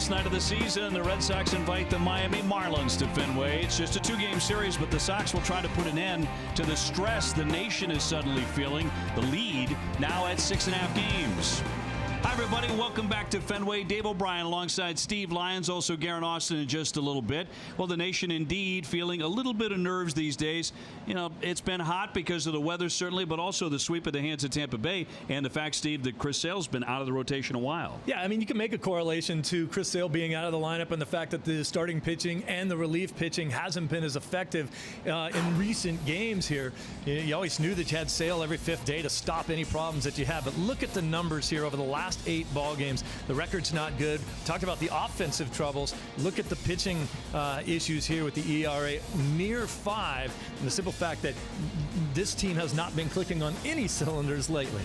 last night of the season, the Red Sox invite the Miami Marlins to Fenway. It's just a two-game series, but the Sox will try to put an end to the stress the nation is suddenly feeling. The lead now at 6.5 games. Hi, everybody. Welcome back to Fenway. Dave O'Brien alongside Steve Lyons, also Garen Austin in just a little bit. Well, the nation indeed feeling a little bit of nerves these days. You know, it's been hot because of the weather, certainly, but also the sweep of the hands of Tampa Bay and the fact, Steve, that Chris Sale's been out of the rotation a while. Yeah, I mean, you can make a correlation to Chris Sale being out of the lineup and the fact that the starting pitching and the relief pitching hasn't been as effective in recent games here. You always knew that you had Sale every fifth day to stop any problems that you have, but look at the numbers here over the last 8 ball games. The record's not good. Talked about the offensive troubles. Look at the pitching issues here with the ERA near 5, and the simple fact that this team has not been clicking on any cylinders lately.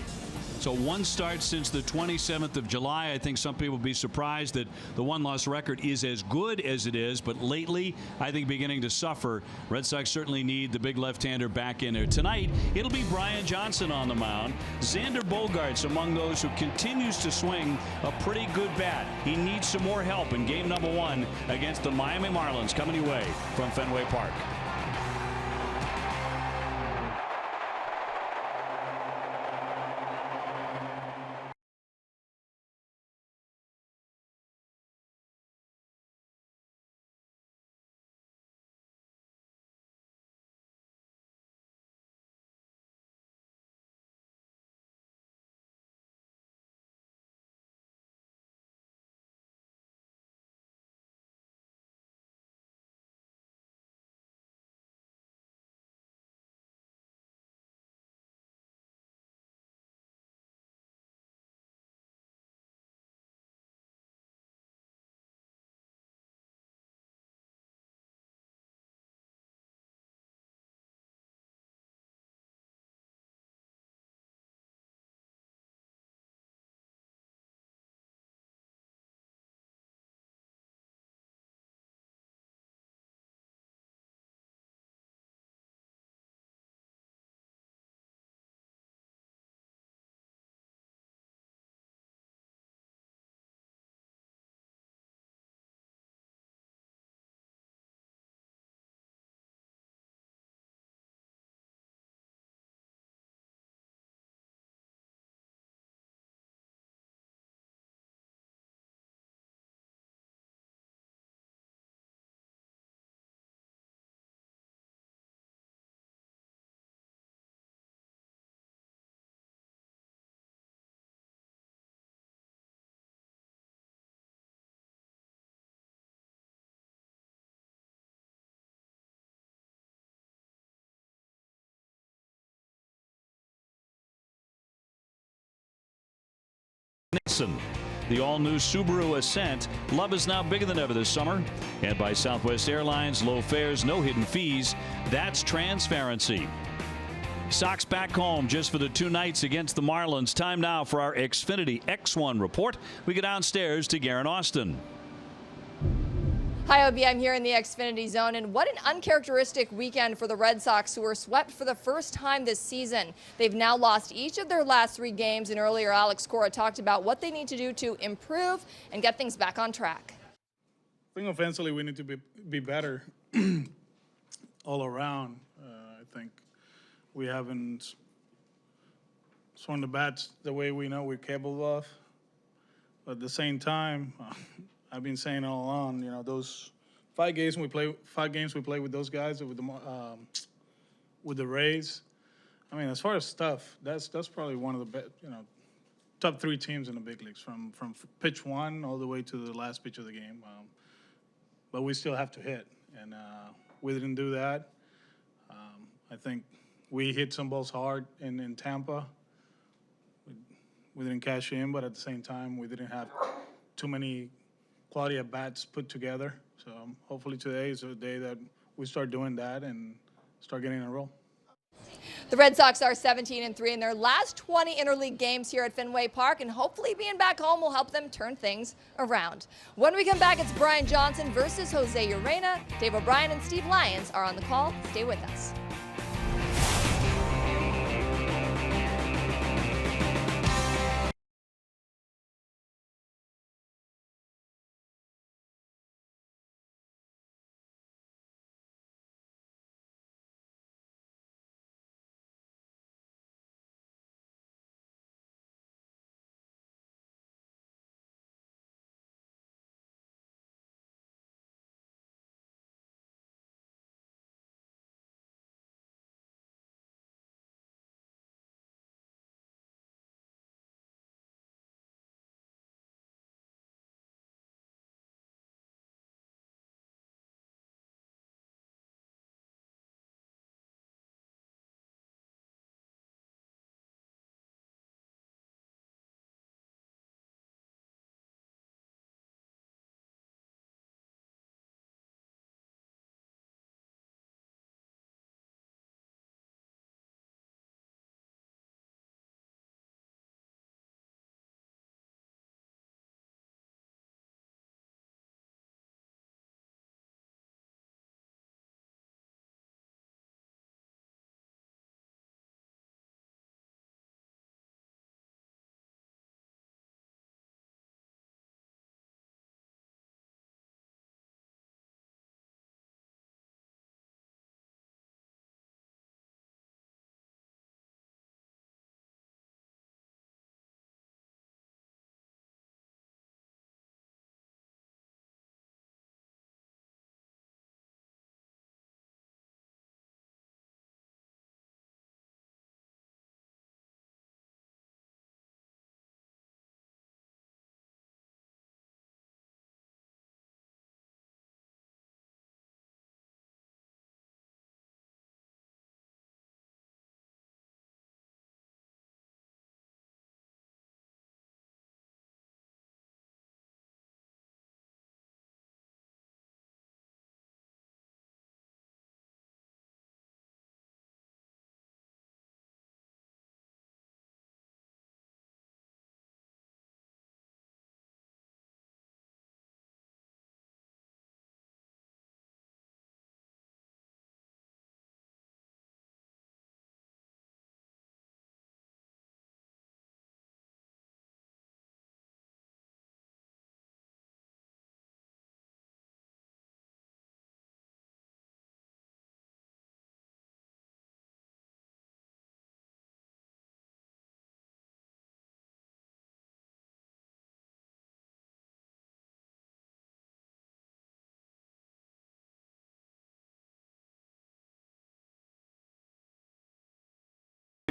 So one start since the 27th of July. I think some people will be surprised that the one-loss record is as good as it is, but lately I think beginning to suffer. Red Sox certainly need the big left-hander back in there. Tonight it'll be Brian Johnson on the mound. Xander Bogaerts among those who continues to swing a pretty good bat. He needs some more help in game number 1 against the Miami Marlins, coming your way from Fenway Park. The all-new Subaru Ascent. Love is now bigger than ever this summer. And by Southwest Airlines, low fares, no hidden fees. That's transparency. Sox back home just for the 2 nights against the Marlins. Time now for our Xfinity X1 report. We go downstairs to Garen Austin. Hi, Obi. I'm here in the Xfinity Zone, and what an uncharacteristic weekend for the Red Sox, who were swept for the first time this season. They've now lost each of their last 3 games, and earlier Alex Cora talked about what they need to do to improve and get things back on track. I think offensively we need to be better all around. I think we haven't swung the bats the way we know we're capable of. But at the same time, I've been saying all along, you know, those 5 games we play with those guys with the Rays. I mean, as far as stuff, that's probably one of the best, you know, top 3 teams in the big leagues from pitch 1 all the way to the last pitch of the game. But we still have to hit, and we didn't do that. I think we hit some balls hard in Tampa. We didn't cash in, but at the same time, we didn't have too many quality at bats put together. So hopefully today is a day that we start doing that and start getting a roll. The Red Sox are 17-3 in their last 20 interleague games here at Fenway Park, and hopefully being back home will help them turn things around. When we come back, it's Brian Johnson versus Jose Urena. Dave O'Brien and Steve Lyons are on the call. Stay with us.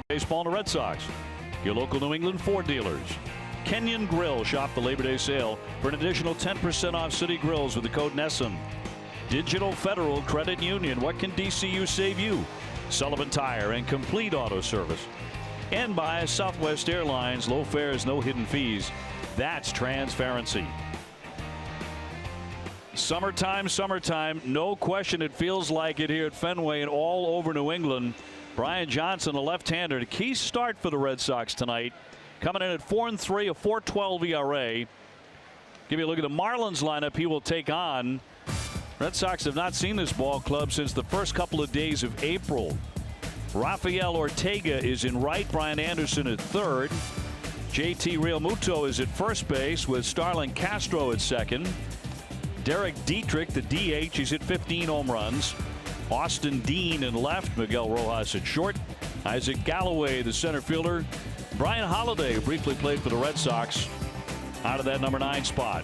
Baseball and the Red Sox. Your local New England Ford dealers. Kenyon Grill. Shop the Labor Day sale for an additional 10% off City Grills with the code NESSN. Digital Federal Credit Union. What can DCU save you? Sullivan Tire and Complete Auto Service. And by Southwest Airlines. Low fares, no hidden fees. That's transparency. Summertime, summertime. No question it feels like it here at Fenway and all over New England. Brian Johnson, a left-hander. A key start for the Red Sox tonight. Coming in at 4-3, a 4.12 ERA. Give you a look at the Marlins lineup he will take on. Red Sox have not seen this ball club since the first couple of days of April. Rafael Ortega is in right. Brian Anderson at third. JT Realmuto is at first base with Starlin Castro at second. Derek Dietrich, the DH, he's at 15 home runs. Austin Dean in left. Miguel Rojas at short. Isaac Galloway, the center fielder. Brian Holiday, who briefly played for the Red Sox, out of that number 9 spot.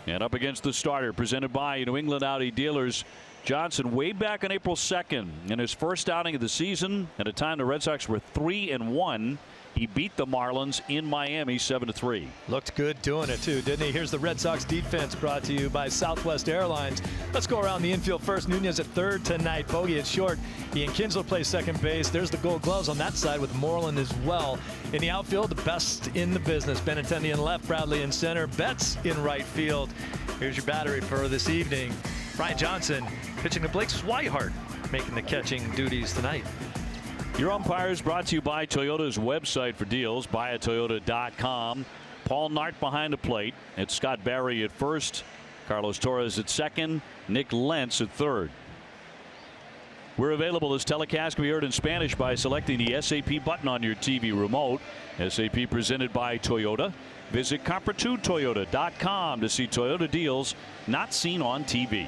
And up against the starter, presented by New England Audi dealers. Johnson way back on April 2nd in his first outing of the season. At a time the Red Sox were 3-1. He beat the Marlins in Miami 7-3. Looked good doing it too, didn't he? Here's the Red Sox defense brought to you by Southwest Airlines. Let's go around the infield first. Nunez at third tonight. Bogey at short. Ian Kinsler plays second base. There's the Gold Gloves on that side with Moreland as well. In the outfield, the best in the business. Benintendi in left, Bradley in center, Betts in right field. Here's your battery for this evening. Brian Johnson pitching to Blake Swihart, making the catching duties tonight. Your umpires brought to you by Toyota's website for deals, buyatoyota.com. Paul Nart behind the plate. It's Scott Barry at first, Carlos Torres at second, Nick Lentz at third. We're available. This telecast can be heard in Spanish by selecting the SAP button on your TV remote. SAP presented by Toyota. Visit Compare2Toyota.com to see Toyota deals not seen on TV.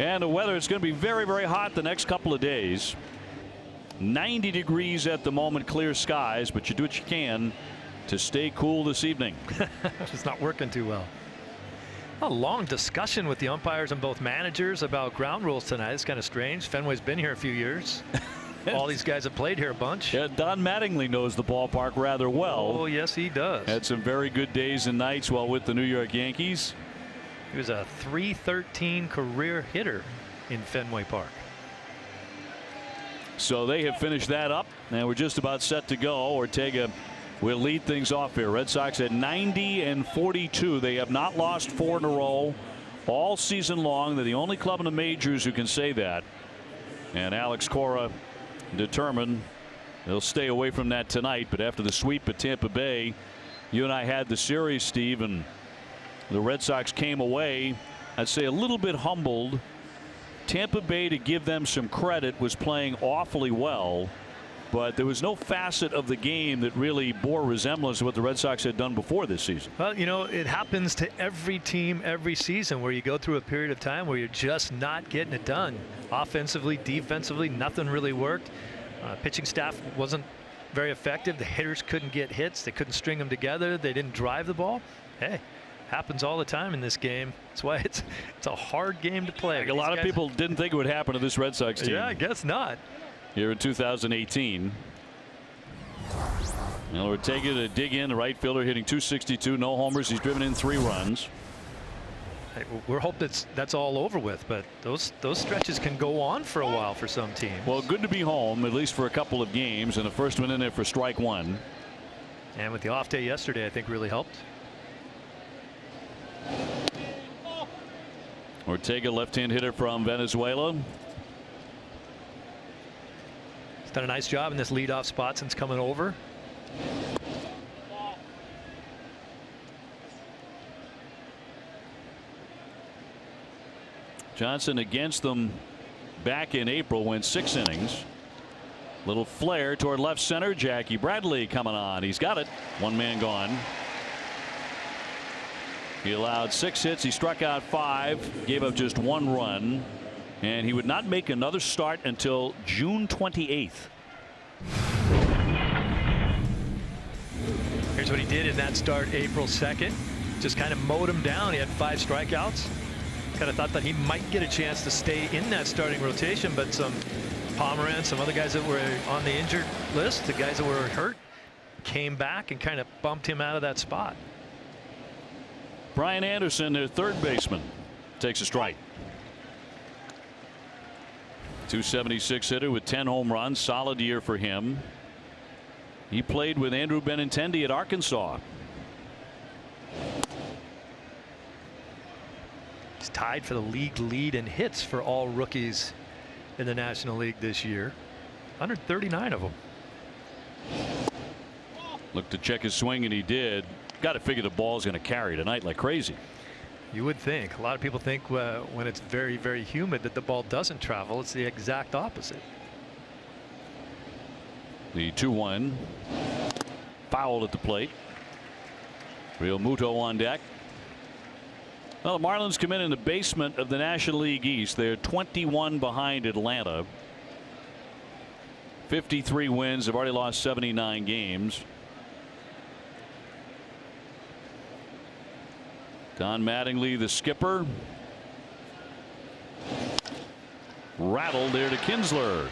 And the weather is going to be very, very hot the next couple of days. 90 degrees at the moment, clear skies, but you do what you can to stay cool this evening. It's not working too well. A long discussion with the umpires and both managers about ground rules tonight. It's kind of strange. Fenway's been here a few years. All these guys have played here a bunch. Yeah, Don Mattingly knows the ballpark rather well. Oh, yes, he does. Had some very good days and nights while with the New York Yankees. He was a .313 career hitter in Fenway Park. So they have finished that up, and we're just about set to go. Ortega will lead things off here. Red Sox at 90-42. They have not lost 4 in a row all season long. They're the only club in the majors who can say that. And Alex Cora determined they'll stay away from that tonight. But after the sweep at Tampa Bay, you and I had the series, Steve, and the Red Sox came away, I'd say, a little bit humbled. Tampa Bay, to give them some credit, was playing awfully well, but there was no facet of the game that really bore resemblance to what the Red Sox had done before this season. Well, you know, it happens to every team every season where you go through a period of time where you're just not getting it done. Offensively, defensively, nothing really worked. Pitching staff wasn't very effective. The hitters couldn't get hits. They couldn't string them together. They didn't drive the ball. Hey, happens all the time in this game. That's why it's a hard game to play. Like a lot of people didn't think it would happen to this Red Sox team. Yeah, I guess not. Here in 2018. Now Ortega to dig in, the right fielder hitting .262, no homers. He's driven in 3 runs. Hey, we're hoping that's all over with, but those stretches can go on for a while for some teams. Well, good to be home, at least for a couple of games, and the first one in there for strike 1. And with the off day yesterday, I think really helped. Ortega, left-hand hitter from Venezuela. He's done a nice job in this leadoff spot since coming over. Johnson against them back in April, went 6 innings. Little flare toward left center. Jackie Bradley coming on. He's got it. 1 man gone. He allowed 6 hits. He struck out 5, gave up just 1 run, and he would not make another start until June 28th. Here's what he did in that start April 2nd. Just kind of mowed him down. He had 5 strikeouts. Kind of thought that he might get a chance to stay in that starting rotation, but some Pomeranz, some other guys that were on the injured list, the guys that were hurt, came back and kind of bumped him out of that spot. Brian Anderson, their third baseman, takes a strike. 276 hitter with 10 home runs. Solid year for him. He played with Andrew Benintendi at Arkansas. He's tied for the league lead in hits for all rookies in the National League this year. 139 of them. Looked to check his swing, and he did. Got to figure the ball's going to carry tonight like crazy. You would think. A lot of people think when it's very, very humid that the ball doesn't travel. It's the exact opposite. The 2-1. Fouled at the plate. Real Muto on deck. Well, the Marlins come in the basement of the National League East. They're 21 behind Atlanta. 53 wins. Have already lost 79 games. Don Mattingly, the skipper. Rattled there to Kinsler.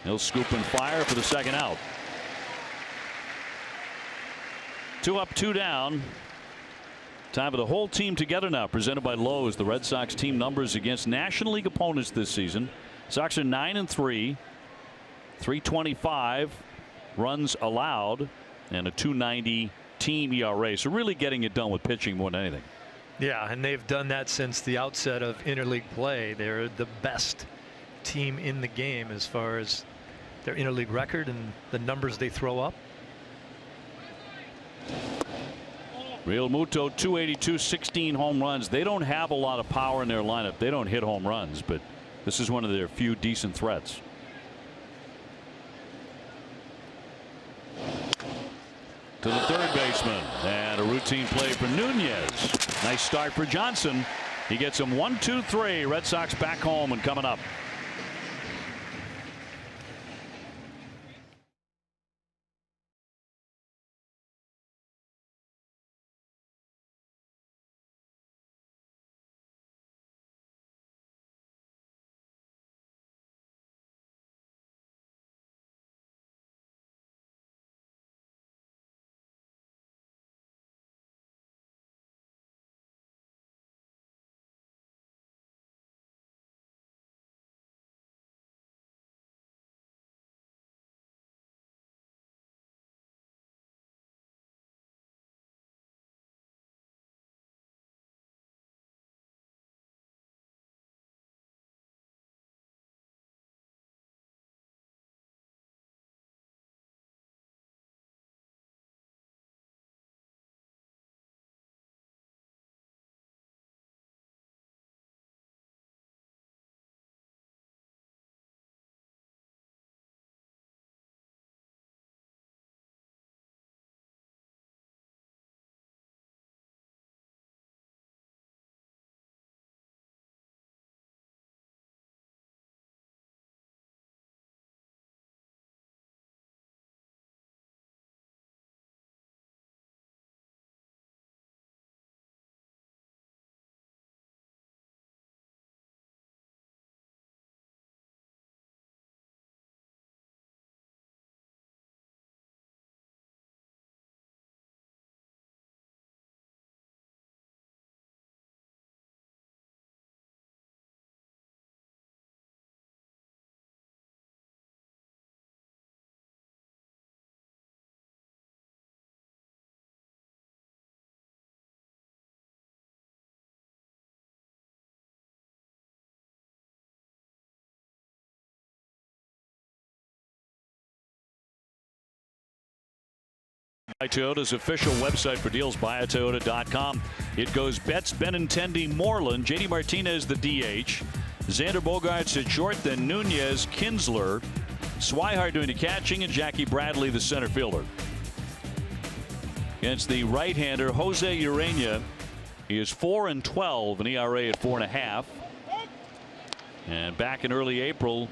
He'll scoop and fire for the second out. 2 up, 2 down. Time for the whole team together now, presented by Lowe's. The Red Sox team numbers against National League opponents this season. Sox are 9-3, 325 runs allowed, and a 290 team ERA. So really getting it done with pitching more than anything. Yeah, and they've done that since the outset of interleague play. They're the best team in the game as far as their interleague record and the numbers they throw up. Real Muto, 282, 16 home runs. They don't have a lot of power in their lineup. They don't hit home runs, but this is one of their few decent threats. To the third baseman, and a routine play for Nunez. Nice start for Johnson. He gets him 1-2-3. Red Sox back home and coming up. Toyota's official website for deals, buyatoyota.com. It goes Betts, Benintendi, Moreland, JD Martinez, the DH, Xander Bogaerts at short, then Nunez, Kinsler, Swihart doing the catching, and Jackie Bradley, the center fielder. Against the right-hander Jose Urena, he is 4-12, an ERA at 4.5. And back in early April,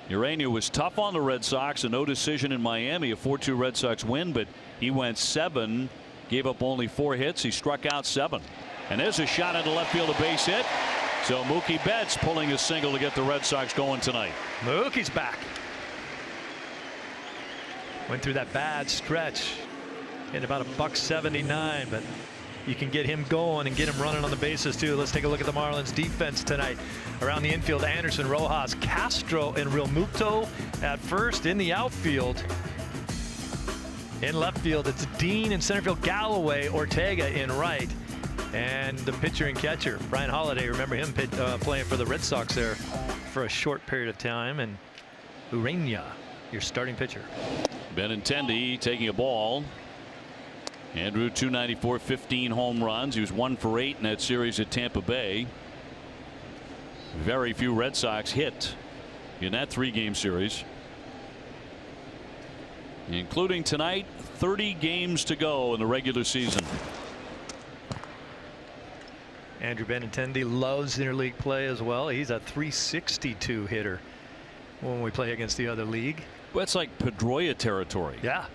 Urena was tough on the Red Sox, a no decision in Miami, a 4-2 Red Sox win, but he went 7, gave up only 4 hits. He struck out 7. And there's a shot into left field, a base hit. So Mookie Betts pulling a single to get the Red Sox going tonight. Mookie's back. Went through that bad stretch in about $1.79, but you can get him going and get him running on the bases too. Let's take a look at the Marlins defense tonight. Around the infield, Anderson, Rojas, Castro, and Real Muto at first. In the outfield, in left field, it's Dean. In center field, Galloway, Ortega in right. And the pitcher and catcher, Brian Holiday, remember him playing for the Red Sox there for a short period of time. And Urania, your starting pitcher. Benintendi taking a ball. Andrew, 294, 15 home runs. He was 1 for 8 in that series at Tampa Bay. Very few Red Sox hit in that 3-game series, including tonight. 30 games to go in the regular season. Andrew Benintendi loves interleague play as well. He's a .362 hitter when we play against the other league. Well, it's like Pedroia territory. Yeah,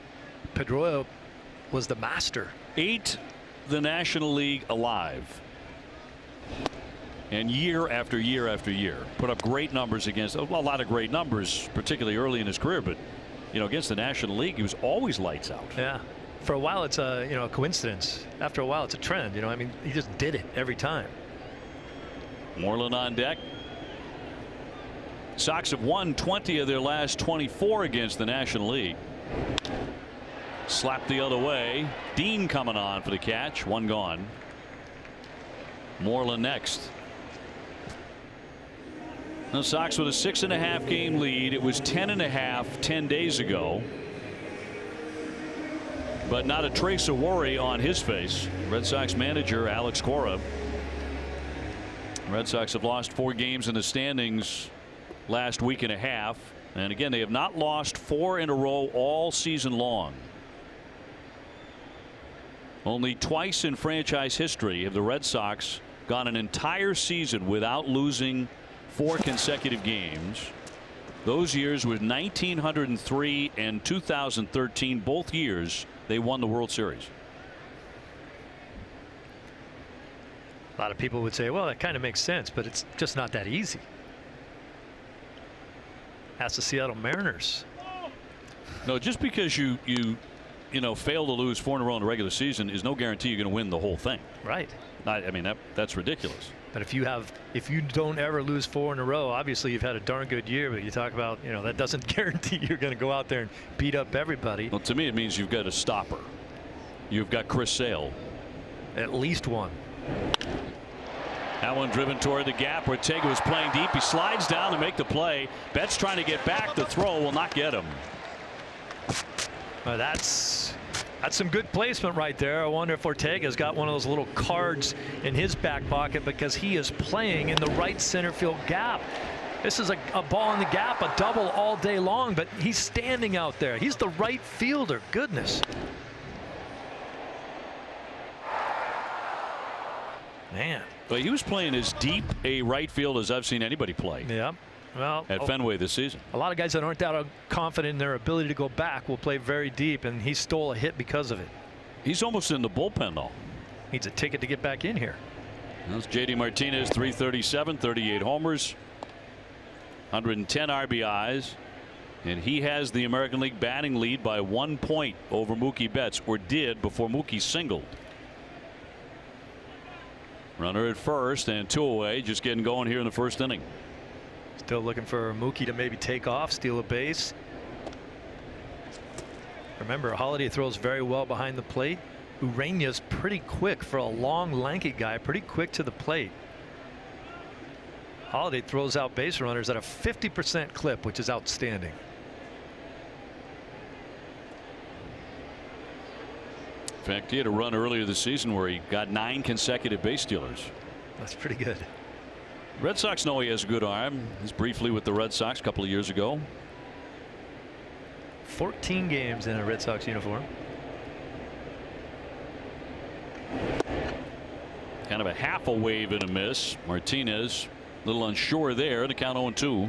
Pedroia was the master. 8 the National League alive, and year after year after year put up great numbers against a lot of great numbers, particularly early in his career. But against the National League, he was always lights out. Yeah, for a while it's a coincidence. After a while it's a trend. I mean, he just did it every time. Moreland on deck. Sox have won 20 of their last 24 against the National League. Slapped the other way. Dean coming on for the catch. 1 gone. Moreland next. The Sox with a 6.5 game lead. It was 10.5 10 days ago. But not a trace of worry on his face. Red Sox manager Alex Cora. Red Sox have lost 4 games in the standings last week and a half. And again, they have not lost 4 in a row all season long. Only twice in franchise history have the Red Sox gone an entire season without losing 4 consecutive games. Those years were 1903 and 2013. Both years they won the World Series. A lot of people would say, well, that kind of makes sense, but it's just not that easy. Ask the Seattle Mariners. No, just because you fail to lose 4 in a row in the regular season is no guarantee you're going to win the whole thing. Right. I mean, that's ridiculous. But if you don't ever lose 4 in a row, obviously you've had a darn good year. But you talk about, that doesn't guarantee you're going to go out there and beat up everybody. Well, to me, it means you've got a stopper. You've got Chris Sale. At least one. That one driven toward the gap. Ortega was playing deep. He slides down to make the play. Betts trying to get back. The throw will not get him. Well, that's some good placement right there. I wonder if Ortega's got one of those little cards in his back pocket, because he is playing in the right center field gap. This is a ball in the gap, a double all day long, but he's standing out there. He's the right fielder. Goodness. Man. But he was playing as deep a right field as I've seen anybody play. Yeah. Well, at Fenway this season. A lot of guys that aren't that confident in their ability to go back will play very deep, and he stole a hit because of it. He's almost in the bullpen though. Needs a ticket to get back in here. That's JD Martinez, 337, 38 homers, 110 RBIs, and he has the American League batting lead by 1 point over Mookie Betts, or did before Mookie singled. Runner at first and 2 away, just getting going here in the first inning. Still looking for Mookie to maybe take off, steal a base. Remember, Holiday throws very well behind the plate. Urania's pretty quick for a long, lanky guy, pretty quick to the plate. Holiday throws out base runners at a 50% clip, which is outstanding. In fact, he had a run earlier this season where he got 9 consecutive base stealers. That's pretty good. Red Sox know he has a good arm. He's briefly with the Red Sox a couple of years ago. 14 games in a Red Sox uniform. Kind of a half a wave and a miss. Martinez a little unsure there to count 0-2.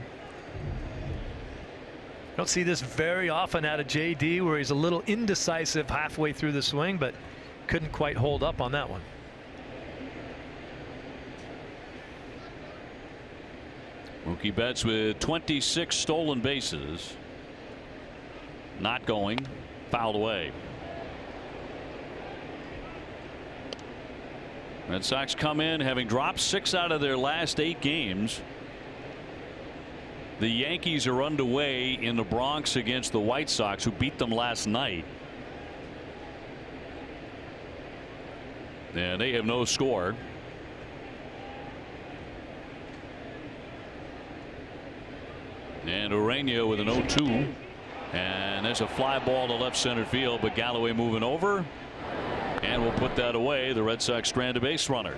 Don't see this very often out of JD, where he's a little indecisive halfway through the swing, but couldn't quite hold up on that one. Mookie Betts with 26 stolen bases. Not going. Fouled away. Red Sox come in having dropped 6 out of their last 8 games. The Yankees are underway in the Bronx against the White Sox, who beat them last night. And they have no score. And Urania with an 0-2. And there's a fly ball to left center field, but Galloway moving over. And we'll put that away. The Red Sox strand a base runner.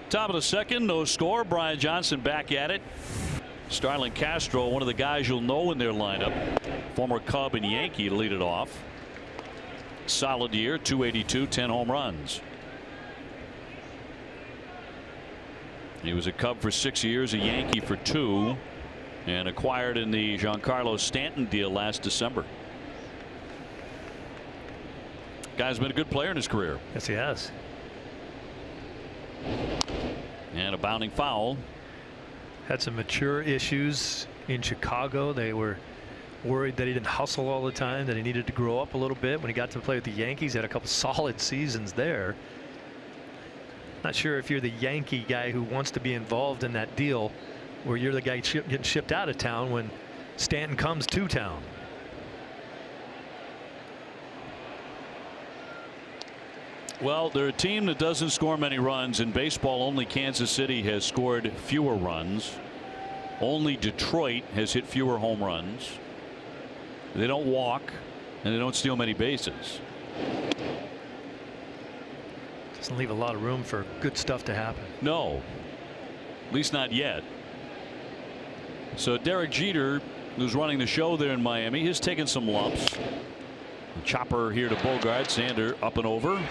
Top of the second, no score. Brian Johnson back at it. Starlin Castro, one of the guys you'll know in their lineup. Former Cub and Yankee to lead it off. Solid year, 282, 10 home runs. He was a Cub for 6 years, a Yankee for 2, and acquired in the Giancarlo Stanton deal last December. Guy's been a good player in his career. Yes, he has. And a bounding foul. Had some mature issues in Chicago. They were worried that he didn't hustle all the time, that he needed to grow up a little bit. When he got to play with the Yankees, he had a couple solid seasons there. Not sure if you're the Yankee guy who wants to be involved in that deal where you're the guy getting shipped out of town when Stanton comes to town. Well, they're a team that doesn't score many runs. In baseball, only Kansas City has scored fewer runs. Only Detroit has hit fewer home runs. They don't walk, and they don't steal many bases. Doesn't leave a lot of room for good stuff to happen. No, at least not yet. So Derek Jeter, who's running the show there in Miami, he's taken some lumps. Chopper here to Bogart. Sander up and over.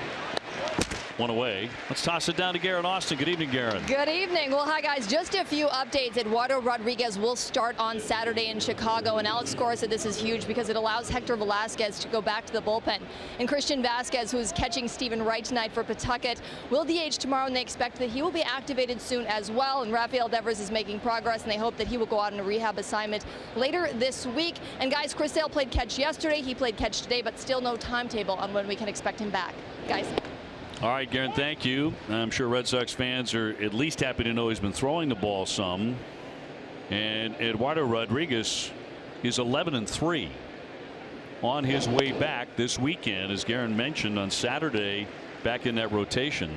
One away. Let's toss it down to Garen Austin. Good evening, Garen. Good evening. Well, hi, guys. Just a few updates. Eduardo Rodriguez will start on Saturday in Chicago, and Alex Cora said this is huge because it allows Hector Velasquez to go back to the bullpen. And Christian Vasquez, who is catching Stephen Wright tonight for Pawtucket, will DH tomorrow, and they expect that he will be activated soon as well. And Rafael Devers is making progress, and they hope that he will go out on a rehab assignment later this week. And, guys, Chris Sale played catch yesterday. He played catch today, but still no timetable on when we can expect him back. Guys. All right, Garen, thank you. I'm sure Red Sox fans are at least happy to know he's been throwing the ball some. And Eduardo Rodriguez is 11-3 on his way back this weekend, as Garen mentioned, on Saturday, back in that rotation.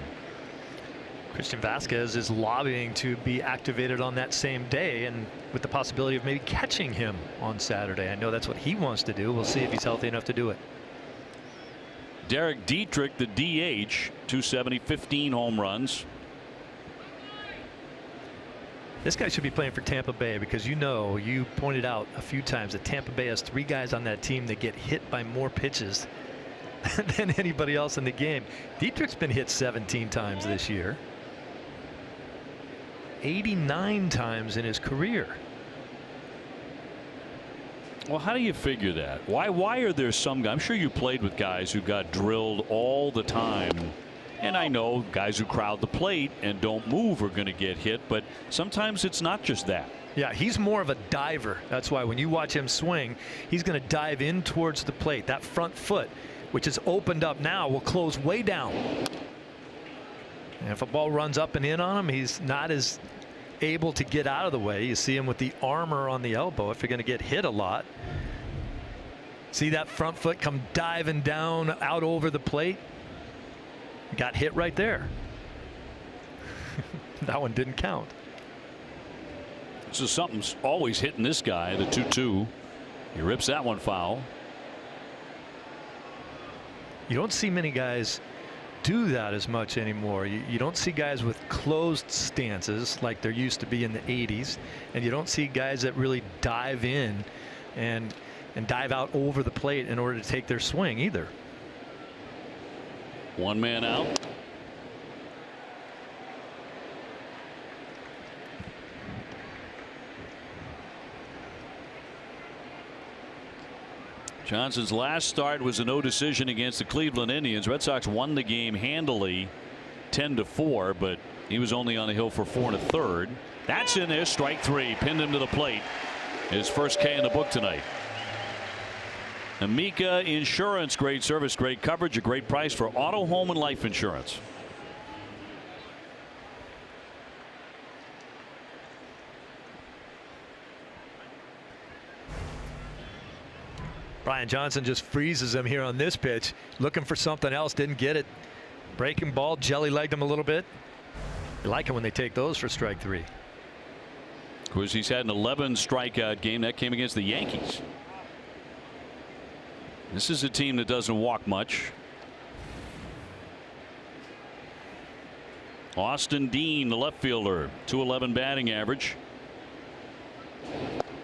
Christian Vasquez is lobbying to be activated on that same day, and with the possibility of maybe catching him on Saturday. I know that's what he wants to do. We'll see if he's healthy enough to do it. Derek Dietrich, the DH, 270, 15 home runs. This guy should be playing for Tampa Bay, because you pointed out a few times that Tampa Bay has 3 guys on that team that get hit by more pitches than anybody else in the game. Dietrich's been hit 17 times this year. 89 times in his career. Well, how do you figure that? Why are there some guys? I'm sure you played with guys who got drilled all the time. And I know guys who crowd the plate and don't move are going to get hit, but sometimes it's not just that. Yeah, he's more of a diver. That's why when you watch him swing, he's going to dive in towards the plate. That front foot, which is opened up now, will close way down. And if a ball runs up and in on him, he's not as able to get out of the way. You see him with the armor on the elbow if you're going to get hit a lot. See that front foot come diving down out over the plate? Got hit right there. That one didn't count. So something's always hitting this guy, the 2-2. He rips that one foul. You don't see many guys do that as much anymore. You don't see guys with closed stances like there used to be in the 80s, and you don't see guys that really dive in and dive out over the plate in order to take their swing either. One man out. Johnson's last start was a no decision against the Cleveland Indians. Red Sox won the game handily 10-4, but he was only on the hill for 4 1/3. That's in there. Strike 3. Pinned him to the plate. His first K in the book tonight. Amica Insurance, great service, great coverage, a great price for auto, home, and life insurance. Brian Johnson just freezes him here on this pitch, looking for something else, didn't get it. Breaking ball, jelly legged him a little bit. You like it when they take those for strike 3. Of course, he's had an 11 strikeout game. That came against the Yankees. This is a team that doesn't walk much. Austin Dean, the left fielder, 211 batting average.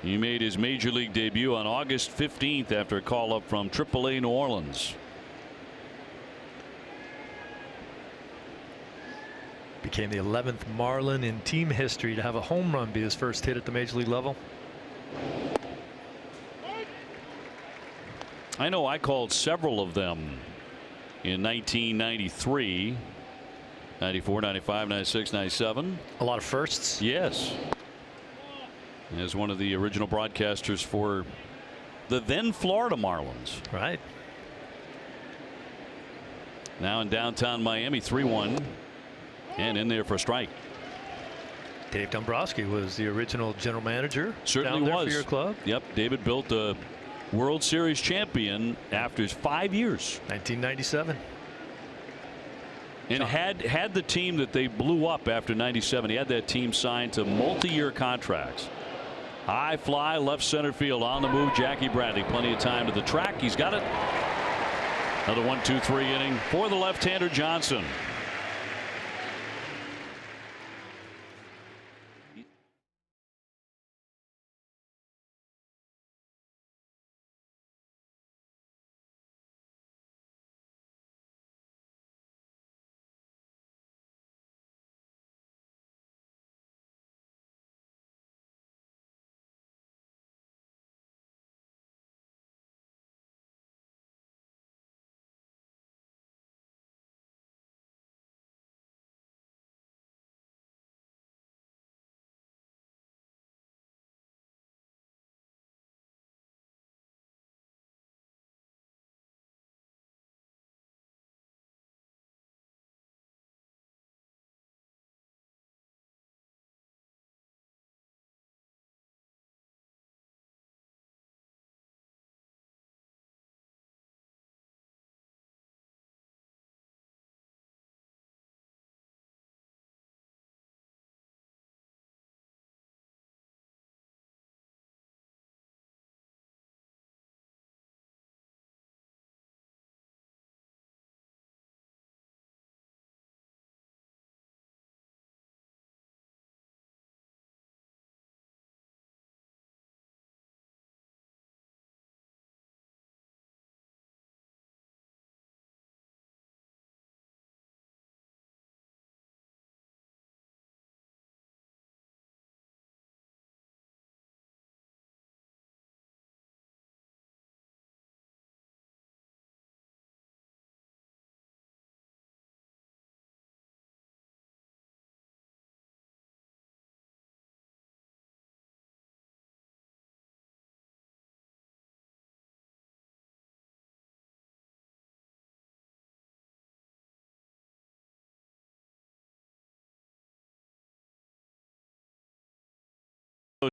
He made his major league debut on August 15th after a call up from AAA New Orleans. Became the 11th Marlin in team history to have a home run be his first hit at the major league level. I know I called several of them in 1993, 94, 95, 96, 97. A lot of firsts. Yes. As one of the original broadcasters for the then Florida Marlins. Right. Now in downtown Miami, 3-1 and in there for a strike. Dave Dombrowski was the original general manager. Certainly down there was. for your club. Yep. David built a World Series champion after 5 years. 1997. And had the team that they blew up after 97, he had that team signed to multi-year contracts. High fly, left center field, on the move, Jackie Bradley. Plenty of time to the track. He's got it. Another 1-2-3 inning for the left-hander Johnson.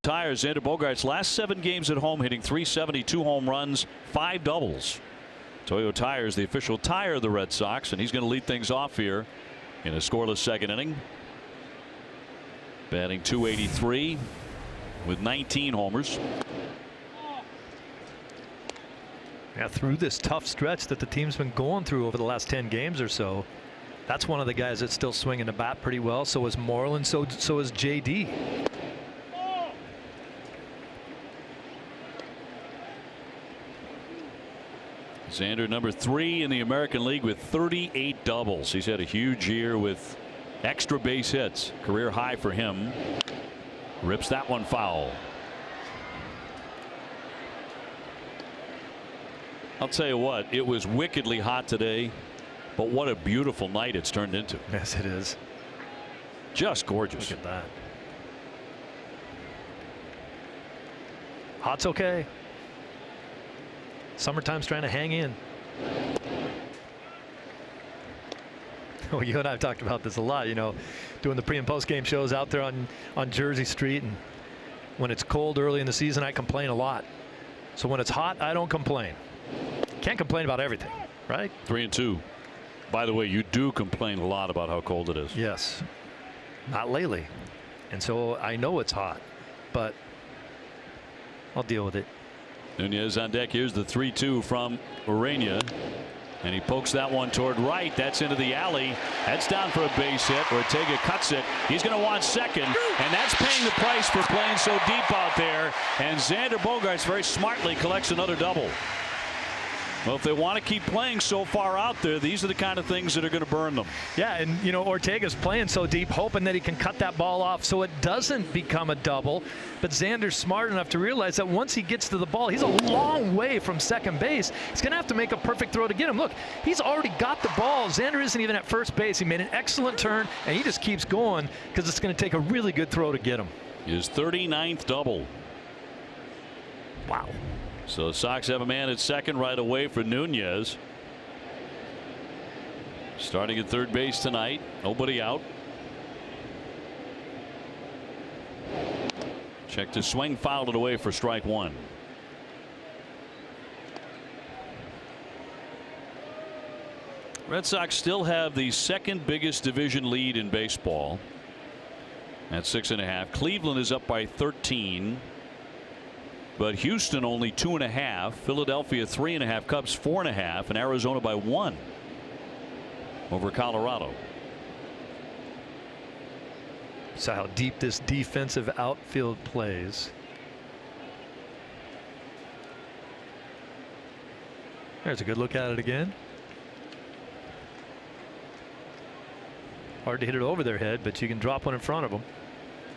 Tires. Xander Bogaerts last 7 games at home, hitting .370, 2 home runs, 5 doubles. Toyo Tires, the official tire of the Red Sox, and he's going to lead things off here in a scoreless second inning. Batting .283 with 19 homers. Yeah, through this tough stretch that the team's been going through over the last 10 games or so, that's one of the guys that's still swinging the bat pretty well. So is Moreland, so is JD. Xander, number 3 in the American League with 38 doubles. He's had a huge year with extra base hits. Career high for him. Rips that one foul. I'll tell you what, it was wickedly hot today, but what a beautiful night it's turned into. Yes, it is. Just gorgeous. Look at that. Hot's okay. Summertime's trying to hang in. Oh, you and I have talked about this a lot, you know, doing the pre and post game shows out there on Jersey Street, and when it's cold early in the season I complain a lot. So when it's hot I don't complain. Can't complain about everything, right? 3-2. By the way, you do complain a lot about how cold it is. Yes. Not lately. And so I know it's hot, but I'll deal with it. Nunez on deck. Here's the 3-2 from Urania. And he pokes that one toward right. That's into the alley. That's down for a base hit. Ortega cuts it. He's going to want second. And that's paying the price for playing so deep out there. And Xander Bogaerts very smartly collects another double. Well, if they want to keep playing so far out there, these are the kind of things that are going to burn them. Yeah, and you know, Ortega's playing so deep, hoping that he can cut that ball off so it doesn't become a double. But Xander's smart enough to realize that once he gets to the ball, he's a long way from second base. He's going to have to make a perfect throw to get him. Look, he's already got the ball. Xander isn't even at first base. He made an excellent turn, and he just keeps going because it's going to take a really good throw to get him. His 39th double. Wow. So the Sox have a man at second right away for Nunez. Starting at third base tonight. Nobody out. Check to swing, fouled it away for strike one. Red Sox still have the second biggest division lead in baseball at 6.5. Cleveland is up by 13. But Houston only 2.5. Philadelphia 3.5. Cubs 4.5. And Arizona by 1 over Colorado. So how deep this defensive outfield plays. There's a good look at it again. Hard to hit it over their head, but you can drop one in front of them.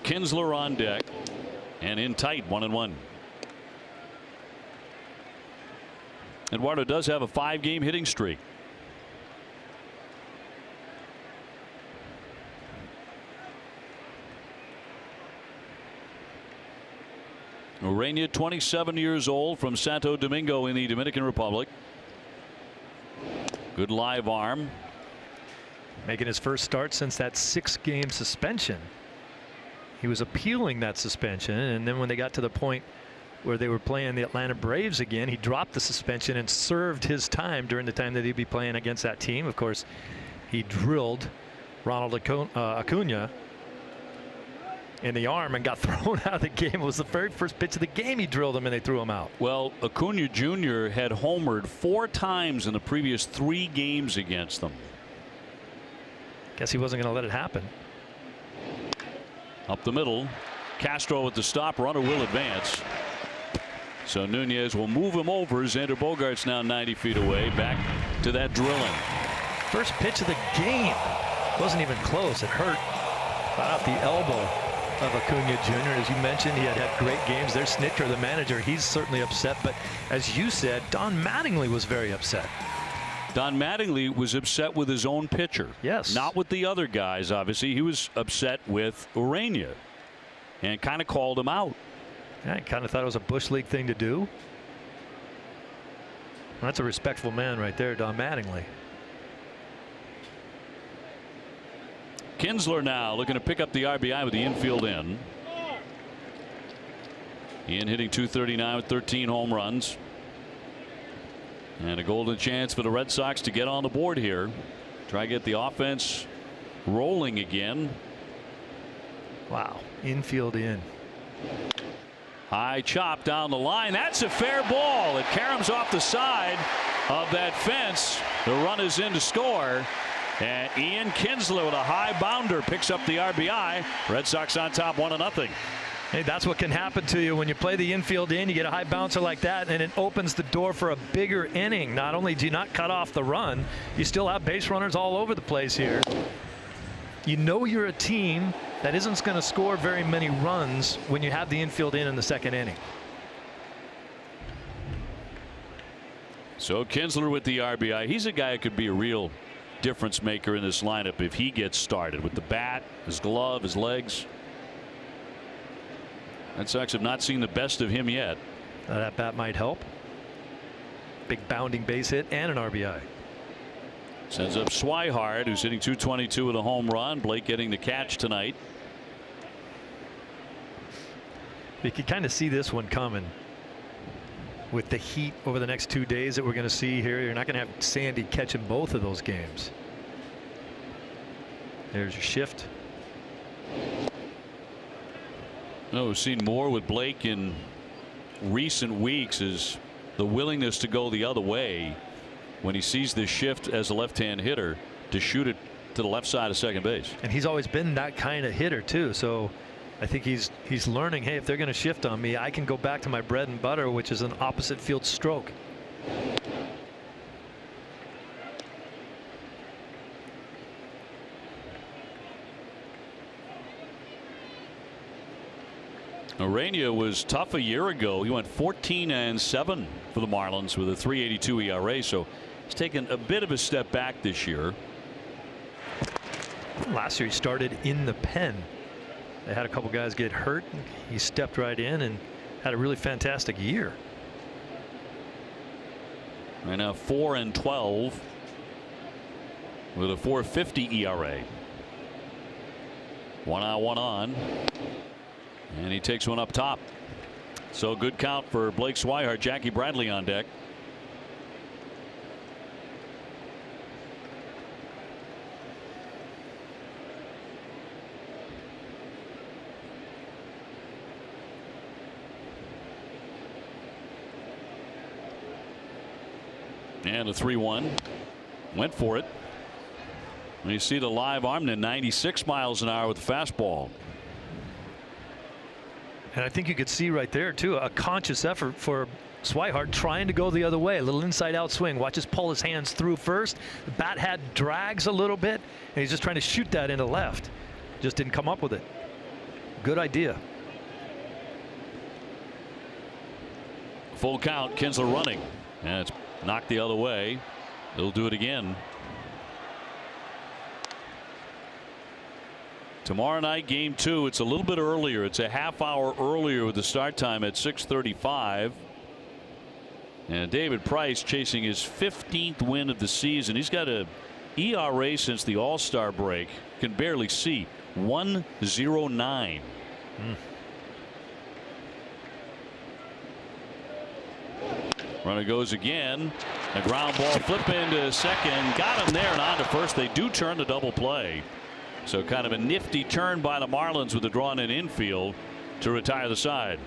Kinsler on deck and in tight, 1-1. Eduardo does have a 5-game hitting streak. Urania, 27 years old, from Santo Domingo in the Dominican Republic. Good live arm. Making his first start since that 6-game suspension. He was appealing that suspension, and then when they got to the point where they were playing the Atlanta Braves again, he dropped the suspension and served his time during the time that he'd be playing against that team. Of course, he drilled Ronald Acuna in the arm and got thrown out of the game. It was the very first pitch of the game he drilled him, and they threw him out. Well, Acuna Jr. had homered 4 times in the previous 3 games against them. Guess he wasn't going to let it happen. Up the middle. Castro with the stop. Runner will advance. So Nunez will move him over. Xander Bogaerts now 90 feet away. Back to that drilling. First pitch of the game. Wasn't even close. It hurt right off the elbow of Acuna Jr. As you mentioned, he had great games. There's Snitker, the manager. He's certainly upset. But as you said, Don Mattingly was very upset. Don Mattingly was upset with his own pitcher. Yes. Not with the other guys, obviously. He was upset with Urania and kind of called him out. I kind of thought it was a Bush League thing to do. That's a respectful man right there, Don Mattingly. Kinsler now looking to pick up the RBI with the infield in. Ian hitting .239 with 13 home runs. And a golden chance for the Red Sox to get on the board here. Try to get the offense rolling again. Wow. Infield in. High chop down the line. That's a fair ball. It caroms off the side of that fence. The run is in to score. And Ian Kinsler with a high bounder picks up the RBI. Red Sox on top 1-0. Hey, that's what can happen to you when you play the infield in. You get a high bouncer like that, and it opens the door for a bigger inning. Not only do you not cut off the run, you still have base runners all over the place here. You know you're a team that isn't going to score very many runs when you have the infield in the second inning. So Kinsler with the RBI. He's a guy who could be a real difference maker in this lineup if he gets started with the bat, his glove, his legs. Red Sox have not seen the best of him yet. That bat might help. Big bounding base hit and an RBI. Sends up Swihart, who's hitting .222 with a home run. Blake getting the catch tonight. You can kind of see this one coming with the heat over the next 2 days that we're going to see here. You're not going to have Sandy catching both of those games. There's your shift. No, we've seen more with Blake in recent weeks is the willingness to go the other way when he sees this shift as a left-hand hitter to shoot it to the left side of second base. And he's always been that kind of hitter too. So I think he's learning, hey, if they're going to shift on me, I can go back to my bread and butter, which is an opposite field stroke. Urania was tough a year ago. He went 14-7 for the Marlins with a .382 ERA. So he's taken a bit of a step back this year. Last year he started in the pen. They had a couple guys get hurt. He stepped right in and had a really fantastic year. Right now 4-12 with a .450 ERA. 1 out, 1 on. And he takes one up top. So good count for Blake Swihart. Jackie Bradley on deck. And a 3-1. Went for it. And you see the live arm at 96 miles an hour with the fastball. And I think you could see right there too a conscious effort for Swihart trying to go the other way. A little inside out swing. Watch us pull his hands through first. The bat head drags a little bit and he's just trying to shoot that into left. Just didn't come up with it. Good idea. Full count. Kinsler running. And it's knocked the other way. He'll do it again. Tomorrow night, game 2. It's a little bit earlier. It's a half hour earlier with the start time at 6:35. And David Price chasing his 15th win of the season. He's got a ERA since the All-Star break. Can barely see. 1.09. Runner goes again. A ground ball flip into second. Got him there and on to first. They do turn the double play. So kind of a nifty turn by the Marlins with a drawn in infield to retire the side.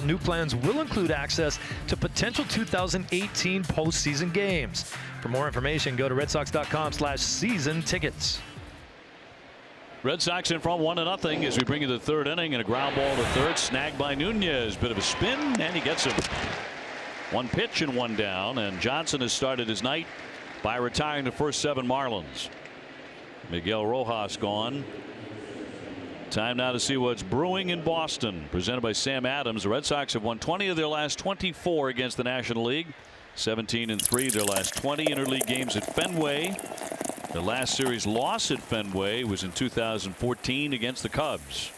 new plans will include access to potential 2018 postseason games. For more information, go to redsox.com/season tickets. Red Sox in front 1-0 as we bring you the third inning, and a ground ball to third, snagged by Nunez. Bit of a spin, and he gets him. One pitch and one down, and Johnson has started his night by retiring the first 7 Marlins. Miguel Rojas gone. Time now to see what's brewing in Boston. Presented by Sam Adams. The Red Sox have won 20 of their last 24 against the National League. 17-3 their last 20 interleague games at Fenway. The last series loss at Fenway was in 2014 against the Cubs.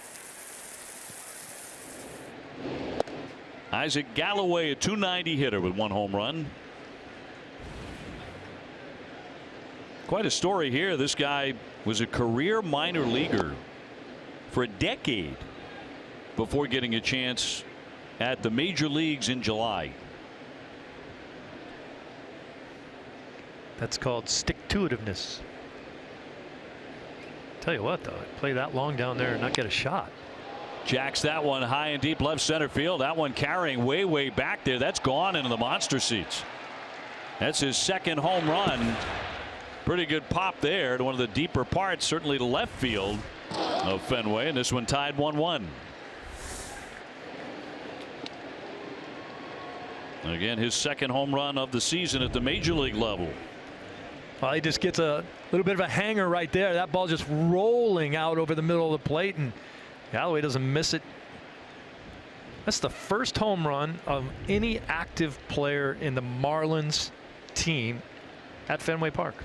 Isaac Galloway, a .290 hitter with 1 home run. Quite a story here. This guy was a career minor leaguer for a decade before getting a chance at the major leagues in July. That's called stick-to-itiveness. Tell you what, though, play that long down there and not get a shot. Jacks that one high and deep left center field. That one carrying way back there. That's gone into the monster seats. That's his second home run. Pretty good pop there to one of the deeper parts, certainly to left field of Fenway, and this one tied 1-1. Again, his second home run of the season at the major league level. Well, he just gets a little bit of a hanger right there. That ball just rolling out over the middle of the plate, and Galloway doesn't miss it. That's the first home run of any active player in the Marlins team at Fenway Park.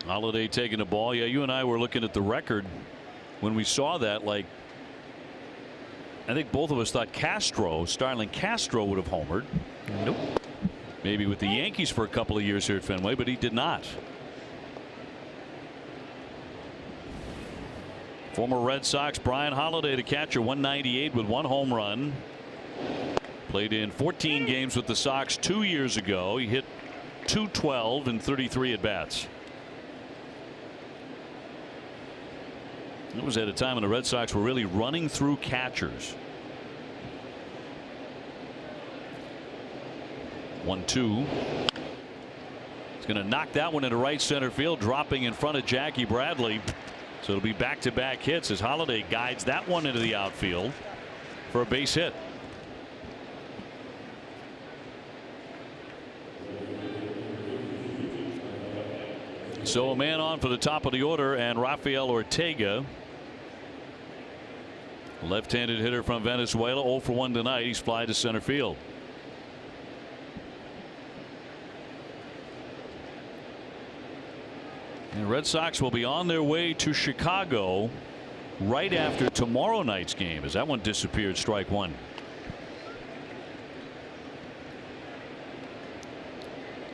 Holiday taking the ball. Yeah, you and I were looking at the record when we saw that. Like, I think both of us thought Starling Castro would have homered. Nope. Maybe with the Yankees for a couple of years here at Fenway, but he did not. Former Red Sox Brian Holiday, the catcher, 198 with 1 home run. Played in 14 games with the Sox 2 years ago. He hit .212 in 33 at bats. It was at a time when the Red Sox were really running through catchers. 1-2. He's going to knock that one into right center field, dropping in front of Jackie Bradley. So it'll be back-to-back hits as Holiday guides that one into the outfield for a base hit. So a man on for the top of the order, and Rafael Ortega, left-handed hitter from Venezuela, 0 for 1 tonight. He's fly to center field. And Red Sox will be on their way to Chicago right after tomorrow night's game, as that one disappeared, strike 1.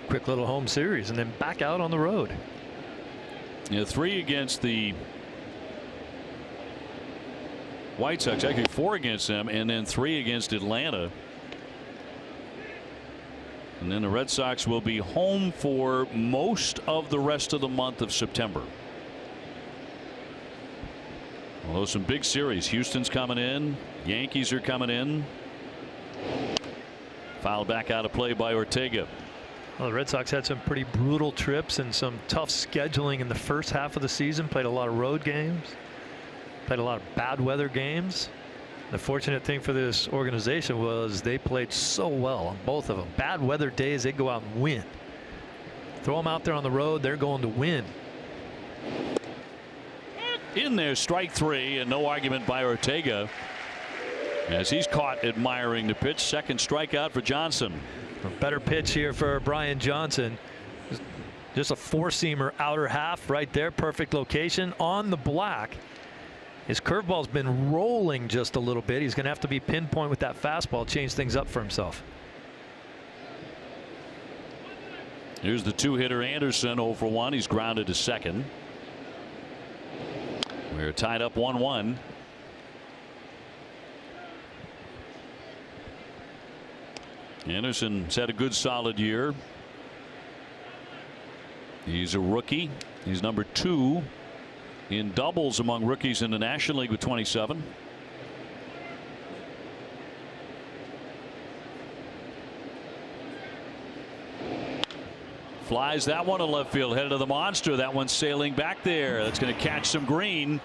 Quick little home series and then back out on the road. Yeah, 3 against the White Sox, actually 4 against them, and then 3 against Atlanta. And then the Red Sox will be home for most of the rest of the month of September. Although some big series. Houston's coming in. Yankees are coming in. Fouled back out of play by Ortega. Well, the Red Sox had some pretty brutal trips and some tough scheduling in the first half of the season. Played a lot of road games. Played a lot of bad weather games. The fortunate thing for this organization was they played so well on both of them. Bad weather days, they go out and win. Throw them out there on the road, they're going to win. In there, strike 3, and no argument by Ortega as he's caught admiring the pitch. Second strikeout for Johnson. A better pitch here for Brian Johnson. Just a 4-seamer outer half right there. Perfect location on the black. His curveball's been rolling just a little bit. He's going to have to be pinpoint with that fastball, change things up for himself. Here's the 2-hitter Anderson, 0 for 1. He's grounded to second. We're tied up 1-1. Anderson's had a good solid year. He's a rookie. He's number 2 in doubles among rookies in the National League with 27. Flies that one to left field, headed to the monster. That one's sailing back there. That's going to catch some green.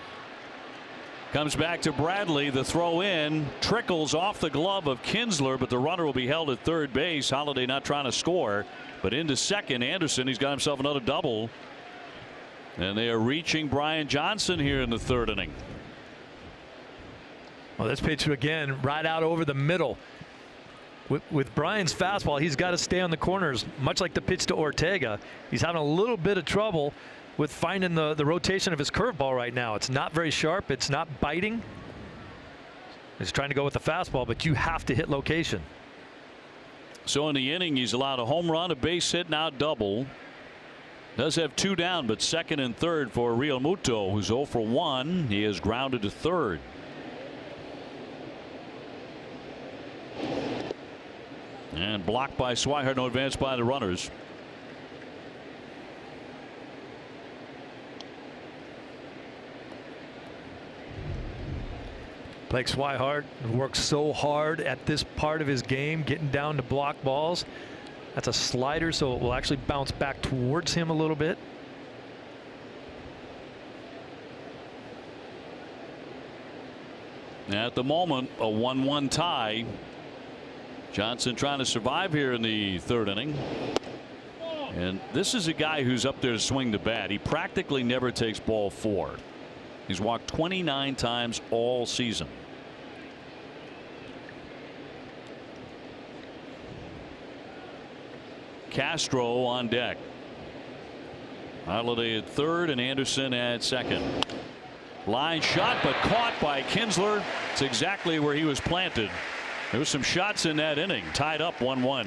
Comes back to Bradley. The throw in trickles off the glove of Kinsler, but the runner will be held at third base. Holiday not trying to score, but into second. Anderson, he's got himself another double. And they are reaching Brian Johnson here in the third inning. Well, this pitch again right out over the middle. With Brian's fastball, he's got to stay on the corners, much like the pitch to Ortega. He's having a little bit of trouble with finding the rotation of his curveball right now. It's not very sharp. It's not biting. He's trying to go with the fastball, but you have to hit location. So in the inning, he's allowed a home run, a base hit, now double. Does have two down, but second and third for Real Muto, who's 0 for 1. He is grounded to third. And blocked by Swihart. No advance by the runners. Blake Swihart works so hard at this part of his game, getting down to block balls. That's a slider, so it will actually bounce back towards him a little bit. At the moment, a 1-1 tie. Johnson trying to survive here in the third inning. And this is a guy who's up there to swing the bat. He practically never takes ball 4. He's walked 29 times all season. Castro on deck. Holiday at third and Anderson at second. Line shot, but caught by Kinsler. It's exactly where he was planted. There were some shots in that inning. Tied up 1-1.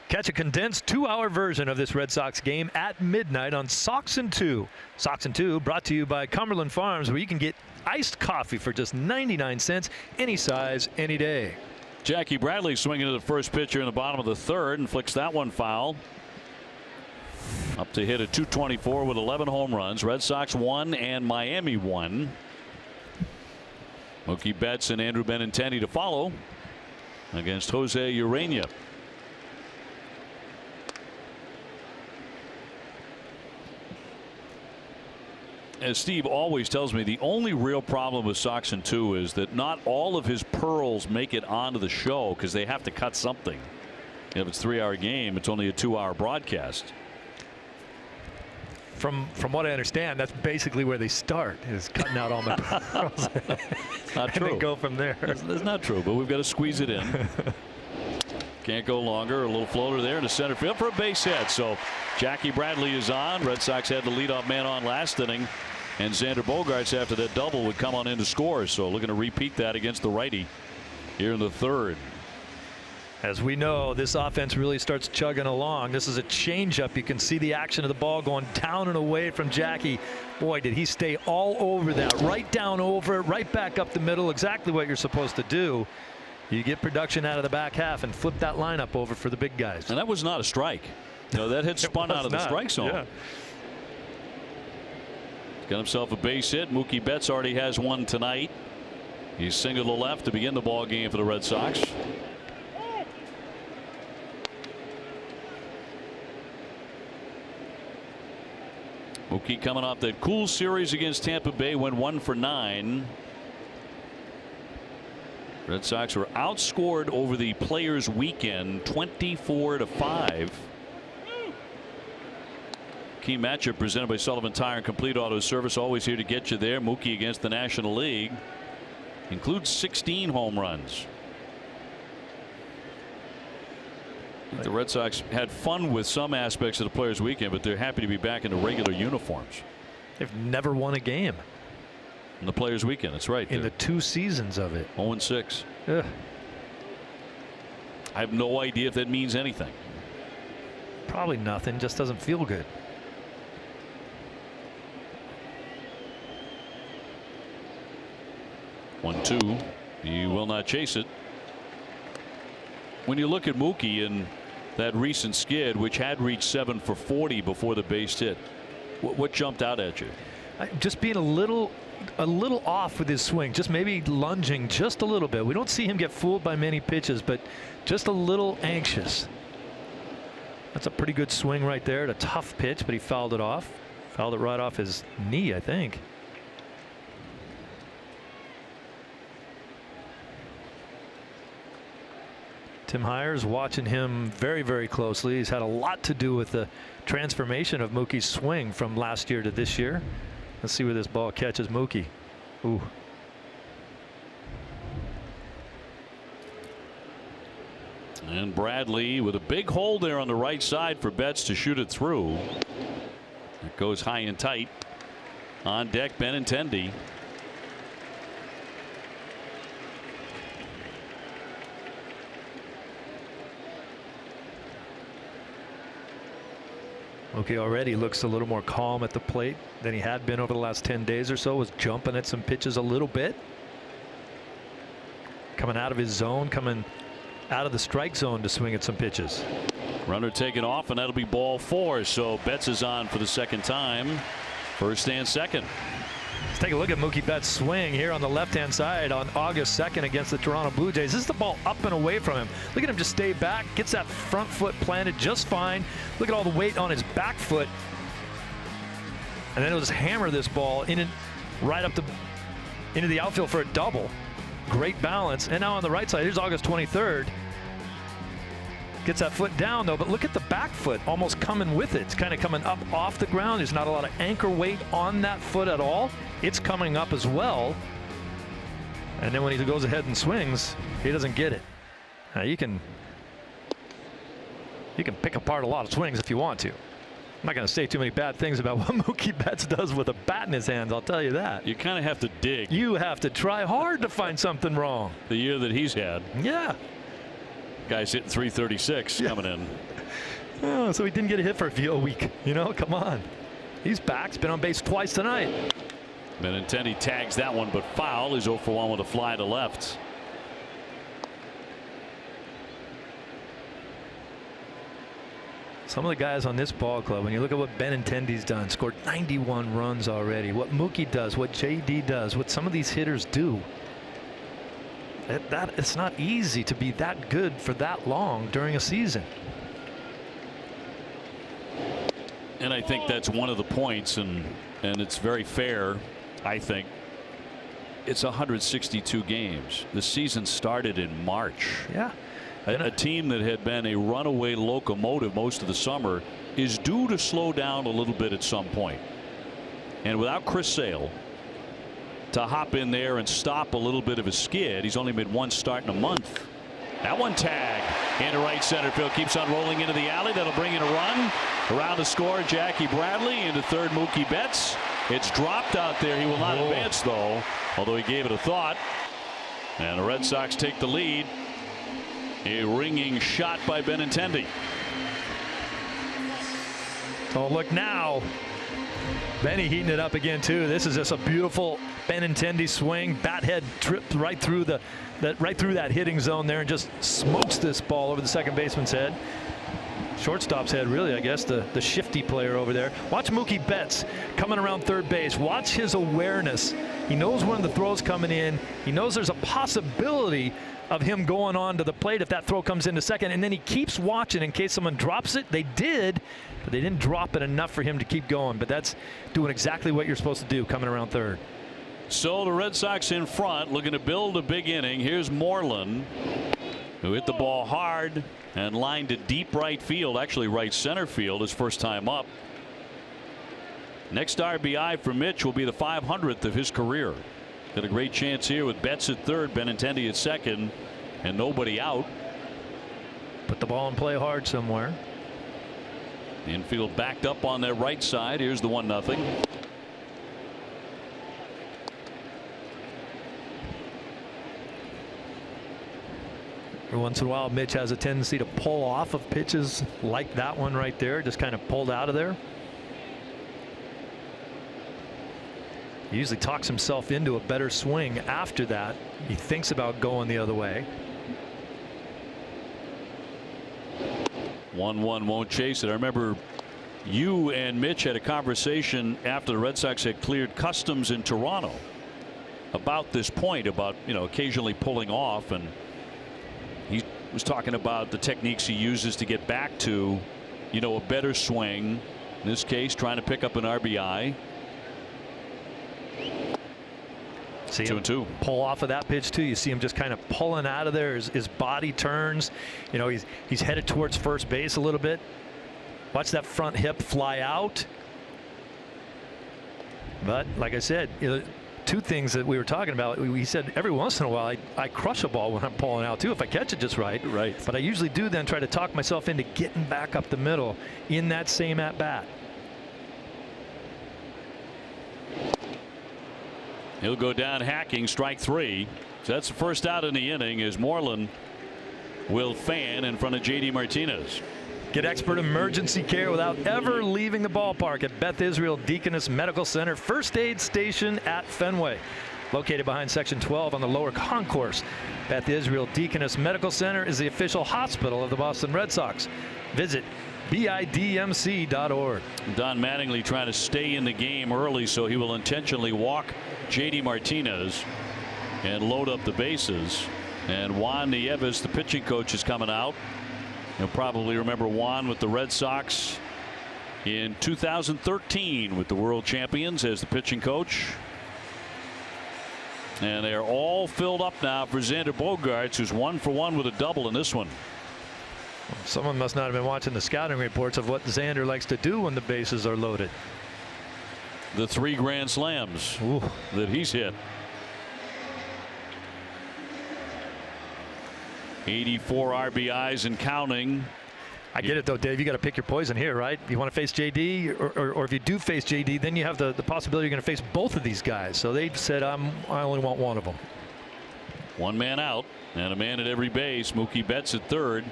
Catch a condensed 2-hour version of this Red Sox game at midnight on Sox and 2. Sox and 2 brought to you by Cumberland Farms, where you can get iced coffee for just 99 cents, any size, any day. Jackie Bradley swinging to the first pitcher in the bottom of the third and flicks that one foul. Up to hit at .224 with 11 home runs. Red Sox 1 and Miami 1. Mookie Betts and Andrew Benintendi to follow against Jose Urena. As Steve always tells me, the only real problem with Sox and 2 is that not all of his pearls make it onto the show because they have to cut something. If it's a 3-hour game, it's only a 2-hour broadcast. from what I understand, that's basically where they start, is cutting out all my barrels. Not true. And then go from there. That's not true, but we've got to squeeze it in. Can't go longer. A little floater there to center field for a base hit. So Jackie Bradley is on. Red Sox had the leadoff man on last inning, and Xander Bogaerts after that double would come on in to score. So looking to repeat that against the righty here in the third. As we know, this offense really starts chugging along. This is a changeup. You can see the action of the ball going down and away from Jackie. Boy, did he stay all over that. Right down over, right back up the middle. Exactly what you're supposed to do. You get production out of the back half and flip that lineup over for the big guys. And that was not a strike. No, that had spun out of the strike zone. Yeah. Got himself a base hit. Mookie Betts already has one tonight. He's singled to left to begin the ball game for the Red Sox. Mookie coming off that cool series against Tampa Bay, went 1 for 9. Red Sox were outscored over the Players Weekend 24-5. Key matchup presented by Sullivan Tire and Complete Auto Service, always here to get you there. Mookie against the National League includes 16 home runs. I think the Red Sox had fun with some aspects of the Players Weekend, but they're happy to be back in the regular uniforms. They've never won a game In the Players Weekend, that's right. in the 2 seasons of it. 0-6. Ugh. I have no idea if that means anything. Probably nothing. Just doesn't feel good. One, two. He will not chase it. When you look at Mookie and that recent skid, which had reached 7 for 40 before the base hit, what jumped out at you? Just being a little off with his swing, just maybe lunging just a little bit. We don't see him get fooled by many pitches, but just a little anxious. That's a pretty good swing right there. A tough pitch, but he fouled it off. Fouled it right off his knee, I think. Tim Hires watching him very, very closely. He's had a lot to do with the transformation of Mookie's swing from last year to this year. Let's see where this ball catches Mookie. Ooh. And Bradley with a big hole there on the right side for Betts to shoot it through. It goes high and tight. On deck, Benintendi. Mookie already looks a little more calm at the plate than he had been over the last 10 days or so. Was jumping at some pitches a little bit. Coming out of his zone, coming out of the strike zone to swing at some pitches. Runner taken off, and that'll be ball 4. So Betts is on for the second time. First and second. Let's take a look at Mookie Betts' swing here on the left-hand side on August 2nd against the Toronto Blue Jays. This is the ball up and away from him. Look at him just stay back, gets that front foot planted just fine. Look at all the weight on his back foot. And then he'll just hammer this ball in and right up into the outfield for a double. Great balance. And now on the right side, here's August 23rd. Gets that foot down though, but look at the back foot almost coming with it. It's kind of coming up off the ground. There's not a lot of anchor weight on that foot at all. It's coming up as well. And then when he goes ahead and swings, he doesn't get it. Now you can pick apart a lot of swings if you want to. I'm not going to say too many bad things about what Mookie Betts does with a bat in his hands, I'll tell you that. You kind of have to dig. You have to try hard to find something wrong. The year that he's had. Yeah. Guy's hitting 336 coming in. Oh, so he didn't get a hit for a week. You know, come on. He's back. He's been on base twice tonight. Benintendi tags that one, but foul. He's 0 for 1 with a fly to left. Some of the guys on this ball club, when you look at what Benintendi's done, scored 91 runs already. What Mookie does, what JD does, what some of these hitters do. It's not easy to be that good for that long during a season. And I think that's one of the points, and it's very fair, I think. It's 162 games. The season started in March. Yeah. A team that had been a runaway locomotive most of the summer is due to slow down a little bit at some point. And without Chris Sale to hop in there and stop a little bit of a skid, he's only made one start in a month. That one tag into right center field, keeps on rolling into the alley. That'll bring in a run. Around to score, Jackie Bradley. Into third, Mookie Betts. It's dropped out there. He will not advance, though, although he gave it a thought. And the Red Sox take the lead. A ringing shot by Benintendi. Oh, look now. Benny heating it up again, too. This is just a beautiful Benintendi swing. Bat head tripped right through that hitting zone there and just smokes this ball over the second baseman's head. Shortstop's head, really, I guess, the shifty player over there. Watch Mookie Betts coming around third base. Watch his awareness. He knows when the throw's coming in. He knows there's a possibility of him going on to the plate if that throw comes into second, and then he keeps watching in case someone drops it. They did, but they didn't drop it enough for him to keep going. But that's doing exactly what you're supposed to do coming around third. So the Red Sox in front, looking to build a big inning. Here's Moreland, who hit the ball hard and lined to deep right field, actually right center field, his first time up. Next RBI for Mitch will be the 500th of his career. Got a great chance here with Betts at third, Benintendi at second, and nobody out. Put the ball in play hard somewhere. The infield backed up on their right side. Here's the 1-0. Every once in a while, Mitch has a tendency to pull off of pitches like that one right there, just kind of pulled out of there. He usually talks himself into a better swing after that. He thinks about going the other way. 1-1 won't chase it. I remember you and Mitch had a conversation after the Red Sox had cleared Customs in Toronto about this point, about, you know, occasionally pulling off, and he was talking about the techniques he uses to get back to, you know, a better swing. In this case, trying to pick up an RBI. See 2-2. Pull off of that pitch too. You see him just kind of pulling out of there. His body turns. You know, he's headed towards first base a little bit. Watch that front hip fly out. But like I said, you know, two things that we were talking about. We said every once in a while I crush a ball when I'm pulling out too, if I catch it just right. Right. But I usually do then try to talk myself into getting back up the middle in that same at bat. He'll go down hacking, strike 3. So that's the first out in the inning, as Moreland will fan in front of JD Martinez. Get expert emergency care without ever leaving the ballpark at Beth Israel Deaconess Medical Center First Aid Station at Fenway. Located behind Section 12 on the lower concourse, Beth Israel Deaconess Medical Center is the official hospital of the Boston Red Sox. Visit BIDMC.org. Don Mattingly trying to stay in the game early, so he will intentionally walk JD Martinez and load up the bases. And Juan Nieves, the pitching coach, is coming out. You'll probably remember Juan with the Red Sox in 2013 with the world champions as the pitching coach. And they're all filled up now for Xander Bogaerts, who's 1 for 1 with a double in this one. Someone must not have been watching the scouting reports of what Xander likes to do when the bases are loaded. The 3 grand slams that he's hit. 84 RBIs and counting. I get it though, Dave. You got to pick your poison here, right? You want to face JD, or if you do face JD, then you have the possibility you're going to face both of these guys. So they've said, I only want one of them. One man out and a man at every base. Mookie Betts at third.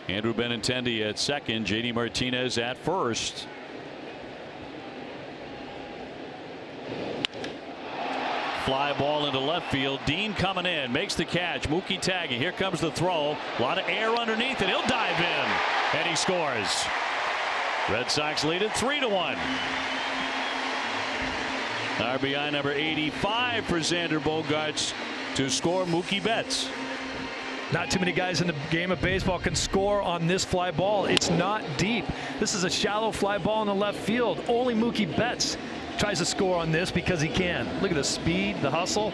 Andrew Benintendi at second. JD Martinez at first. Fly ball into left field. Dean coming in, makes the catch. Mookie tagging. Here comes the throw. A lot of air underneath it. He'll dive in, and he scores. Red Sox lead it 3-1. RBI number 85 for Xander Bogaerts to score Mookie Betts. Not too many guys in the game of baseball can score on this fly ball. It's not deep. This is a shallow fly ball in the left field. Only Mookie Betts tries to score on this because he can. Look at the speed, the hustle.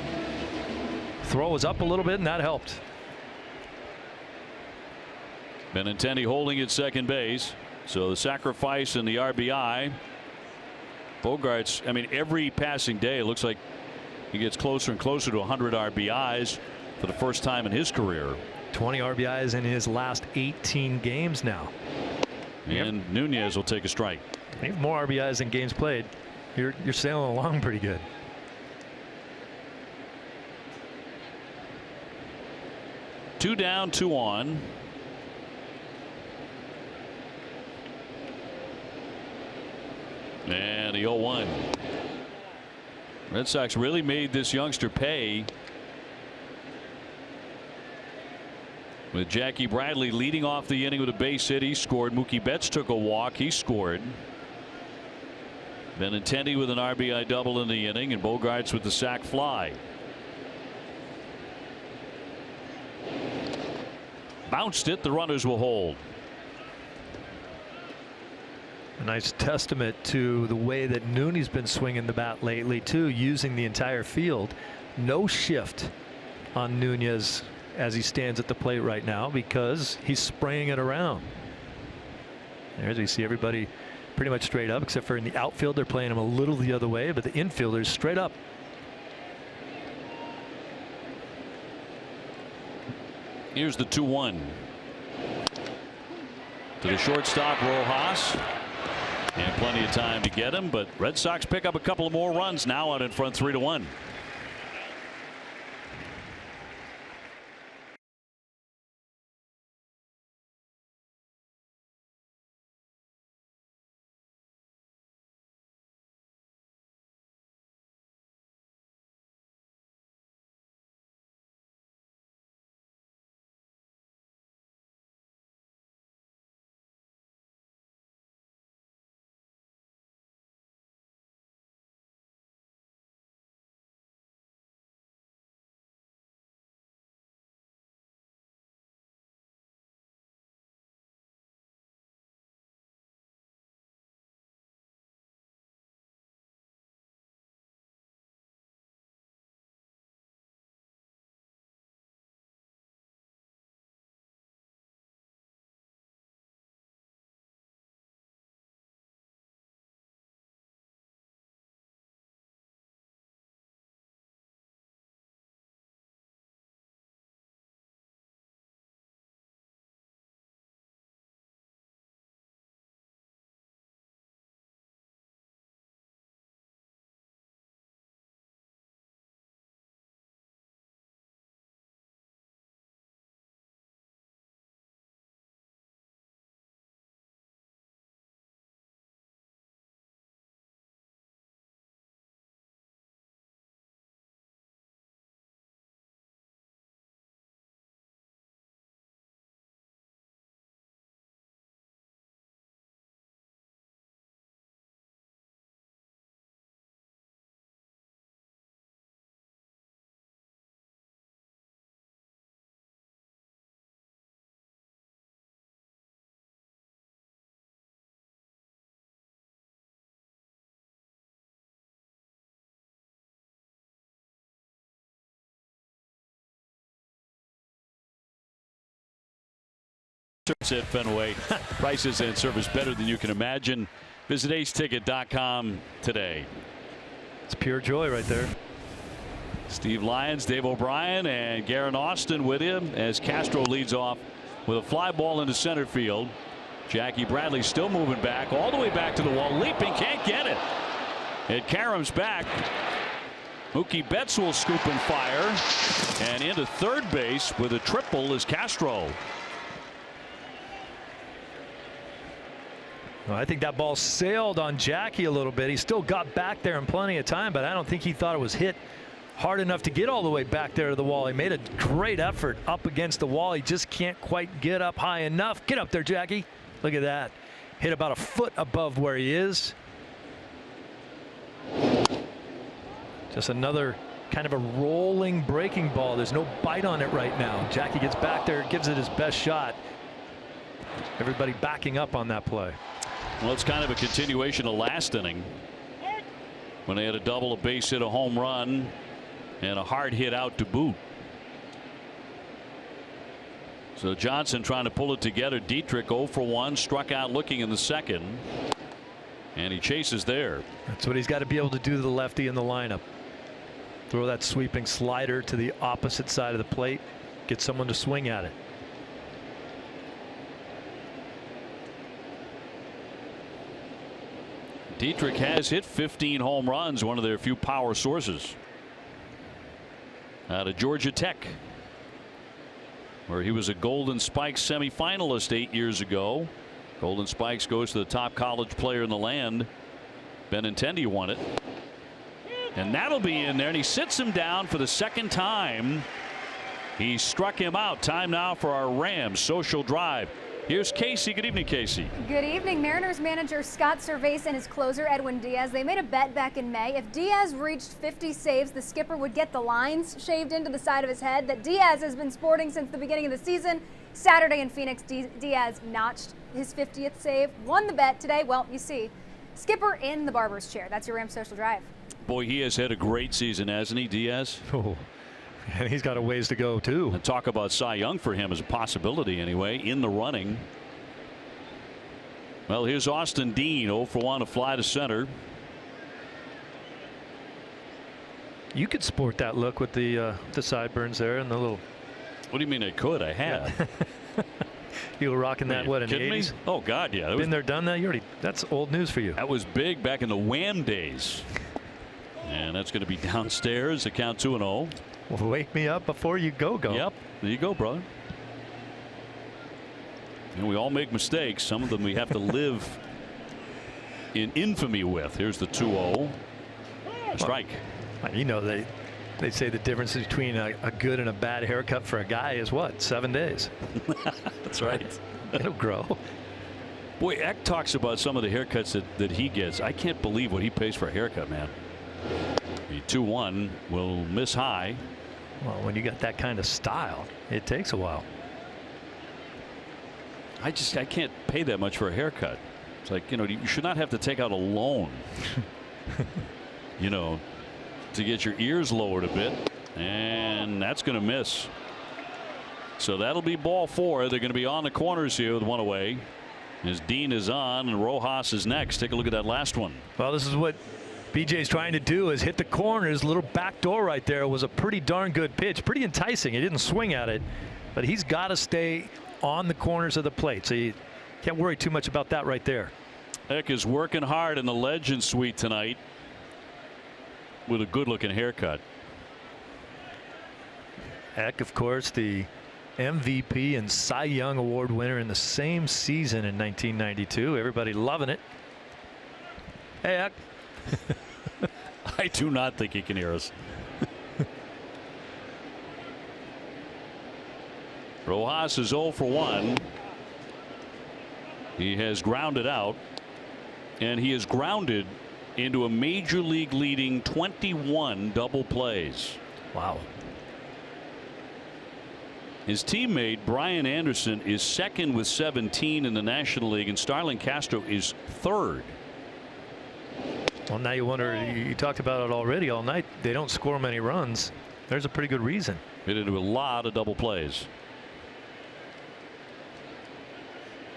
Throw was up a little bit, and that helped. Benintendi holding at second base. So the sacrifice and the RBI. Bogarts, I mean, every passing day it looks like he gets closer and closer to 100 RBIs for the first time in his career. 20 RBIs in his last 18 games now. And Nunez will take a strike. You have more RBIs than games played. You're sailing along pretty good. Two down, two on. And the 0-1. Red Sox really made this youngster pay. With Jackie Bradley leading off the inning with a base hit, he scored. Mookie Betts took a walk, he scored. Benintendi with an RBI double in the inning, and Bogarts with the sac fly. Bounced it, the runners will hold. A nice testament to the way that Nooney's been swinging the bat lately too, using the entire field. No shift on Nunez as he stands at the plate right now because he's spraying it around. There's, we see everybody pretty much straight up, except for in the outfield they're playing him a little the other way, but the infielders straight up. Here's the 2-1 to the shortstop Rojas, and plenty of time to get him, but Red Sox pick up a couple of more runs now out in front 3-1. At Fenway, prices and service better than you can imagine. Visit aceticket.com today. It's pure joy right there. Steve Lyons, Dave O'Brien, and Garen Austin with him as Castro leads off with a fly ball into center field. Jackie Bradley still moving back all the way back to the wall, leaping, can't get it. It caroms back. Mookie Betts will scoop and fire, and into third base with a triple is Castro. Well, I think that ball sailed on Jackie a little bit. He still got back there in plenty of time, but I don't think he thought it was hit hard enough to get all the way back there to the wall. He made a great effort up against the wall. He just can't quite get up high enough. Get up there, Jackie. Look at that. Hit about a foot above where he is. Just another kind of a rolling breaking ball. There's no bite on it right now. Jackie gets back there, gives it his best shot. Everybody backing up on that play. Well, it's kind of a continuation of last inning when they had a double, a base hit, a home run, and a hard hit out to boot. So Johnson trying to pull it together. Dietrich 0 for 1, struck out looking in the second. And he chases there. That's what he's got to be able to do to the lefty in the lineup. Throw that sweeping slider to the opposite side of the plate. Get someone to swing at it. Dietrich has hit 15 home runs, one of their few power sources. Out of Georgia Tech, where he was a Golden Spikes semifinalist 8 years ago. Golden Spikes goes to the top college player in the land. Benintendi won it. And that'll be in there, and he sits him down for the second time. He struck him out. Time now for our Rams social drive. Here's Casey. Good evening, Casey. Good evening. Mariners manager Scott Servais and his closer Edwin Diaz, they made a bet back in May. If Diaz reached 50 saves, the skipper would get the lines shaved into the side of his head that Diaz has been sporting since the beginning of the season. Saturday in Phoenix, Diaz notched his 50th save, won the bet today. Well, you see, skipper in the barber's chair. That's your Rams social drive. Boy, he has had a great season, hasn't he, Diaz? Oh, and he's got a ways to go, too. And talk about Cy Young for him as a possibility anyway, in the running. Well, here's Austin Dean, 0 for 1, a fly to center. You could sport that look with the sideburns there and the little. What do you mean I could? I have. Yeah. You were rocking that, what, in the 80s? Me? Oh, God, yeah. Been there, done that? That's old news for you. That was big back in the Wham days. And that's going to be downstairs. The count 2-0. Well, wake me up before you go. Yep. There you go, brother. And we all make mistakes. Some of them we have to live in infamy with. Here's the 2-0. Strike. Well, you know, they say the difference between a good and a bad haircut for a guy is what? 7 days. That's right. It'll grow. Boy, Eck talks about some of the haircuts that he gets. I can't believe what he pays for a haircut, man. The 2-1 will miss high. Well, when you got that kind of style, it takes a while. I can't pay that much for a haircut. It's like, you know, you should not have to take out a loan, you know, to get your ears lowered a bit. And that's going to miss. So that'll be ball 4. They're going to be on the corners here with one away. As Dean is on and Rojas is next. Take a look at that last one. Well, this is what BJ's trying to do, is hit the corners. Little back door right there was a pretty darn good pitch. Pretty enticing. He didn't swing at it, but he's got to stay on the corners of the plate. So you can't worry too much about that right there. Eck is working hard in the Legend Suite tonight with a good looking haircut. Eck, of course, the MVP and Cy Young Award winner in the same season in 1992. Everybody loving it. Hey, Eck. I do not think he can hear us. Rojas is 0 for 1. He has grounded out, and he is grounded into a major league leading 21 double plays. Wow. His teammate Brian Anderson is second with 17 in the National League, and Starlin Castro is third. Well, now you wonder, you talked about it already all night. They don't score many runs. There's a pretty good reason. Hit into a lot of double plays.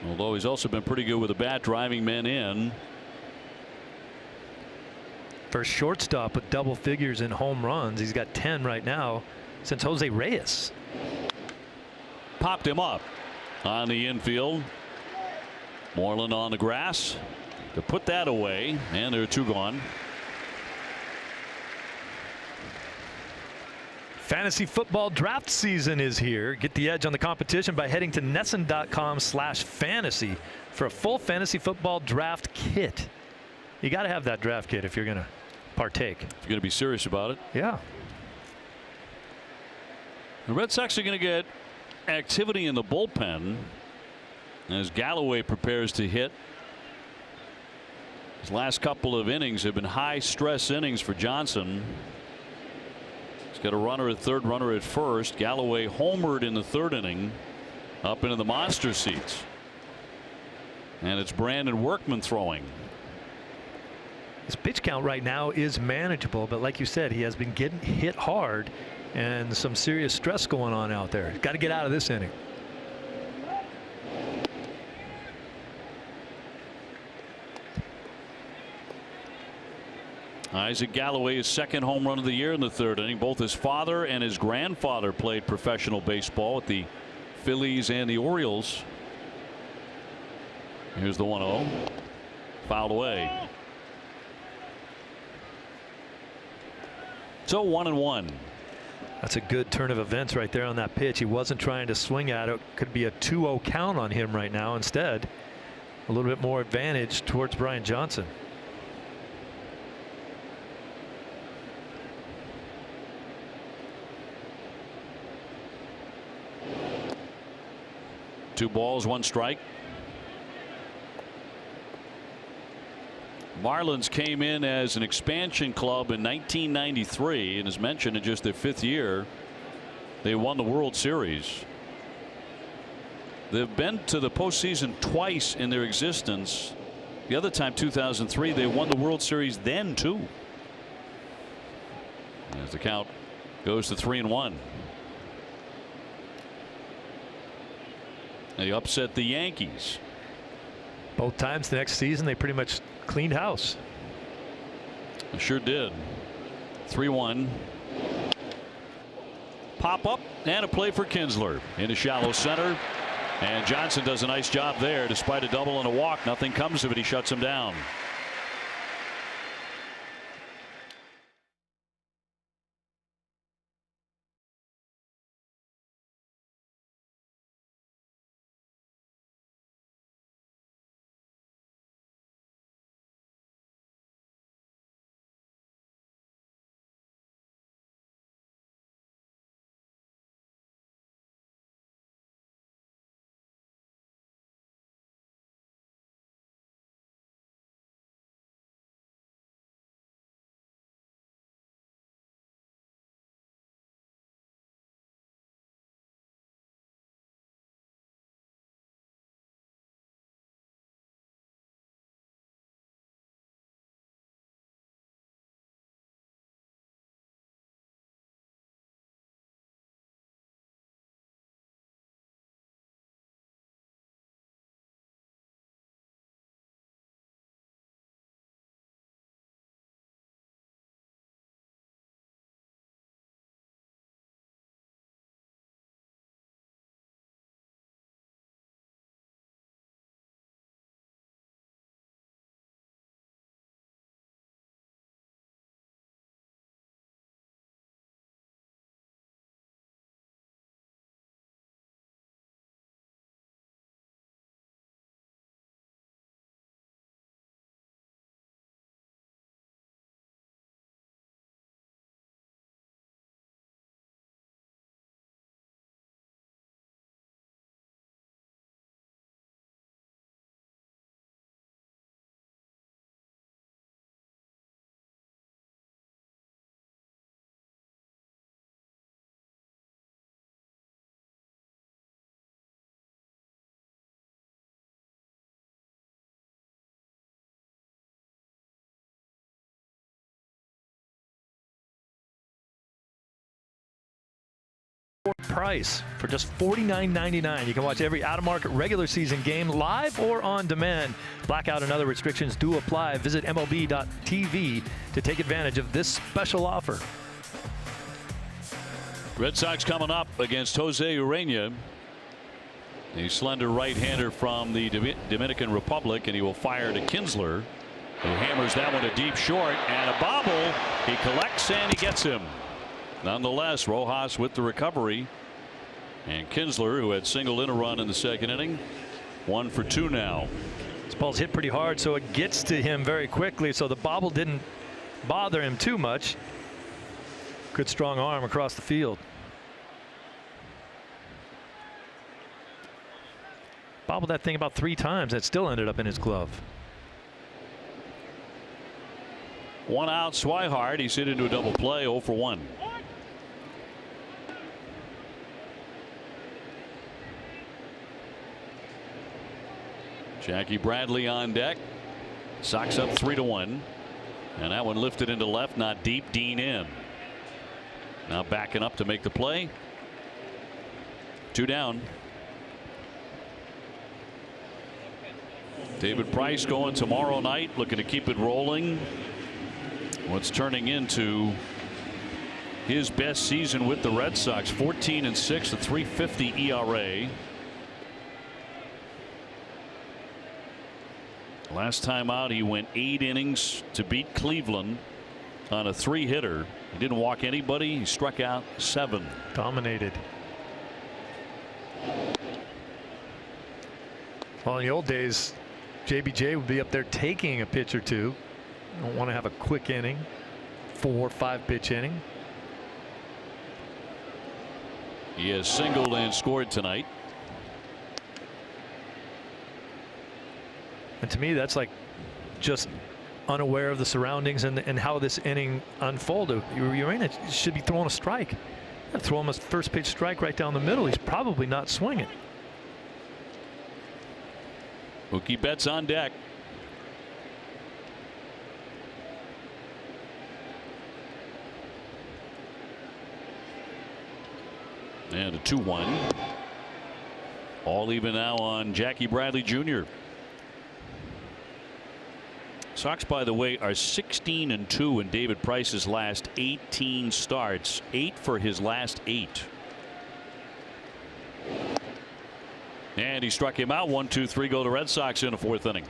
Although he's also been pretty good with the bat, driving men in. First shortstop with double figures in home runs. He's got 10 right now since Jose Reyes. Popped him up on the infield. Moreland on the grass to put that away, and there are 2 gone. Fantasy football draft season is here. Get the edge on the competition by heading to NESN.com/fantasy for a full fantasy football draft kit. You got to have that draft kit if you're going to partake. If you're going to be serious about it. Yeah. The Red Sox are going to get activity in the bullpen as Galloway prepares to hit. His last couple of innings have been high stress innings for Johnson. He's got a runner at third, runner at first. Galloway homered in the 3rd inning up into the monster seats. And it's Brandon Workman throwing. His pitch count right now is manageable, but like you said, he has been getting hit hard and some serious stress going on out there. Got to get out of this inning. Isaac Galloway, his second home run of the year in the third inning. Both his father and his grandfather played professional baseball with the Phillies and the Orioles. Here's the 1-0. Fouled away. So 1-1. That's a good turn of events right there on that pitch. He wasn't trying to swing at it. Could be a 2-0 count on him right now. Instead, a little bit more advantage towards Brian Johnson. Two balls, one strike. Marlins came in as an expansion club in 1993, and as mentioned, in just their 5th year, they won the World Series. They've been to the postseason twice in their existence. The other time, 2003, they won the World Series then too. As the count goes to 3-1. They upset the Yankees. Both times the next season they pretty much cleaned house. They sure did. 3-1. Pop up and a play for Kinsler into shallow center. And Johnson does a nice job there. Despite a double and a walk, nothing comes of it. He shuts him down. Price for just $49.99. You can watch every out-of-market regular season game live or on demand. Blackout and other restrictions do apply. Visit MLB.tv to take advantage of this special offer. Red Sox coming up against Jose Urena, a slender right-hander from the Dominican Republic, and he will fire to Kinsler, who hammers that one to deep short, and a bobble. He collects and he gets him. Nonetheless, Rojas with the recovery, and Kinsler, who had singled in a run in the second inning, 1 for 2 now. This ball's hit pretty hard, so it gets to him very quickly, so the bobble didn't bother him too much. Good strong arm across the field. Bobbled that thing about 3 times. It still ended up in his glove. 1 out, Swihart. He's hit into a double play, 0 for 1. Jackie Bradley on deck. Sox up 3-1. And that one lifted into left, not deep. Dean in. Now backing up to make the play. 2 down. David Price going tomorrow night, looking to keep it rolling What's turning into his best season with the Red Sox. 14-6, a 3.50 ERA. Last time out, he went 8 innings to beat Cleveland on a 3-hitter. He didn't walk anybody. He struck out 7. Dominated. Well, in the old days, JBJ would be up there taking a pitch or two. Don't want to have a quick inning, 4-5 pitch inning. He has singled and scored tonight. And to me, that's like just unaware of the surroundings and how this inning unfolded. Urena should be throwing a strike. Throw him a first pitch strike right down the middle. He's probably not swinging. Mookie Betts on deck. And a 2-1. All even now on Jackie Bradley Jr. Sox, by the way, are 16-2 in David Price's last 18 starts. 8 for his last 8. And he struck him out. 1-2-3 go the Red Sox in the 4th inning.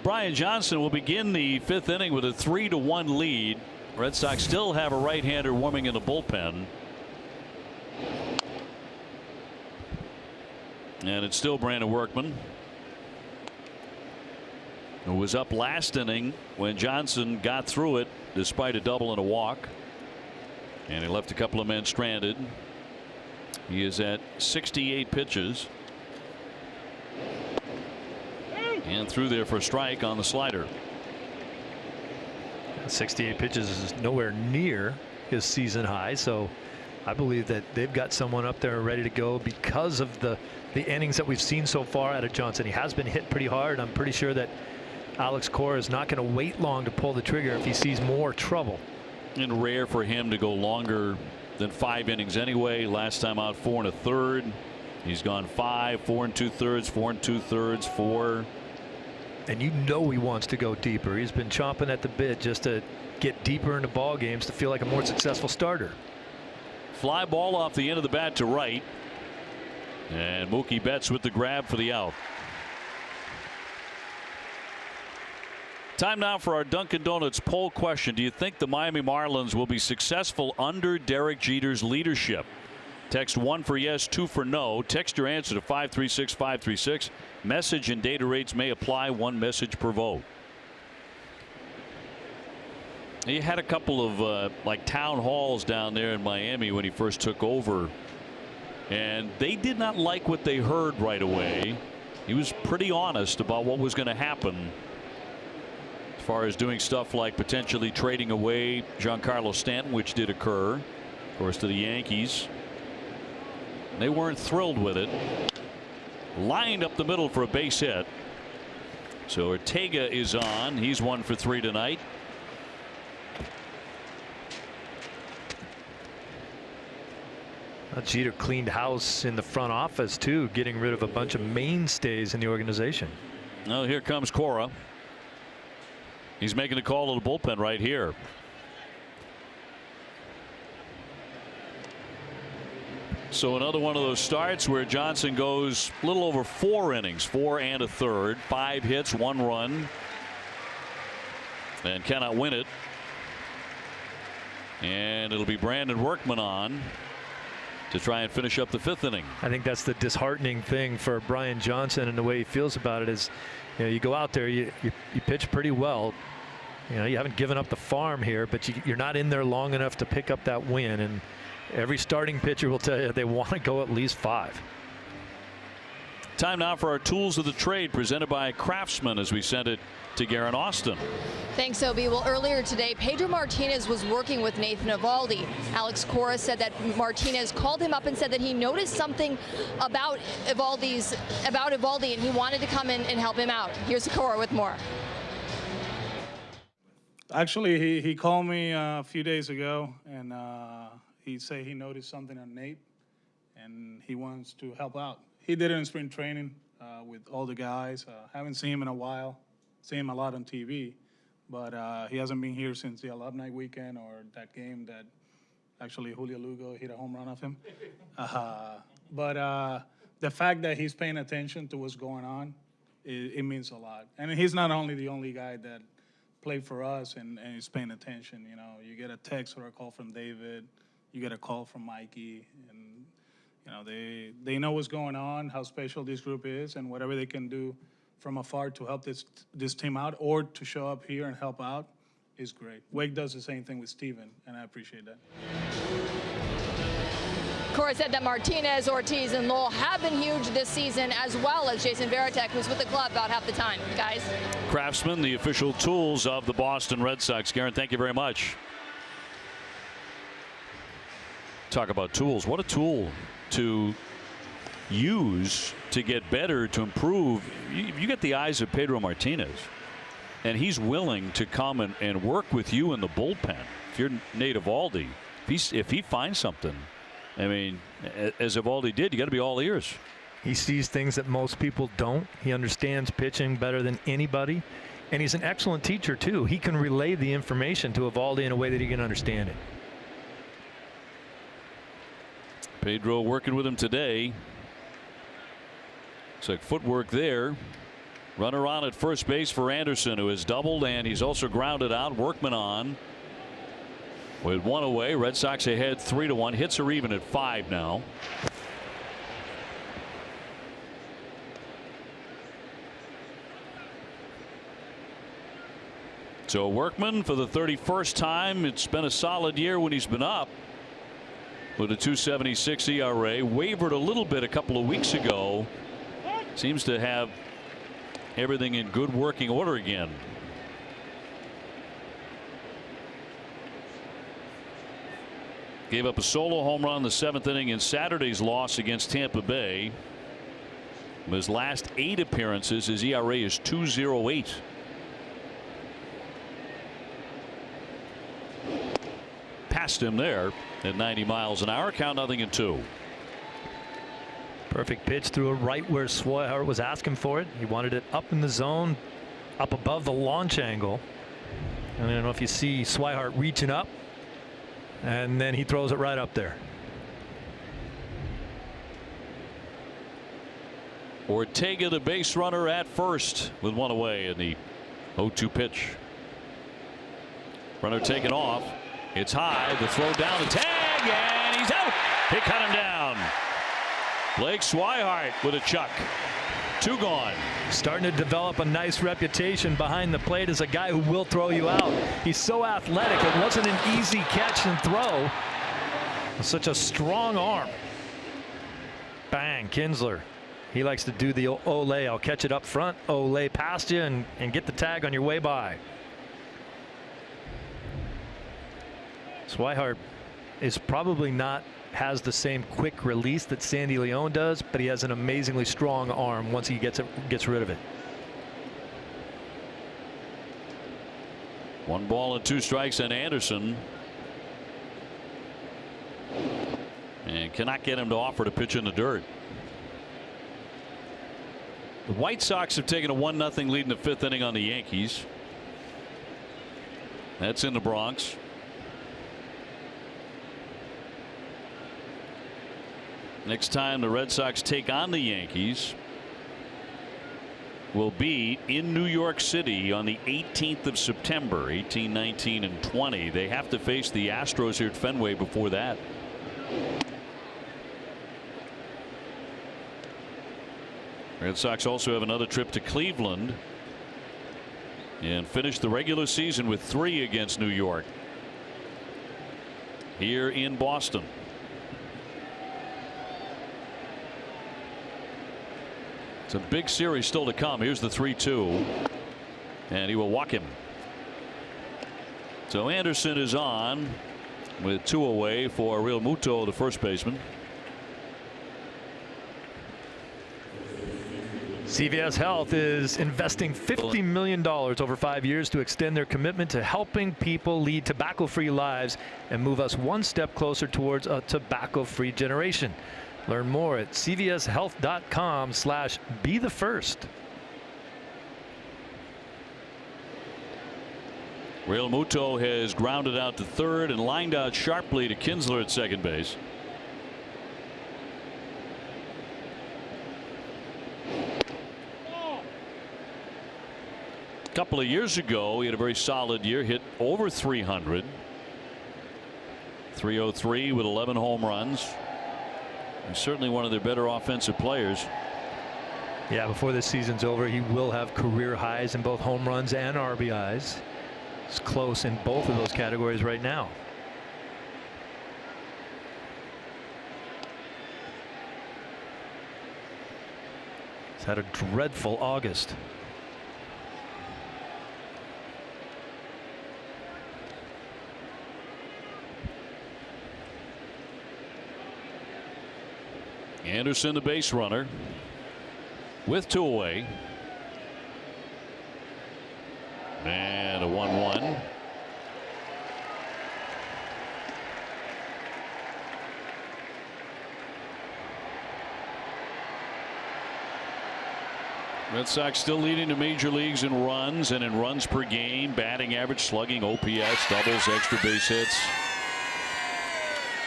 Brian Johnson will begin the 5th inning with a 3-1 lead. Red Sox still have a right-hander warming in the bullpen. And it's still Brandon Workman, who was up last inning when Johnson got through it despite a double and a walk. And he left a couple of men stranded. He is at 68 pitches. And through there for a strike on the slider. 68 pitches is nowhere near his season high, so I believe that they've got someone up there ready to go because of the innings that we've seen so far out of Johnson. He has been hit pretty hard. I'm pretty sure that Alex Cora is not going to wait long to pull the trigger if he sees more trouble. And rare for him to go longer than 5 innings anyway. Last time out 4 1/3. He's gone 5, 4 2/3, 4 2/3, 4. And you know he wants to go deeper. He's been chomping at the bit just to get deeper into ball games to feel like a more successful starter. Fly ball off the end of the bat to right. And Mookie Betts with the grab for the out. Time now for our Dunkin' Donuts poll question. Do you think the Miami Marlins will be successful under Derek Jeter's leadership? Text 1 for yes, 2 for no. Text your answer to 536-536. Message and data rates may apply. 1 message per vote. He had a couple of like town halls down there in Miami when he first took over, and they did not like what they heard right away. He was pretty honest about what was going to happen as far as doing stuff like potentially trading away Giancarlo Stanton, which did occur, of course, to the Yankees. They weren't thrilled with it. Lined up the middle for a base hit. So Ortega is on. He's 1 for 3 tonight. Jeter cleaned house in the front office too, getting rid of a bunch of mainstays in the organization. Now here comes Cora. He's making the call to the bullpen right here. So another one of those starts where Johnson goes a little over 4 innings, 4 1/3, 5 hits, 1 run, and cannot win it. And it'll be Brandon Workman on to try and finish up the 5th inning. I think that's the disheartening thing for Brian Johnson, and the way he feels about it is, you know, you go out there, you pitch pretty well. You know, you haven't given up the farm here, but you're not in there long enough to pick up that win. And every starting pitcher will tell you they want to go at least 5. Time now for our tools of the trade, presented by Craftsman, as we send it to Garen Austin. Thanks, Obi. Well, earlier today, Pedro Martinez was working with Nathan Eovaldi. Alex Cora said that Martinez called him up and said that he noticed something about Eovaldi, and he wanted to come in and help him out. Here's Cora with more. Actually, he called me a few days ago, and he said he noticed something on Nate, and he wants to help out. He did it in spring training with all the guys. Haven't seen him in a while. Seen him a lot on TV, but he hasn't been here since the alumni weekend or that game that actually Julio Lugo hit a home run off him. But the fact that he's paying attention to what's going on, it means a lot. And he's not the only guy that played for us and is paying attention. You know, you get a text or a call from David, you get a call from Mikey, and you know they know what's going on, how special this group is, and whatever they can do from afar to help this team out or to show up here and help out is great. Wake does the same thing with Steven, and I appreciate that. Cora said that Martinez, Ortiz, and Lowell have been huge this season, as well as Jason Varitek, who's with the club about half the time. Guys. Craftsman, the official tools of the Boston Red Sox. Garen, thank you very much. Talk about tools. What a tool to use to get better, to improve. You get the eyes of Pedro Martinez, and he's willing to come and work with you in the bullpen. If you're Nate Eovaldi, if he finds something, I mean, as Eovaldi did, you got to be all ears. He sees things that most people don't. He understands pitching better than anybody, and he's an excellent teacher too. He can relay the information to Eovaldi in a way that he can understand it. Pedro working with him today. Looks like footwork there. Runner on at first base for Anderson, who has doubled, and he's also grounded out. Workman on with 1 away. Red Sox ahead 3-1. Hits are even at 5 now. So Workman for the 31st time. It's been a solid year when he's been up with a 2.76 ERA. Wavered a little bit a couple of weeks ago. Seems to have everything in good working order again. Gave up a solo home run in the 7th inning in Saturday's loss against Tampa Bay. In his last 8 appearances, his ERA is 2.08. Passed him there at 90 miles an hour. Count 0-2. Perfect pitch, threw it right where Swihart was asking for it. He wanted it up in the zone, up above the launch angle. I don't know if you see Swihart reaching up, and then he throws it right up there. Ortega, the base runner, at first with 1 away in the 0-2 pitch. Runner taken off. It's high. The throw down, the tag, and he's out. They cut him down. Blake Swihart with a chuck. 2 gone. Starting to develop a nice reputation behind the plate as a guy who will throw you out. He's so athletic. It wasn't an easy catch and throw. Such a strong arm. Bang, Kinsler. He likes to do the Olay. I'll catch it up front, Olay past you, and get the tag on your way by. Swihart is probably not has the same quick release that Sandy Leon does, but he has an amazingly strong arm once he gets rid of it. 1 ball and 2 strikes, and Anderson. And cannot get him to offer to pitch in the dirt. The White Sox have taken a 1-0 lead in the 5th inning on the Yankees. That's in the Bronx. Next time the Red Sox take on the Yankees will be in New York City on the 18th of September. 18, 19, and 20. They have to face the Astros here at Fenway before that. Red Sox also have another trip to Cleveland and finish the regular season with 3 against New York here in Boston. It's a big series still to come. Here's the 3-2, and he will walk him. So Anderson is on with 2 away for Real Muto, the first baseman. CVS Health is investing $50 million over 5 years to extend their commitment to helping people lead tobacco-free lives and move us one step closer towards a tobacco-free generation. Learn more at cvshealth.com/be-the-first. Real Muto has grounded out to third and lined out sharply to Kinsler at second base. A couple of years ago, he had a very solid year, hit over 300. 303 with 11 home runs. He's certainly one of their better offensive players. Yeah, before this season's over, he will have career highs in both home runs and RBIs. It's close in both of those categories right now. He's had a dreadful August. Anderson, the base runner, with 2 away. And a 1-1. Red Sox still leading the major leagues in runs and in runs per game, batting average, slugging, OPS, doubles, extra base hits.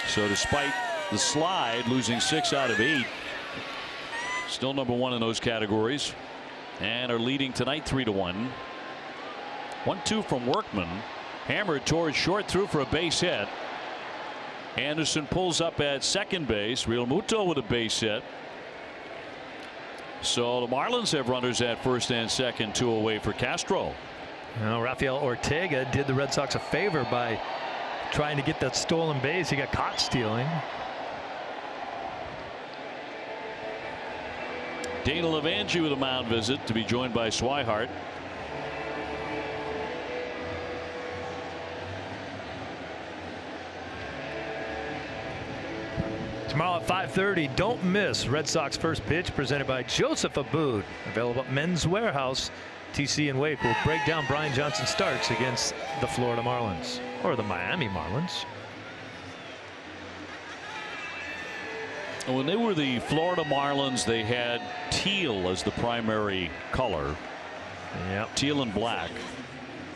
So despite the slide, losing 6 out of 8, still number 1 in those categories, and are leading tonight 3-1. 1-2 from Workman, hammered towards short, through for a base hit. Anderson pulls up at second base. Real Muto with a base hit. So the Marlins have runners at first and second, 2 away for Castro. Now, Rafael Ortega did the Red Sox a favor by trying to get that stolen base. He got caught stealing. Dana Levangie with a mound visit to be joined by Swihart. Tomorrow at 5:30, don't miss Red Sox first pitch, presented by Joseph Abboud. Available at Men's Warehouse. TC and Wake will break down Brian Johnson starts against the Florida Marlins, or the Miami Marlins. When they were the Florida Marlins, they had teal as the primary color. Yep. Teal and black.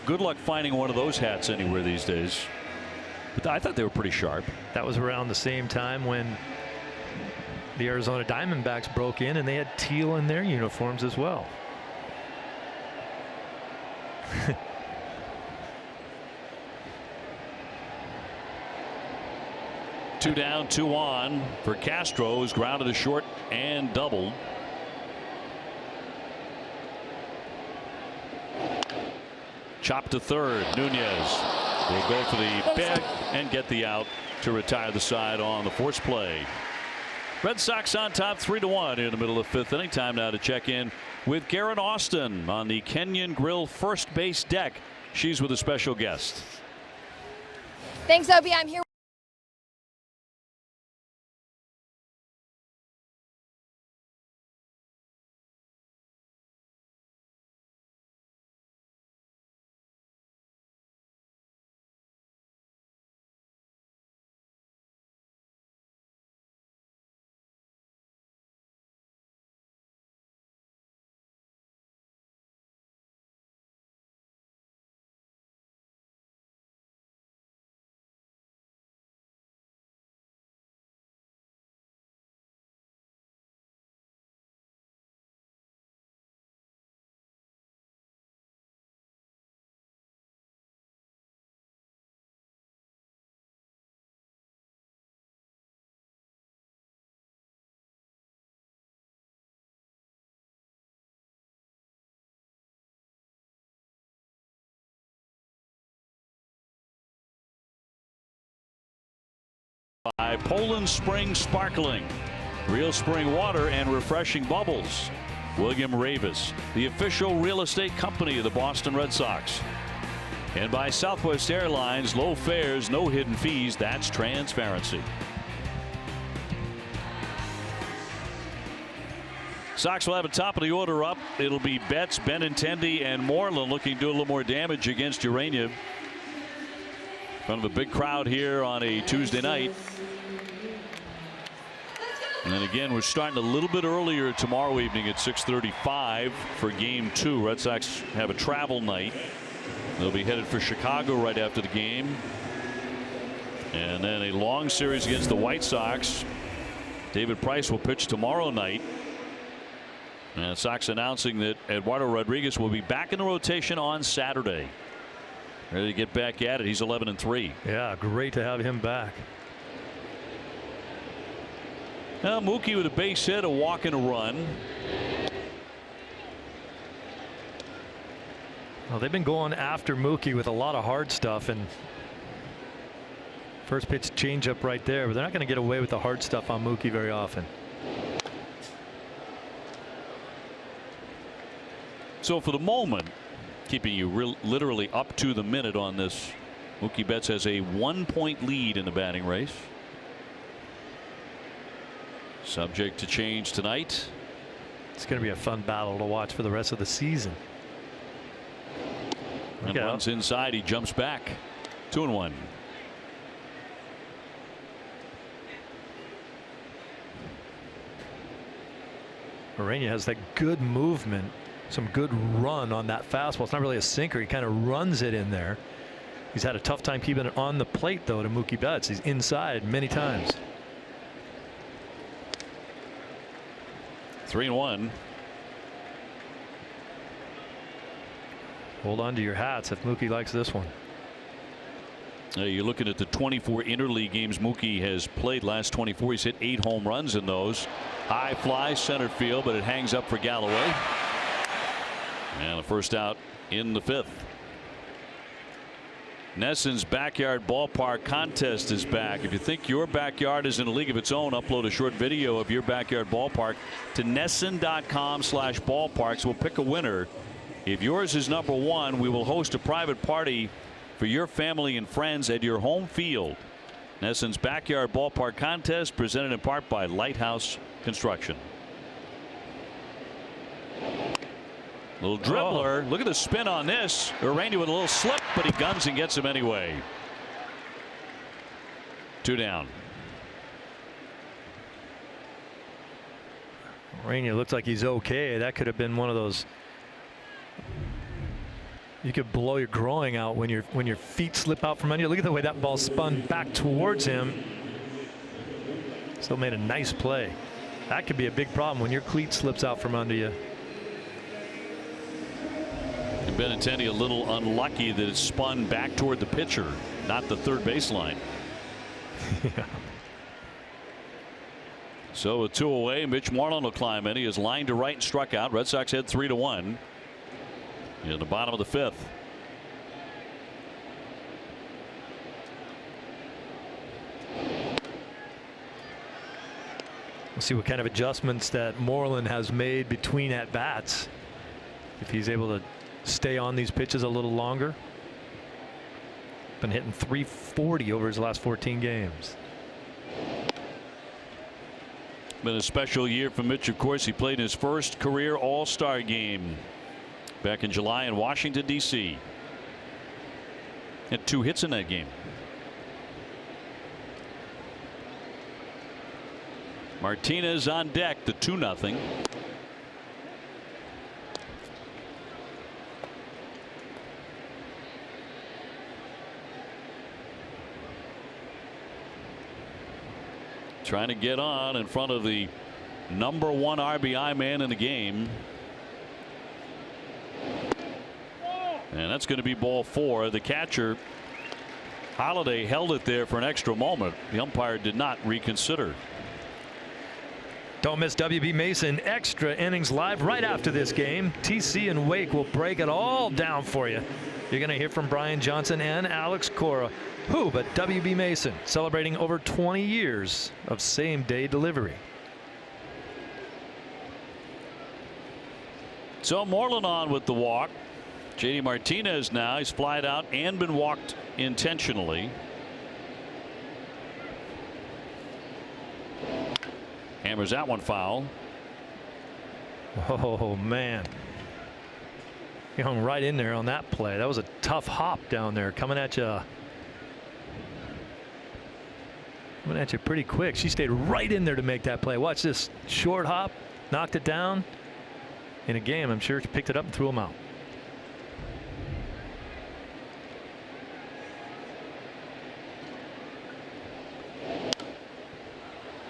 Good luck finding one of those hats anywhere these days. But I thought they were pretty sharp. That was around the same time when the Arizona Diamondbacks broke in, and they had teal in their uniforms as well. Two down, 2 on for Castro, who's grounded to short and doubled. Chop to third. Nunez will go for the bag and get the out to retire the side on the force play. Red Sox on top 3-1 in the middle of fifth inning. Time now to check in with Garrett Austin on the Kenyon Grill first base deck. She's with a special guest. Thanks, Obi. I'm here. By Poland Spring Sparkling, real spring water and refreshing bubbles. William Ravis, the official real estate company of the Boston Red Sox. And by Southwest Airlines, low fares, no hidden fees. That's transparency. Sox will have a top of the order up. It'll be Betts, Benintendi, and Moreland looking to do a little more damage against Urania. In front of a big crowd here on a Tuesday night. And then again, we're starting a little bit earlier tomorrow evening at 6:35 for game 2. Red Sox have a travel night. They'll be headed for Chicago right after the game. And then a long series against the White Sox. David Price will pitch tomorrow night. And the Sox announcing that Eduardo Rodriguez will be back in the rotation on Saturday. Ready to get back at it. He's 11-3. Yeah, great to have him back. Now Mookie with a base hit, a walk and a run. Well, they've been going after Mookie with a lot of hard stuff, and first pitch changeup right there, but they're not going to get away with the hard stuff on Mookie very often. So for the moment, keeping you literally up to the minute on this, Mookie Betts has a 1-point lead in the batting race. Subject to change tonight. It's going to be a fun battle to watch for the rest of the season. And runs inside, he jumps back. 2-1. Urania has that good movement, some good run on that fastball. It's not really a sinker. He kind of runs it in there. He's had a tough time keeping it on the plate, though, to Mookie Betts. He's inside many times. 3-1. Hold on to your hats if Mookie likes this one. You're looking at the 24 interleague games Mookie has played. Last 24, he's hit 8 home runs in those. High fly center field, but it hangs up for Galloway. And the first out in the 5th. Nesson's backyard ballpark contest is back. If you think your backyard is in a league of its own, upload a short video of your backyard ballpark to nesson.com/ballparks. We'll pick a winner. If yours is number 1, we will host a private party for your family and friends at your home field. Nesson's backyard ballpark contest, presented in part by Lighthouse Construction. Little dribbler. Oh. Look at the spin on this. Urania with a little slip, but he guns and gets him anyway. 2 down. Urania looks like he's okay. That could have been one of those. You could blow your groin out when your feet slip out from under you. Look at the way that ball spun back towards him. Still made a nice play. That could be a big problem when your cleat slips out from under you. And Benintendi a little unlucky that it spun back toward the pitcher, not the third baseline. Yeah. So with 2 away, Mitch Moreland will climb in. He is lined to right and struck out. Red Sox head 3-1 in the bottom of the 5th. We'll see what kind of adjustments that Moreland has made between at bats. If he's able to stay on these pitches a little longer. Been hitting .340 over his last 14 games. Been a special year for Mitch, of course. He played his first career All-Star game back in July in Washington, D.C. Had 2 hits in that game. Martinez on deck, the 2-0. Trying to get on in front of the #1 RBI man in the game. And that's going to be ball 4. The catcher, Holiday, held it there for an extra moment. The umpire did not reconsider. Don't miss WB Mason extra innings live right after this game. TC and Wake will break it all down for you. You're going to hear from Brian Johnson and Alex Cora. Who but WB Mason, celebrating over 20 years of same-day delivery. So Moreland on with the walk. JD Martinez now, he's flied out and been walked intentionally. Hammers that one foul. Oh man, he hung right in there on that play. That was a tough hop down there, coming at you pretty quick. She stayed right in there to make that play. Watch this short hop, knocked it down. In a game, I'm sure she picked it up and threw him out.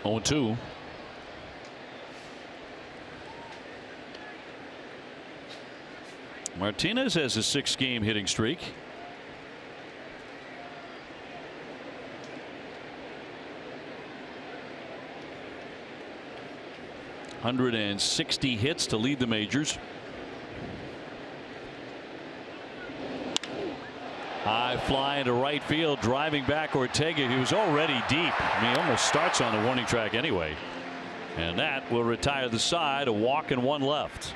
Oh, 2. Martinez has a 6-game hitting streak. .160 hits to lead the majors. High fly into right field, driving back Ortega. He was already deep. I mean, he almost starts on the warning track anyway. And that will retire the side. A walk and 1 left.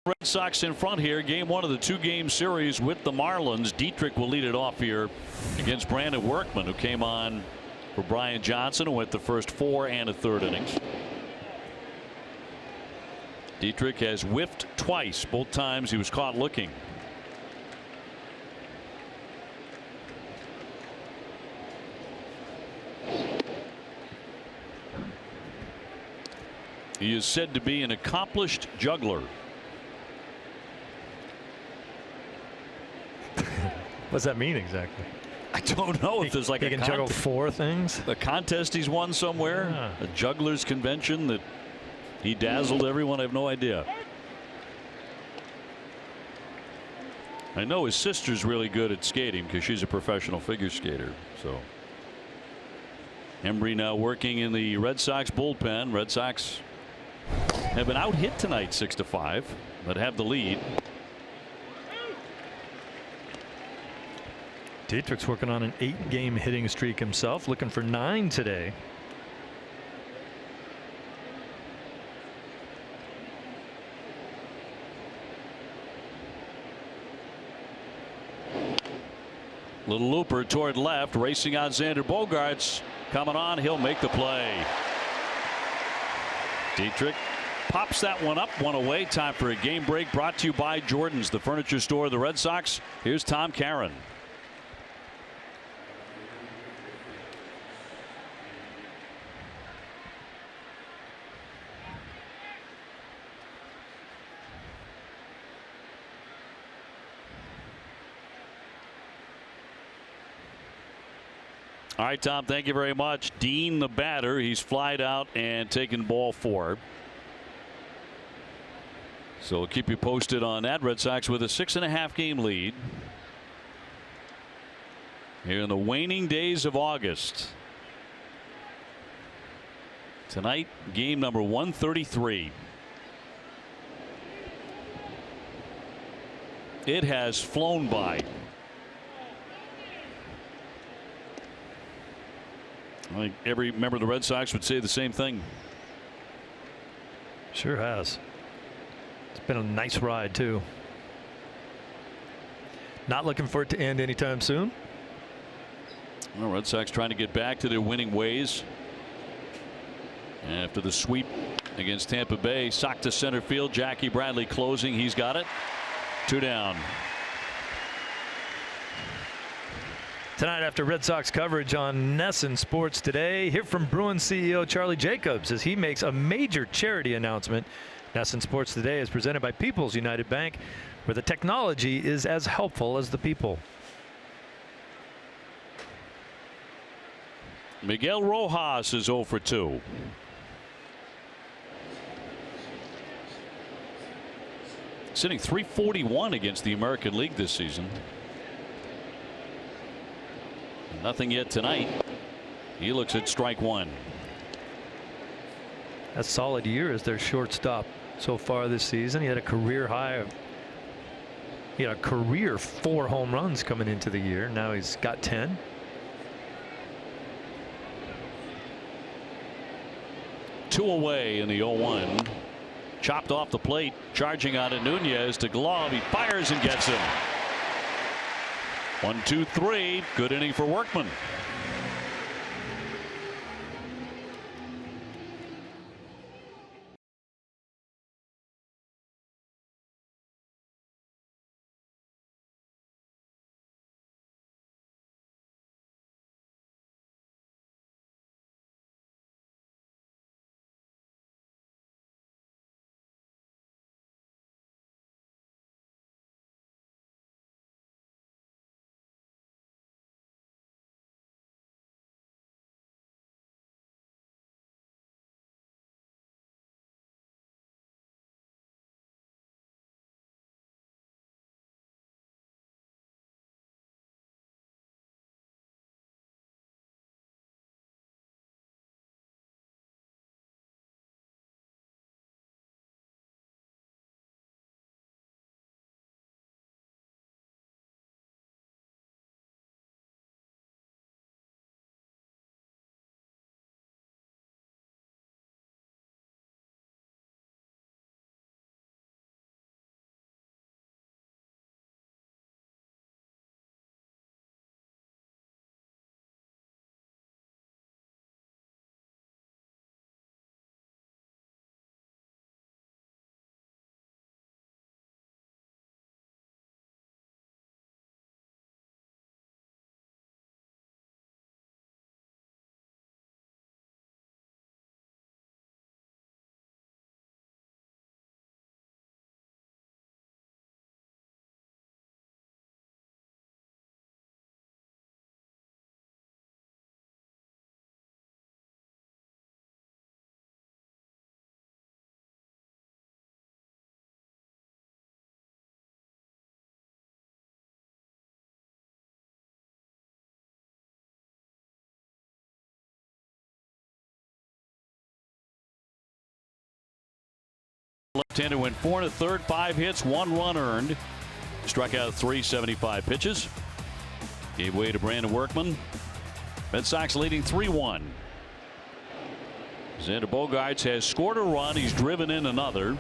Red Sox in front here. Game 1 of the 2-game series with the Marlins. Dietrich will lead it off here against Brandon Workman, who came on for Brian Johnson, who went the first 4 and a third innings. Dietrich has whiffed twice. Both times he was caught looking. He is said to be an accomplished juggler. What's that mean exactly? I don't know if there's like he can juggle 4 things. A contest he's won somewhere, a jugglers convention that he dazzled everyone. I have no idea. I know his sister's really good at skating because she's a professional figure skater. So Embry now working in the Red Sox bullpen. Red Sox have been out hit tonight 6-5, but have the lead. Dietrich's working on an 8-game hitting streak himself, looking for 9 today. Little looper toward left, racing on Xander Bogaerts. Coming on, he'll make the play. Dietrich pops that one up, one away. Time for a game break, brought to you by Jordan's, the furniture store of the Red Sox. Here's Tom Caron. All right, Tom, thank you very much. Dean, the batter, he's flied out and taken ball 4. So we'll keep you posted on that. Red Sox with a 6.5 game lead here in the waning days of August. Tonight, game number 133. It has flown by. I think every member of the Red Sox would say the same thing. Sure has. It's been a nice ride too. Not looking for it to end anytime soon. Well, Red Sox trying to get back to their winning ways. After the sweep against Tampa Bay, socked to center field. Jackie Bradley closing. He's got it. 2 down. Tonight after Red Sox coverage on NESN Sports Today, hear from Bruins CEO Charlie Jacobs as he makes a major charity announcement. NESN Sports Today is presented by People's United Bank, where the technology is as helpful as the people. Miguel Rojas is 0 for 2. Sitting .341 against the American League this season. Nothing yet tonight. He looks at strike 1. A solid year as their shortstop so far this season. He had a career high. He had a career 4 home runs coming into the year. Now he's got 10. Two away in the 0-1. Chopped off the plate. Charging on it. Nunez to glove. He fires and gets him. 1-2-3. Good inning for Workman. Left-hander went 4 1/3, 5 hits, 1 run earned. Struck out 375 pitches. Gave way to Brandon Workman. Red Sox leading 3-1. Xander Bogaerts has scored a run. He's driven in another.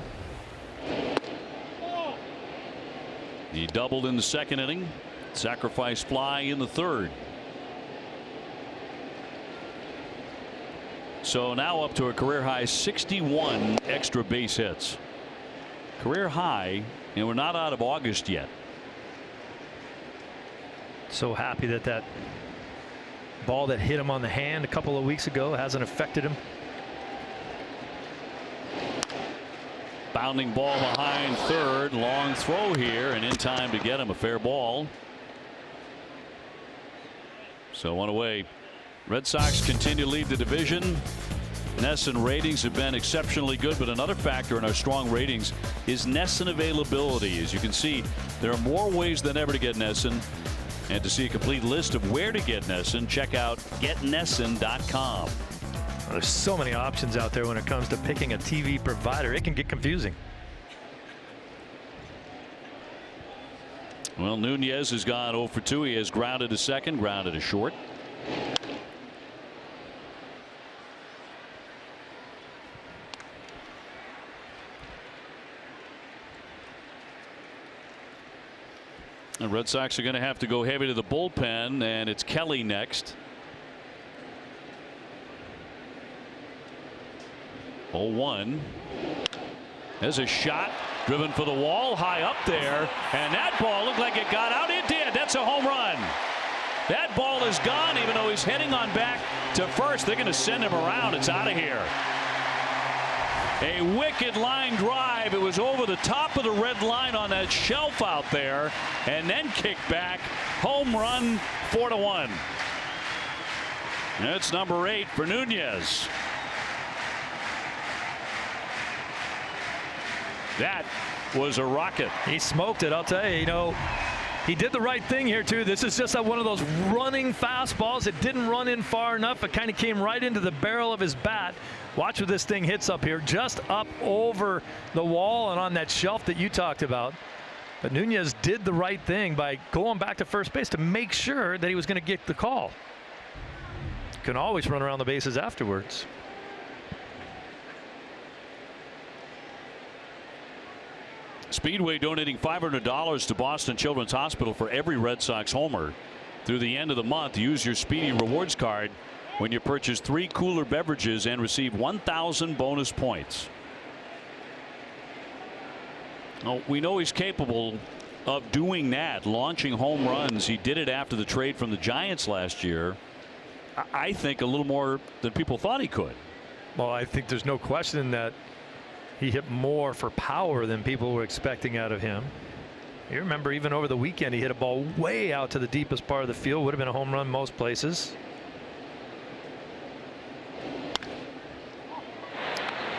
He doubled in the second inning. Sacrifice fly in the third. So now up to a career high 61 extra base hits. Career high, and we're not out of August yet. So happy that that ball that hit him on the hand a couple of weeks ago hasn't affected him. Bounding ball behind third. Long throw here, and in time to get him a fair ball. So one away. Red Sox continue to lead the division. NESN ratings have been exceptionally good, but another factor in our strong ratings is NESN availability. As you can see, there are more ways than ever to get NESN. And to see a complete list of where to get NESN, check out getnesn.com. There's so many options out there when it comes to picking a TV provider. It can get confusing. Well, Nunez has gone 0 for 2. He has grounded to second, grounded to short. The Red Sox are going to have to go heavy to the bullpen, and it's Kelly next. 0-1. There's a shot driven for the wall, high up there, and that ball looked like it got out. It did. That's a home run. That ball is gone, even though he's heading on back to first. They're going to send him around. It's out of here. A wicked line drive. It was over the top of the red line on that shelf out there, and then kicked back. Home run, 4-1. That's number 8 for Nunez. That was a rocket. He smoked it, I'll tell you. You know, he did the right thing here too. This is just one of those running fastballs. It didn't run in far enough. It kind of came right into the barrel of his bat. Watch where this thing hits up here, just up over the wall and on that shelf that you talked about. But Nunez did the right thing by going back to first base to make sure that he was going to get the call. Can always run around the bases afterwards. Speedway donating $500 to Boston Children's Hospital for every Red Sox homer through the end of the month. Use your Speedy Rewards card when you purchase 3 cooler beverages and receive 1,000 bonus points. Well, we know he's capable of doing that, launching home runs. He did it after the trade from the Giants last year. I think a little more than people thought he could. Well, I think there's no question that he hit more for power than people were expecting out of him. You remember even over the weekend he hit a ball way out to the deepest part of the field. Would have been a home run most places.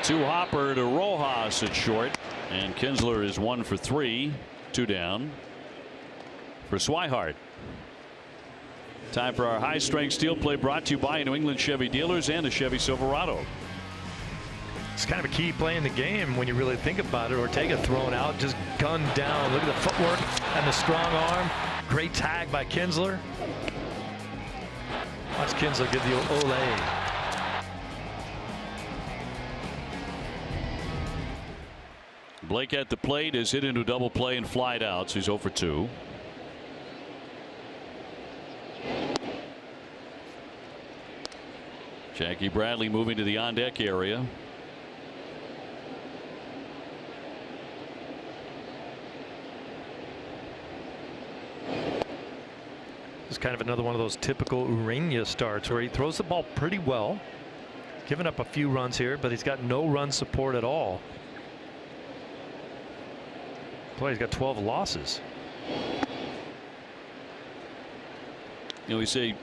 To Hopper to Rojas at short, and Kinsler is 1 for 3, 2 down for Swihart. Time for our high strength steel play, brought to you by New England Chevy dealers and the Chevy Silverado. It's kind of a key play in the game when you really think about it. Ortega thrown out, just gunned down. Look at the footwork and the strong arm. Great tag by Kinsler. Watch Kinsler give the ole. Blake at the plate is hit into a double play and flied out, so he's 0 for 2. Jackie Bradley moving to the on deck area. This is kind of another one of those typical Urania starts where he throws the ball pretty well. Giving up a few runs here, but he's got no run support at all. Boy, he's got 12 losses. You know, we say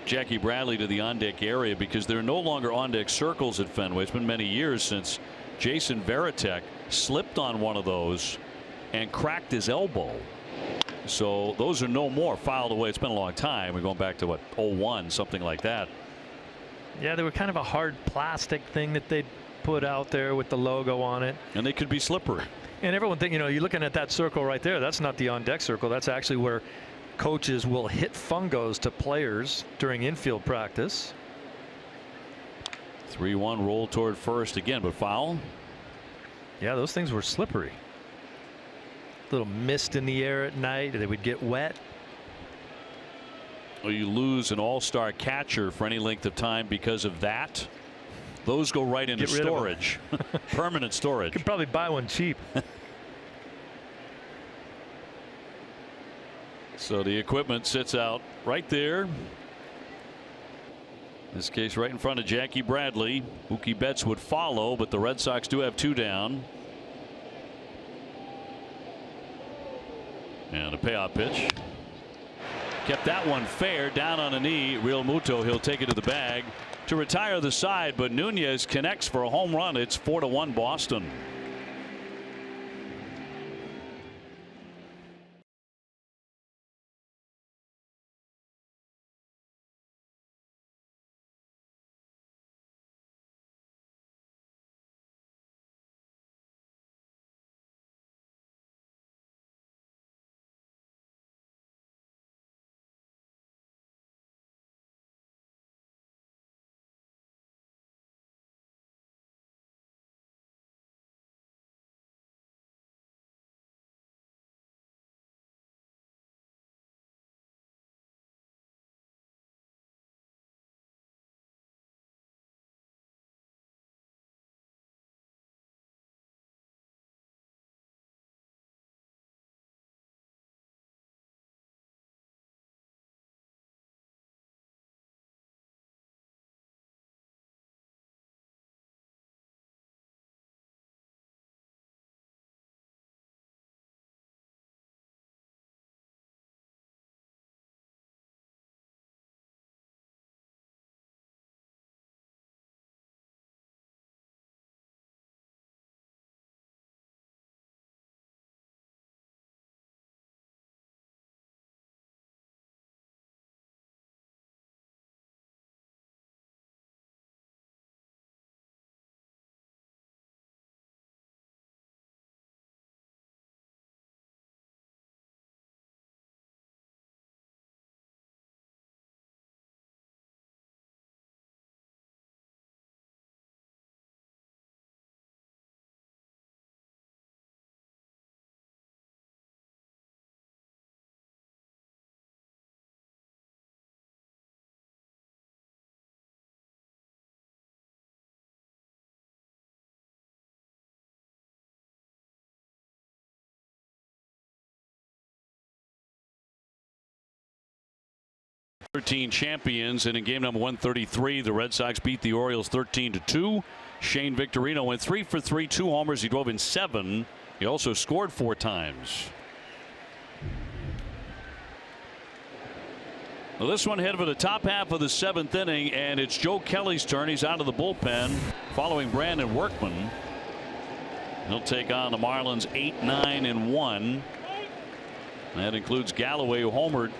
Jackie Bradley to the on deck area because there are no longer on deck circles at Fenway. It's been many years since Jason Varitek slipped on one of those and cracked his elbow. So those are no more, filed away. It's been a long time. We're going back to what, 01, something like that. Yeah, they were kind of a hard plastic thing that they put out there with the logo on it. And they could be slippery. And everyone think, you're looking at that circle right there. That's not the on deck circle. That's actually where coaches will hit fungos to players during infield practice. 3-1 roll toward first again, but foul. Yeah, those things were slippery. Little mist in the air at night. They would get wet. Well, you lose an all-star catcher for any length of time because of that. Those go right into storage. Permanent storage. You could probably buy one cheap. So the equipment sits out right there. In this case, right in front of Jackie Bradley. Mookie Betts would follow, but the Red Sox do have 2 down. And a payoff pitch. Kept that one fair, down on a knee. Real Muto, he'll take it to the bag to retire the side, but Nunez connects for a home run. It's 4-1 Boston. Champions, and in game number 133 the Red Sox beat the Orioles 13-2. Shane Victorino went 3 for 3, 2 homers. He drove in 7. He also scored 4 times. Well, this one headed for the top half of the 7th inning, and it's Joe Kelly's turn. He's out of the bullpen following Brandon Workman. He'll take on the Marlins 8-9-1. That includes Galloway, who homered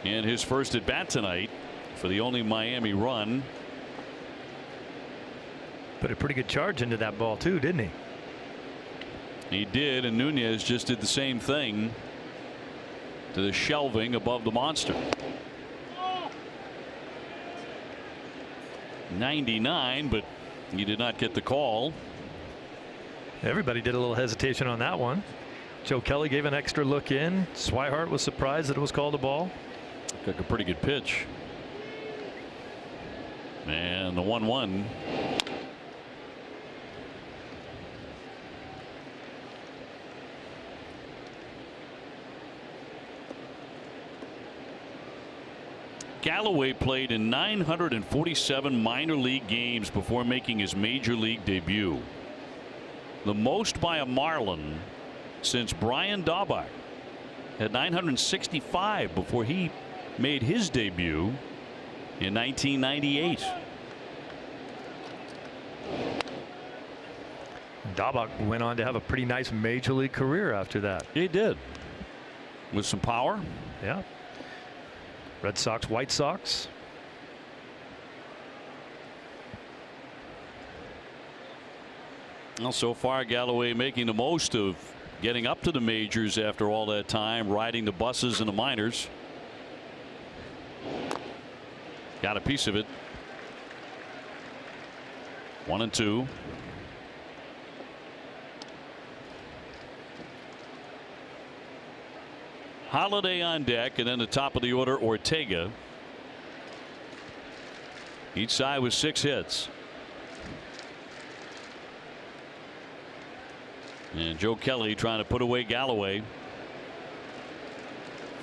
in his first at bat tonight for the only Miami run. Put a pretty good charge into that ball too, didn't he? He did, and Nunez just did the same thing to the shelving above the monster. 99, but he did not get the call. Everybody did a little hesitation on that one. Joe Kelly gave an extra look in. Swihart was surprised that it was called a ball. Took a pretty good pitch. And the 1-1. Galloway played in 947 minor league games before making his major league debut. The most by a Marlin since Brian Daubach had 965 before he made his debut in 1998. Daubach went on to have a pretty nice major league career after that. He did, with some power. Yeah. Red Sox, White Sox. Well, so far Galloway making the most of getting up to the majors after all that time riding the buses in the minors. Got a piece of it. 1-2. Holiday on deck, and then the top of the order, Ortega. Each side with 6 hits. And Joe Kelly trying to put away Galloway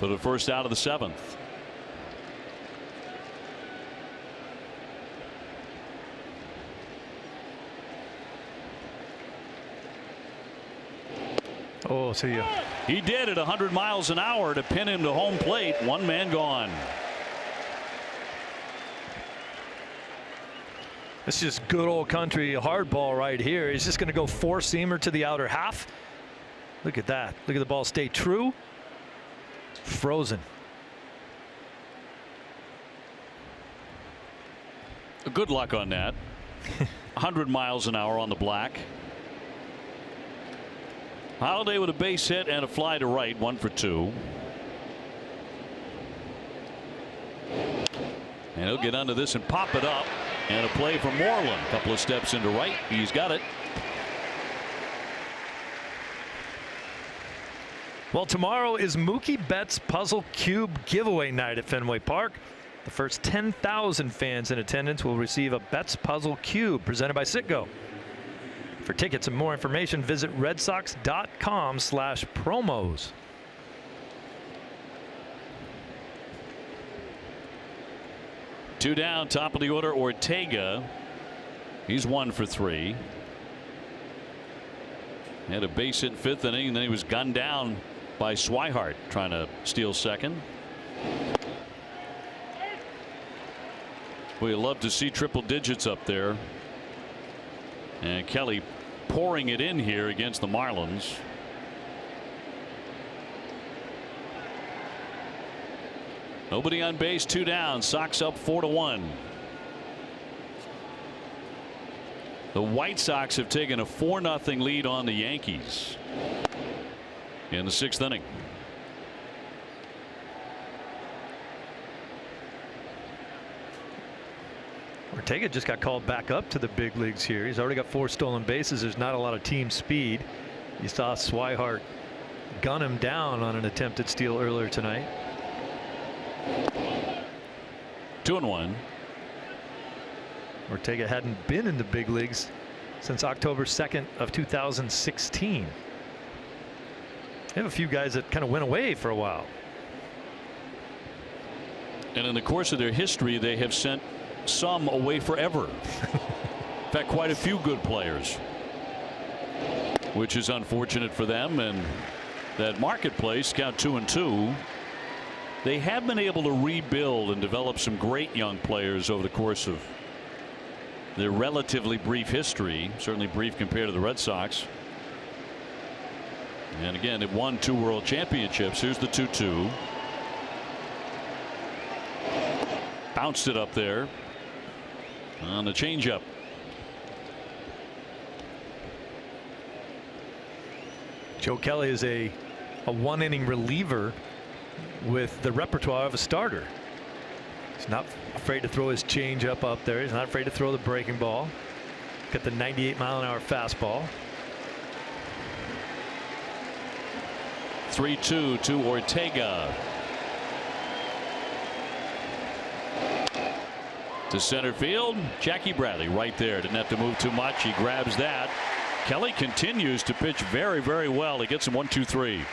for the first out of the 7th. Oh, see ya. He did at 100 miles an hour to pin him to home plate. 1 man gone. This is just good old country hard ball right here. He's just going to go 4-seamer to the outer half. Look at that. Look at the ball stay true. Frozen. Good luck on that. 100 miles an hour on the black. Holiday with a base hit and a fly to right. 1 for 2. And he'll get under this and pop it up. And a play from Moreland. A couple of steps into right. He's got it. Well, tomorrow is Mookie Betts Puzzle Cube giveaway night at Fenway Park. The first 10,000 fans in attendance will receive a Betts Puzzle Cube presented by Citgo. For tickets and more information, visit redsox.com/promos. Two down, top of the order, Ortega. He's 1 for 3. Had a base hit 5th inning, and then he was gunned down by Swihart trying to steal second. We love to see triple digits up there. And Kelly pouring it in here against the Marlins. Nobody on base, 2 down. Sox up 4-1. The White Sox have taken a 4-0 lead on the Yankees in the 6th inning. Ortega just got called back up to the big leagues here. He's already got 4 stolen bases. There's not a lot of team speed. You saw Swihart gun him down on an attempted steal earlier tonight. 2-1. Ortega hadn't been in the big leagues since October 2nd of 2016. They have a few guys that kind of went away for a while. And in the course of their history, they have sent some away forever. In fact, quite a few good players, which is unfortunate for them. And that marketplace, count 2-2. They have been able to rebuild and develop some great young players over the course of their relatively brief history, certainly brief compared to the Red Sox. And again, they've won 2 world championships. Here's the 2-2. Bounced it up there on the changeup. Joe Kelly is a 1-inning reliever with the repertoire of a starter. He's not afraid to throw his changeup up there. He's not afraid to throw the breaking ball. Got the 98-mile-an-hour fastball. 3-2 to Ortega. To center field. Jackie Bradley right there. Didn't have to move too much. He grabs that. Kelly continues to pitch very, very well. He gets him 1-2-3.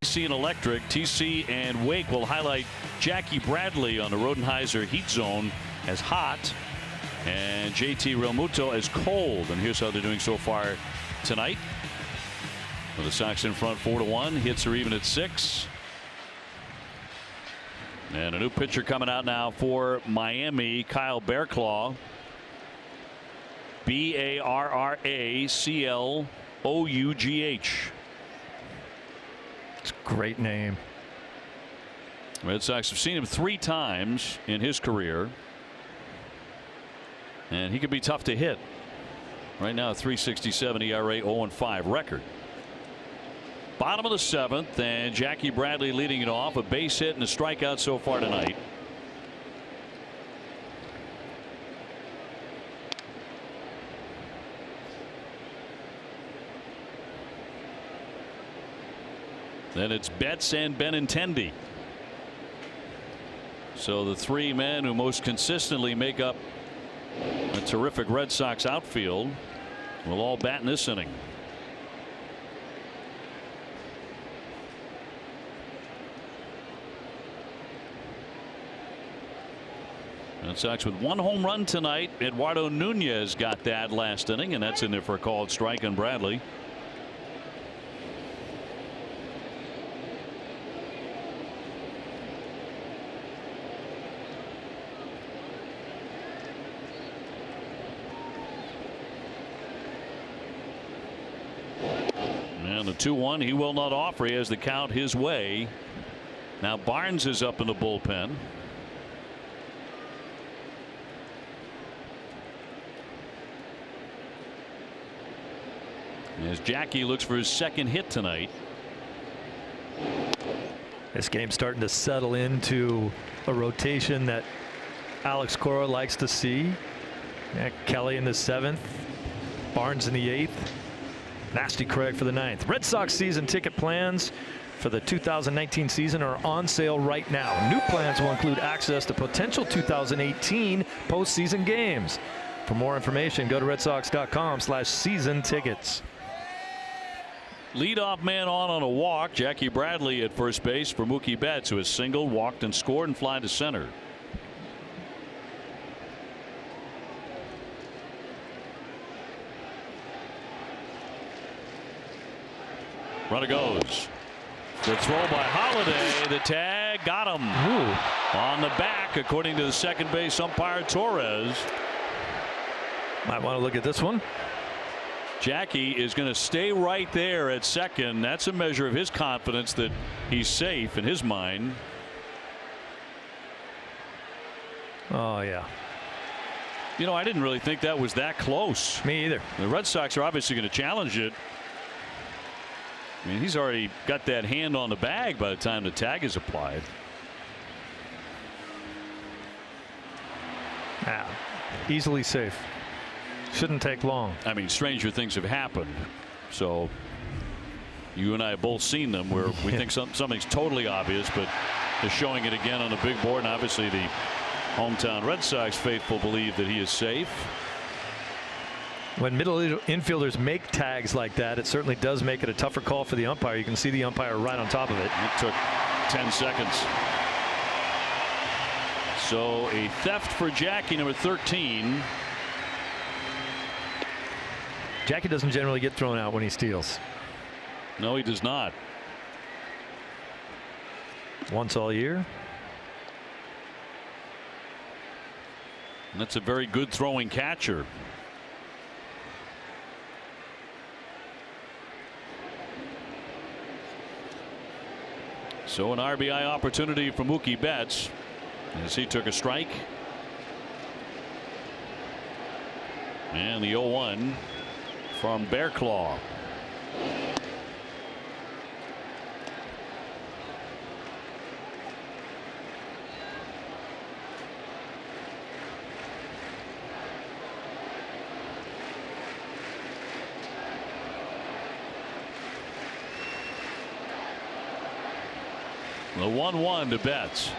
AC and Electric. TC and Wake will highlight Jackie Bradley on the Rodenheiser Heat Zone as hot and JT Realmuto as cold. And here's how they're doing so far tonight. With the Sox in front 4-1. Hits are even at 6. And a new pitcher coming out now for Miami, Kyle Barraclough. Barracloughh. It's a great name. Red Sox have seen him 3 times in his career. And he could be tough to hit. Right now, 3.67 ERA, 0-5 record. Bottom of the 7th, and Jackie Bradley leading it off. A base hit and a strikeout so far tonight. Then it's Betts and Benintendi. So the 3 men who most consistently make up a terrific Red Sox outfield will all bat in this inning. Red Sox with 1 home run tonight. Eduardo Nunez got that last inning, and that's in there for a called strike on Bradley. And the 2-1, he will not offer. He has the count his way. Now Barnes is up in the bullpen. As Jackie looks for his 2nd hit tonight. This game's starting to settle into a rotation that Alex Cora likes to see. Kelly in the 7th, Barnes in the 8th, Nasty Craig for the 9th. Red Sox season ticket plans for the 2019 season are on sale right now. New plans will include access to potential 2018 postseason games. For more information, go to redsox.com/season tickets. Leadoff man on a walk. Jackie Bradley at first base for Mookie Betts, who has singled, walked, and scored and fly to center. Runner goes. The throw by Holiday. The tag got him. Ooh. On the back, according to the second base umpire Torres. Might want to look at this one. Jackie is going to stay right there at second. That's a measure of his confidence that he's safe in his mind. Oh, yeah. You know, I didn't really think that was that close. Me either. The Red Sox are obviously going to challenge it. I mean, he's already got that hand on the bag by the time the tag is applied. Easily safe. Shouldn't take long. I mean, stranger things have happened. So you and I have both seen them where we think something's totally obvious, but they're showing it again on the big board. And obviously the hometown Red Sox faithful believe that he is safe. When middle infielders make tags like that, it certainly does make it a tougher call for the umpire. You can see the umpire right on top of it. It took 10 seconds. So a theft for Jackie, number 13. Jackie doesn't generally get thrown out when he steals. No, he does not. Once all year. And that's a very good throwing catcher. So an RBI opportunity for Mookie Betts as he took a strike. And the 0-1 from Barraclough. The 1-1 to Betts.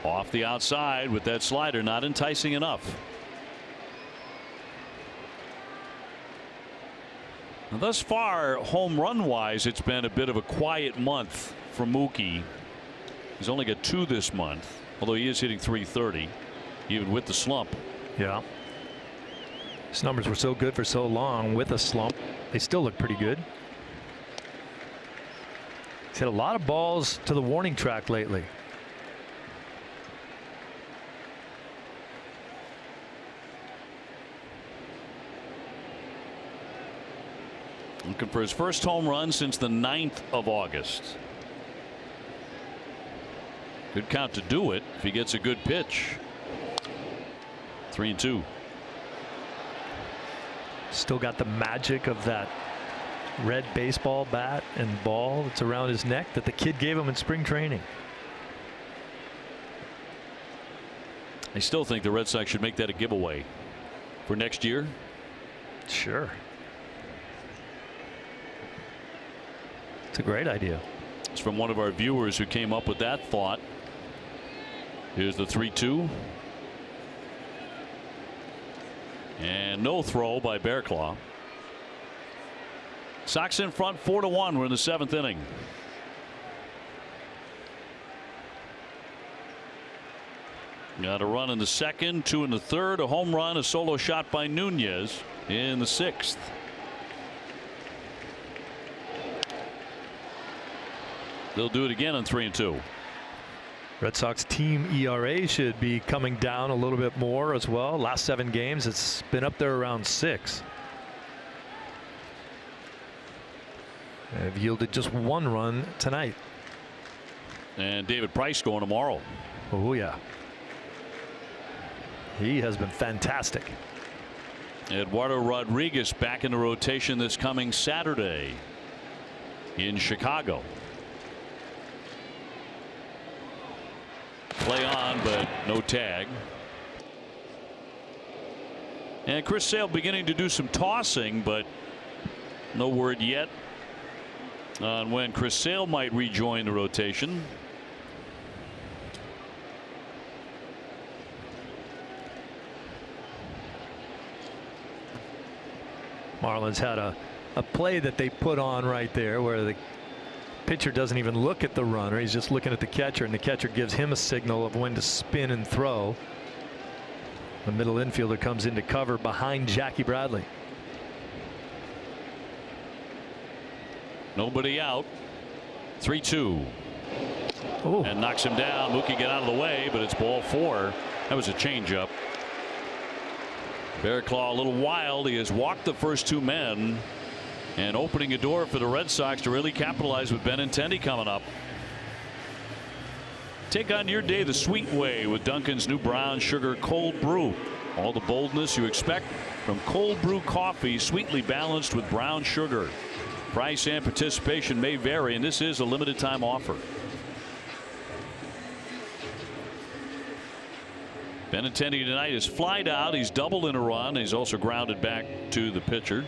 Off the outside with that slider, not enticing enough. Now, thus far, home run wise, it's been a bit of a quiet month for Mookie. He's only got 2 this month, although he is hitting .330 even with the slump. Yeah. His numbers were so good for so long with a slump. They still look pretty good. He's hit a lot of balls to the warning track lately. Looking for his first home run since the 9th of August. Good count to do it if he gets a good pitch. 3-2. Still got the magic of that red baseball bat and ball that's around his neck that the kid gave him in spring training. I still think the Red Sox should make that a giveaway for next year. Sure. It's a great idea. It's from one of our viewers who came up with that thought. Here's the 3-2. And no throw by Bearclaw. Sox in front 4-1. We're in the 7th inning. Got a run in the 2nd, 2 in the 3rd, a home run, a solo shot by Nunez in the 6th. They'll do it again on 3-2. Red Sox team ERA should be coming down a little bit more as well. Last 7 games, it's been up there around 6. They've yielded just 1 run tonight. And David Price going tomorrow. Oh yeah. He has been fantastic. Eduardo Rodriguez back in the rotation this coming Saturday in Chicago. Play on, but no tag. And Chris Sale beginning to do some tossing, but no word yet on when Chris Sale might rejoin the rotation. Marlins had a play that they put on right there where the pitcher doesn't even look at the runner. He's just looking at the catcher, and the catcher gives him a signal of when to spin and throw. The middle infielder comes into cover behind Jackie Bradley. Nobody out. 3-2. Oh. And knocks him down. Mookie get out of the way, but it's ball 4. That was a changeup. Bearclaw a little wild. He has walked the first 2 men. And opening a door for the Red Sox to really capitalize with Benintendi coming up. Take on your day the sweet way with Dunkin's new brown sugar cold brew. All the boldness you expect from cold brew coffee, sweetly balanced with brown sugar. Price and participation may vary, and this is a limited time offer. Benintendi tonight is flied out. He's doubled in a run. He's also grounded back to the pitcher.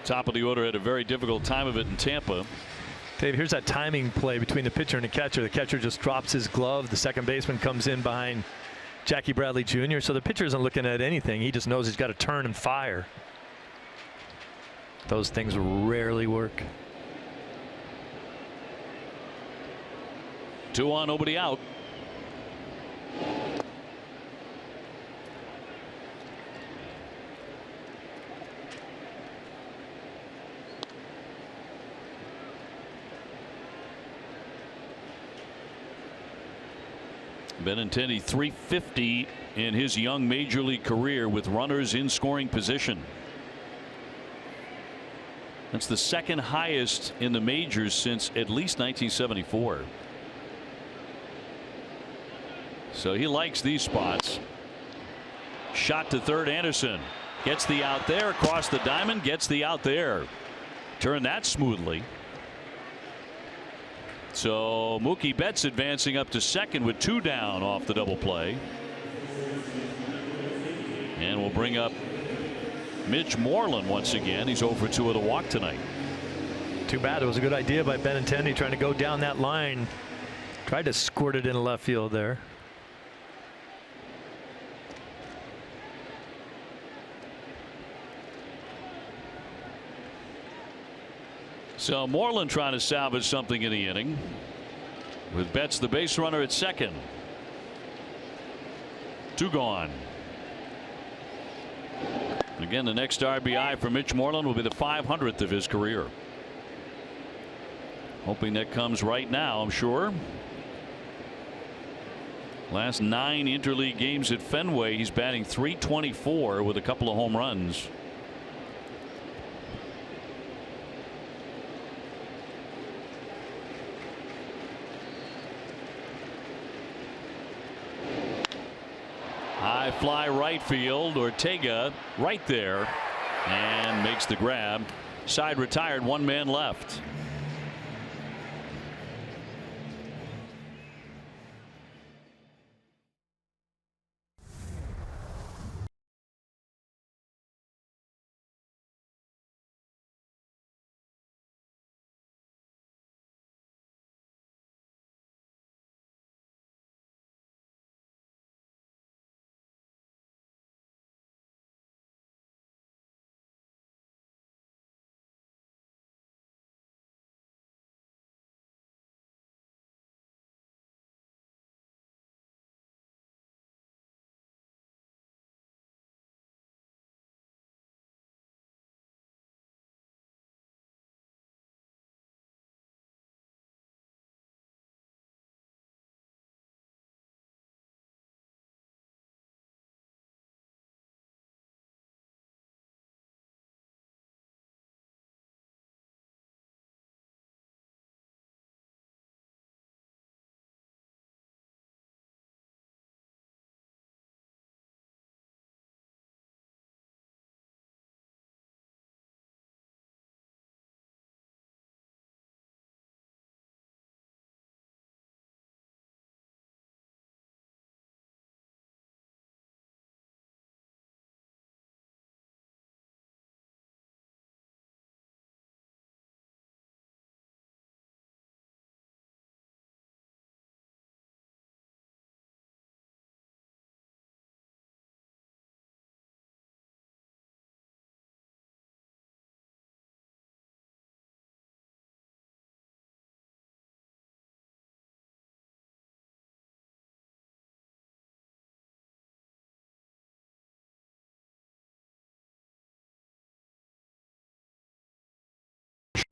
Top of the order had a very difficult time of it in Tampa. Dave, here's that timing play between the pitcher and the catcher. The catcher just drops his glove. The second baseman comes in behind Jackie Bradley Jr. So the pitcher isn't looking at anything. He just knows he's got to turn and fire. Those things rarely work. 2 on, nobody out. Benintendi .350 in his young major league career with runners in scoring position. That's the 2nd highest in the majors since at least 1974. So he likes these spots. Shot to third. Anderson gets the out there across the diamond, gets the out there. Turn that smoothly. So Mookie Betts advancing up to second with 2 down off the double play. And we'll bring up Mitch Moreland once again. He's 0 for 2 with a walk tonight. Too bad. It was a good idea by Benintendi trying to go down that line. Tried to squirt it in left field there. So Moreland trying to salvage something in the inning with Betts the base runner at second. 2 gone. Again, the next RBI for Mitch Moreland will be the 500th of his career. Hoping that comes right now, I'm sure. Last 9 interleague games at Fenway, he's batting .324 with a couple of home runs. High fly right field. Ortega right there and makes the grab. Side retired, 1 man left.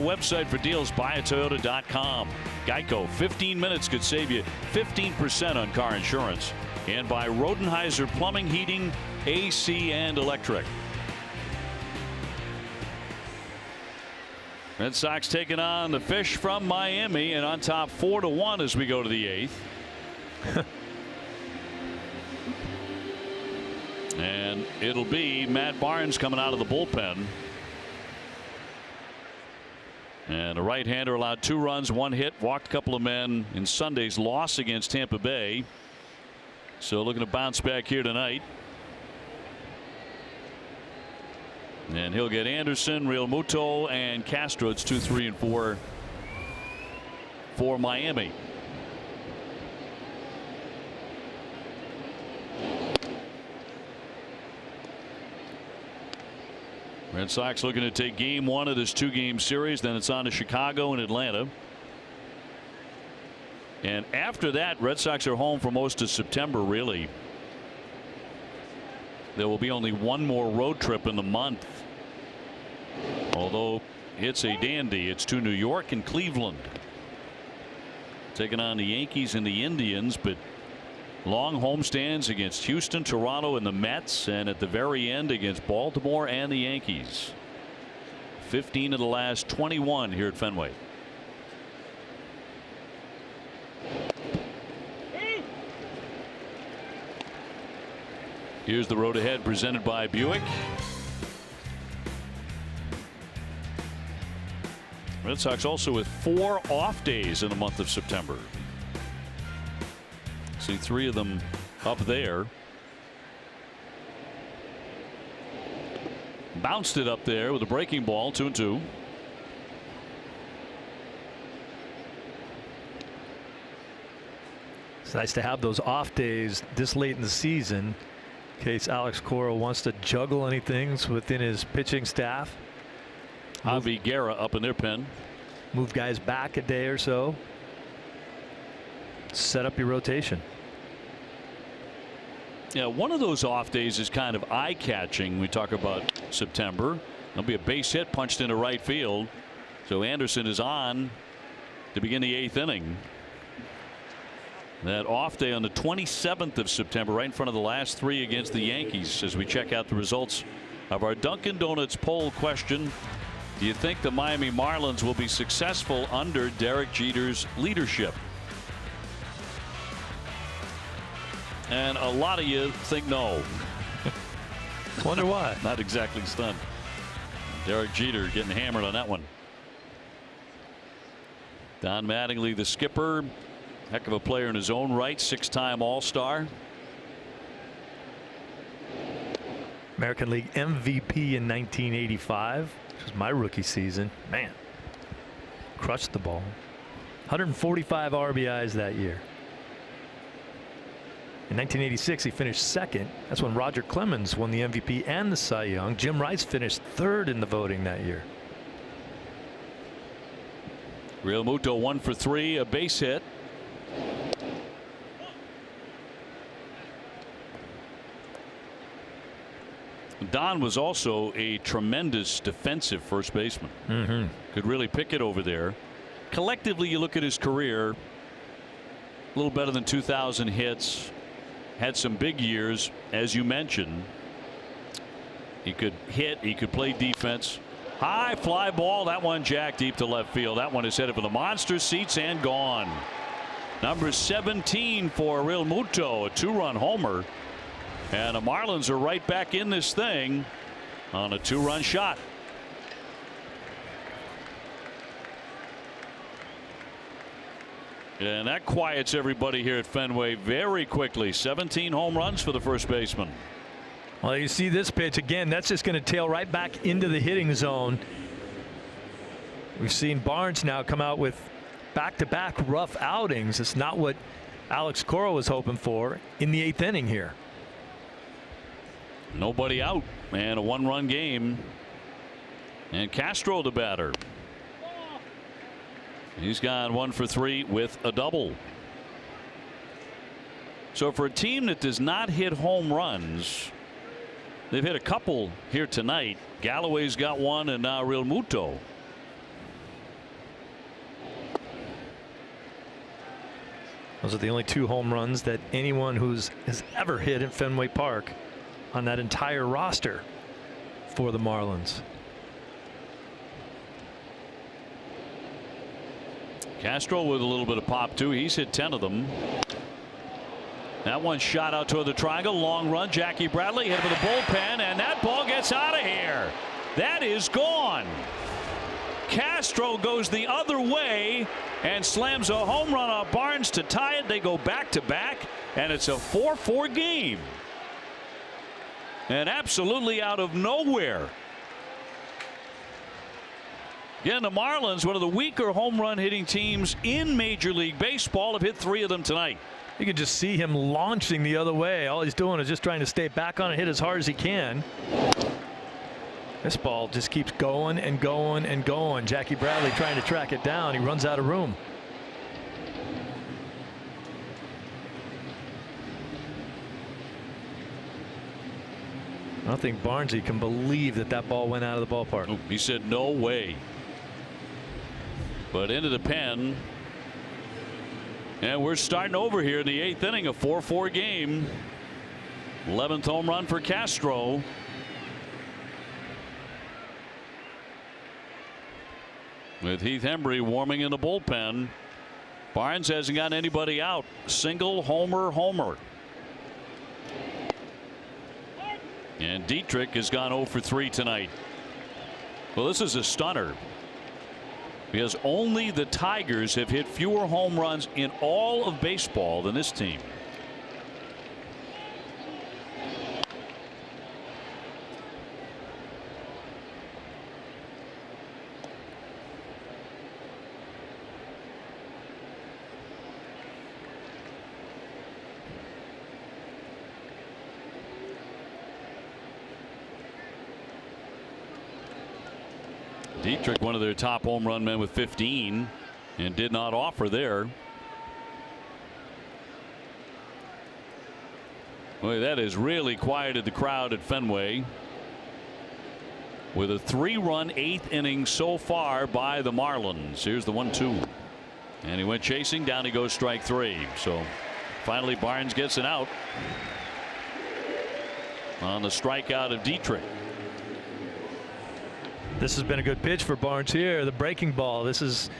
Website for deals, buyatoyota.com. Geico, 15 minutes could save you 15% on car insurance. And by Rodenheiser Plumbing, Heating, AC, and Electric. Red Sox taking on the Fish from Miami and on top 4-1 as we go to the 8th. And it'll be Matt Barnes coming out of the bullpen. And a right-hander allowed 2 runs, 1 hit, walked a couple of men in Sunday's loss against Tampa Bay. So looking to bounce back here tonight. And he'll get Anderson, Real Muto, and Castro. It's 2, 3, and 4 for Miami. Red Sox looking to take game 1 of this 2-game series. Then it's on to Chicago and Atlanta. And after that, Red Sox are home for most of September, really. There will be only 1 more road trip in the month. Although it's a dandy. It's to New York and Cleveland. Taking on the Yankees and the Indians, but long homestands against Houston, Toronto, and the Mets, and at the very end against Baltimore and the Yankees. 15 of the last 21 here at Fenway. Here's the road ahead presented by Buick. Red Sox also with 4 off days in the month of September. See 3 of them up there. Bounced it up there with a breaking ball, 2-2. It's nice to have those off days this late in the season in case Alex Cora wants to juggle anything within his pitching staff. Javi Guerra up in their pen. Move guys back a day or so. Set up your rotation. Yeah, one of those off days is kind of eye-catching. We talk about September. There'll be a base hit punched into right field. So Anderson is on to begin the 8th inning. That off day on the 27th of September, right in front of the last 3 against the Yankees, as we check out the results of our Dunkin' Donuts poll question. Do you think the Miami Marlins will be successful under Derek Jeter's leadership? And a lot of you think no. Wonder why. Not exactly stunned. Derek Jeter getting hammered on that one. Don Mattingly, the skipper, heck of a player in his own right, 6-time All-Star. American League MVP in 1985, which was my rookie season. Man, crushed the ball. 145 RBIs that year. In 1986, he finished 2nd. That's when Roger Clemens won the MVP and the Cy Young. Jim Rice finished 3rd in the voting that year. Real Muto 1 for 3, a base hit. Don was also a tremendous defensive first baseman. Could really pick it over there. Collectively, you look at his career, a little better than 2,000 hits. Had some big years, as you mentioned. He could hit, he could play defense. High fly ball, that one jacked deep to left field. That one is headed for the monster seats and gone. Number 17 for Real Muto, a 2-run homer. And the Marlins are right back in this thing on a 2-run shot. And that quiets everybody here at Fenway very quickly. 17 home runs for the first baseman. Well, you see this pitch again. That's just going to tail right back into the hitting zone. We've seen Barnes now come out with back-to-back rough outings. It's not what Alex Cora was hoping for in the 8th inning here. Nobody out, and a 1-run game. And Castro the batter. He's gone 1 for 3 with a double. So for a team that does not hit home runs, they've hit a couple here tonight. Galloway's got 1, and now Real Muto. Those are the only 2 home runs that anyone has ever hit at Fenway Park on that entire roster for the Marlins. Castro with a little bit of pop too. He's hit 10 of them. That one shot out toward the triangle. Long run. Jackie Bradley hit for the bullpen, and that ball gets out of here. That is gone. Castro goes the other way and slams a home run on Barnes to tie it. They go back to back, and it's a 4-4 game. And absolutely out of nowhere. Again, the Marlins, one of the weaker home run hitting teams in Major League Baseball, have hit 3 of them tonight. You can just see him launching the other way. All he's doing is just trying to stay back on and hit as hard as he can. This ball just keeps going and going and going. Jackie Bradley trying to track it down. He runs out of room. I don't think Barnesy can believe that ball went out of the ballpark. Oh, he said no way. But into the pen. And we're starting over here in the 8th inning, a 4-4 game. 11th home run for Castro. With Heath Hembry warming in the bullpen. Barnes hasn't got anybody out. Single homer. And Dietrich has gone 0 for 3 tonight. Well, this is a stunner, because only the Tigers have hit fewer home runs in all of baseball than this team. Dietrich, one of their top home run men with 15, and did not offer there. Boy, that has really quieted the crowd at Fenway. With a 3-run 8th inning so far by the Marlins. Here's the 1-2. And he went chasing. Down he goes, strike 3. So finally Barnes gets an out on the strikeout of Dietrich. This has been a good pitch for Barnes here. The breaking ball. This is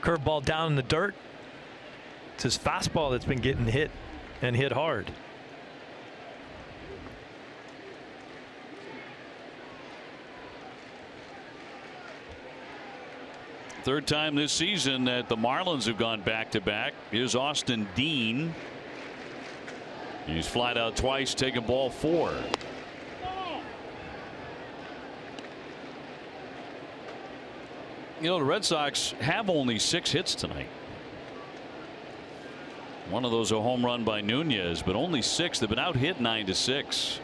curveball down in the dirt. It's his fastball that's been getting hit and hit hard. Third time this season that the Marlins have gone back-to-back. Here's Austin Dean. He's flied out twice, taking ball 4. You know, the Red Sox have only 6 hits tonight. One of those a home run by Nunez, but only 6. They've been out hit 9-6.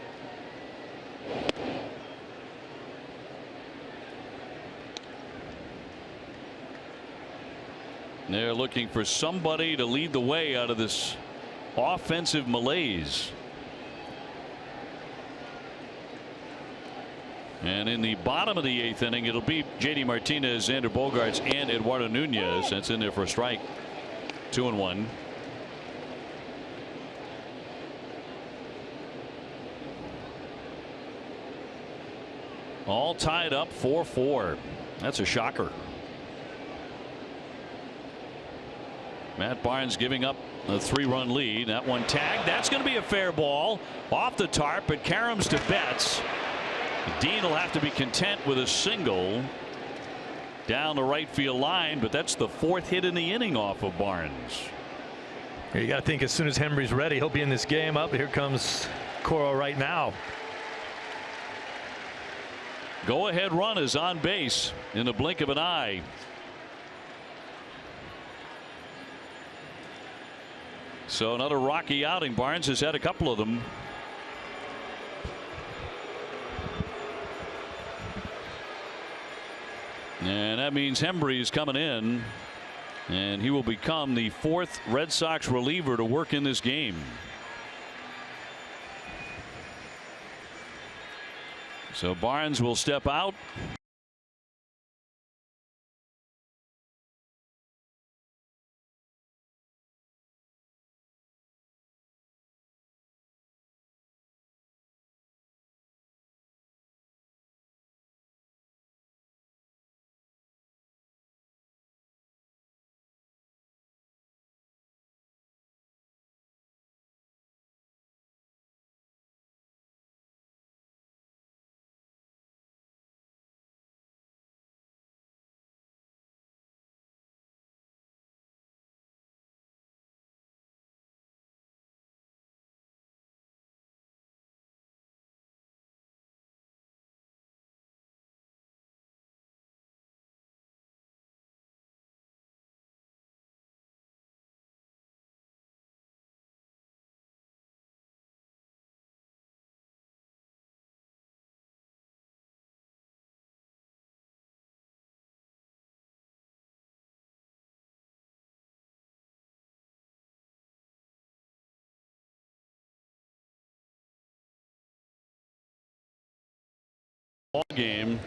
They're looking for somebody to lead the way out of this offensive malaise. And in the bottom of the 8th inning, it'll be J.D. Martinez, Xander Bogaerts, and Eduardo Nunez. That's in there for a strike. 2-1. All tied up 4-4. That's a shocker. Matt Barnes giving up a 3-run lead. That one tagged. That's going to be a fair ball off the tarp. It caroms to Betts. Dean will have to be content with a single down the right field line, but that's the 4th hit in the inning off of Barnes. You got to think as soon as Hembry's ready, he'll be in this game. Up here comes Coro right now. Go ahead run is on base in the blink of an eye. So another rocky outing. Barnes has had a couple of them. And that means Hembry is coming in, and he will become the 4th Red Sox reliever to work in this game. So Barnes will step out. Ball game.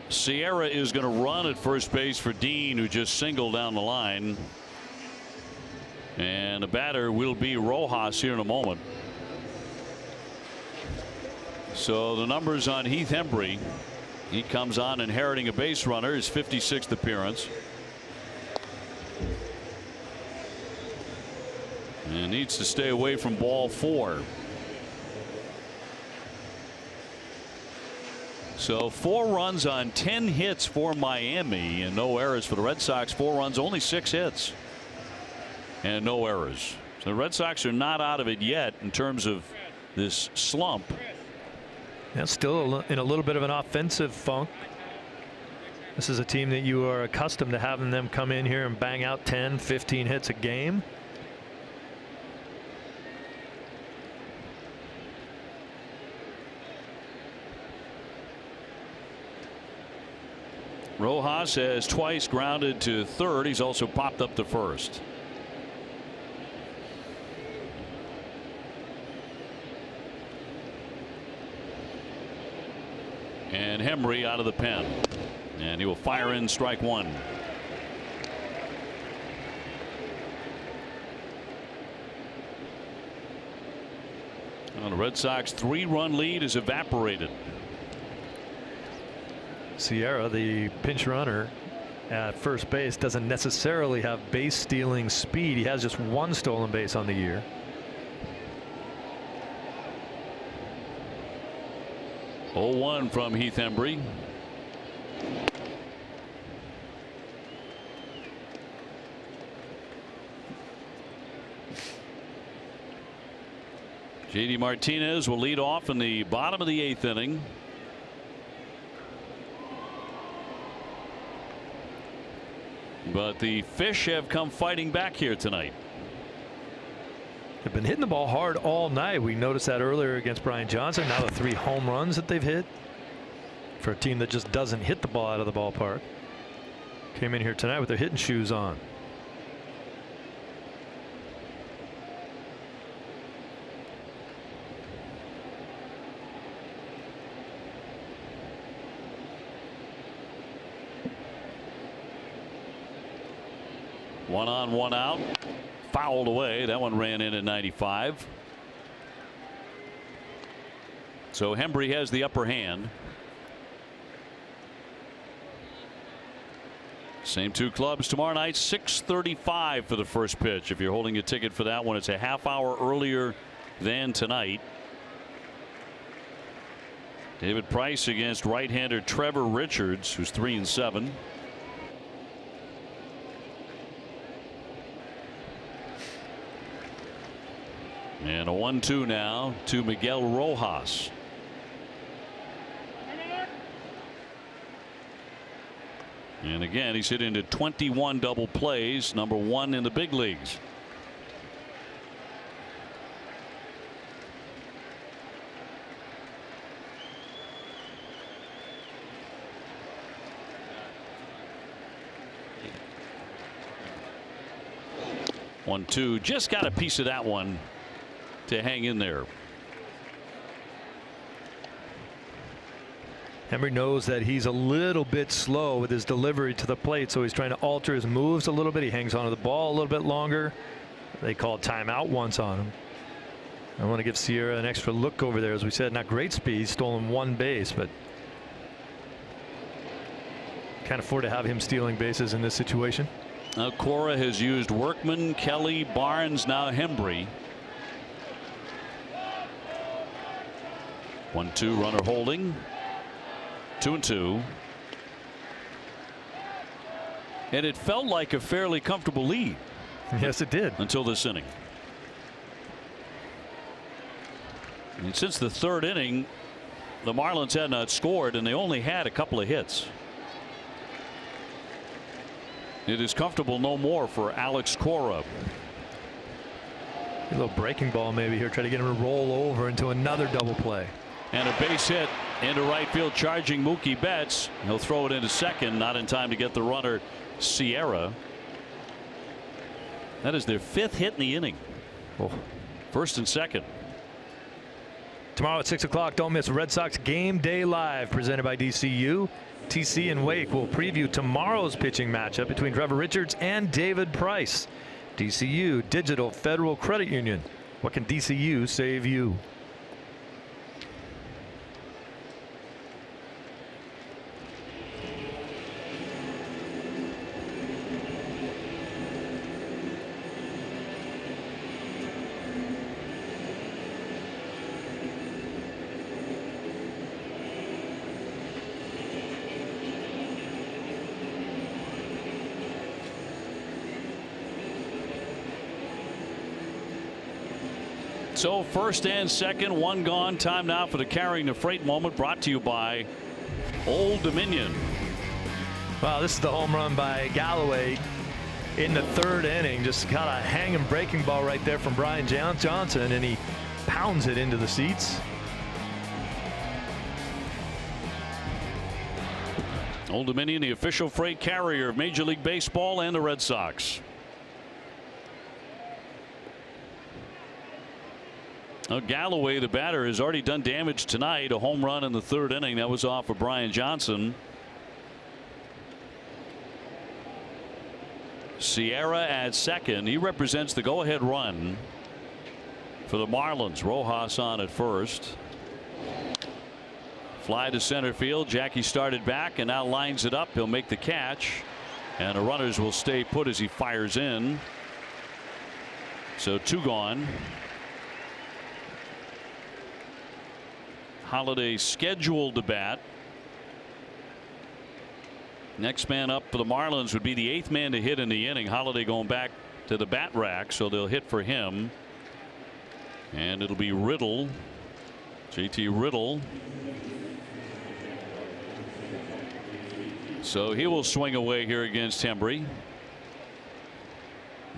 Sierra is going to run at first base for Dean, who just singled down the line. And the batter will be Rojas here in a moment. So the numbers on Heath Hembry. He comes on inheriting a base runner, his 56th appearance. And needs to stay away from ball 4. So 4 runs on 10 hits for Miami and no errors for the Red Sox. 4 runs, only 6 hits and no errors. So the Red Sox are not out of it yet in terms of this slump. Yeah, still in a little bit of an offensive funk. This is a team that you are accustomed to having them come in here and bang out 10, 15 hits a game. Rojas has twice grounded to third. He's also popped up to first. And Hemry out of the pen, and he will fire in strike one. Well, the Red Sox 3-run lead is evaporated. Sierra, the pinch runner at first base, doesn't necessarily have base stealing speed. He has just one stolen base on the year. Oh, 1 from Heath Hembree. JD Martinez will lead off in the bottom of the 8th inning. But the Fish have come fighting back here tonight. They've been hitting the ball hard all night. We noticed that earlier against Brian Johnson. Now the 3 home runs that they've hit for a team that just doesn't hit the ball out of the ballpark. Came in here tonight with their hitting shoes on. One on, one out. Fouled away. That one ran in at 95. So Hembree has the upper hand. Same 2 clubs tomorrow night, 6:35 for the first pitch. If you're holding a ticket for that one, it's a half hour earlier than tonight. David Price against right-hander Trevor Richards, who's 3-7. And a 1-2 now to Miguel Rojas. And again, he's hit into 21 double plays, #1 in the big leagues. One, two, just got a piece of that one to hang in there. Hembree knows that he's a little bit slow with his delivery to the plate, so he's trying to alter his moves a little bit. He hangs onto the ball a little bit longer. They called timeout once on him. I want to give Sierra an extra look over there. As we said, not great speed. He's stolen 1 base, but can't afford to have him stealing bases in this situation. Now Cora has used Workman, Kelly, Barnes, now Hembree. 1-2, runner holding. 2-2. And it felt like a fairly comfortable lead. Yes, it did. Until this inning. And since the 3rd inning, the Marlins had not scored, and they only had a couple of hits. It is comfortable no more for Alex Cora. A little breaking ball maybe here. Try to get him to roll over into another double play. And a base hit into right field, charging Mookie Betts. He'll throw it into second, not in time to get the runner Sierra. That is their 5th hit in the inning. Oh. First and second. Tomorrow at 6 o'clock, don't miss Red Sox Game Day Live, presented by DCU. TC and Wake will preview tomorrow's pitching matchup between Trevor Richards and David Price. DCU, Digital Federal Credit Union. What can DCU save you? So first and second, 1 gone. Time now for the carrying the freight moment, brought to you by Old Dominion. Wow, this is the home run by Galloway in the 3rd inning. Just kind of hanging breaking ball right there from Brian Johnson, and he pounds it into the seats. Old Dominion, the official freight carrier of Major League Baseball and the Red Sox. Now Galloway, the batter, has already done damage tonight. A home run in the 3rd inning. That was off of Brian Johnson. Sierra at second. He represents the go-ahead run for the Marlins. Rojas on at first. Fly to center field. Jackie started back and now lines it up. He'll make the catch, and the runners will stay put as he fires in. So 2 gone. Holiday scheduled to bat. Next man up for the Marlins would be the 8th man to hit in the inning. Holiday going back to the bat rack, so they'll hit for him. And it'll be Riddle. JT Riddle. So he will swing away here against Hembree.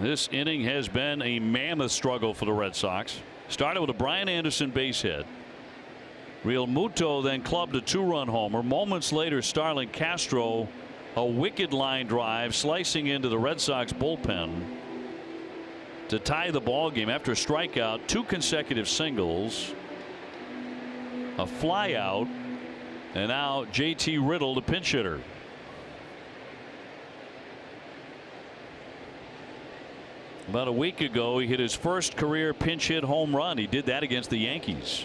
This inning has been a mammoth struggle for the Red Sox. Started with a Brian Anderson base hit. Real Muto then clubbed a 2-run homer. Moments later, Starlin Castro, a wicked line drive slicing into the Red Sox bullpen to tie the ball game after a strikeout, 2 consecutive singles, a fly out, and now JT Riddle, the pinch hitter. About a week ago, he hit his first career pinch hit home run. He did that against the Yankees.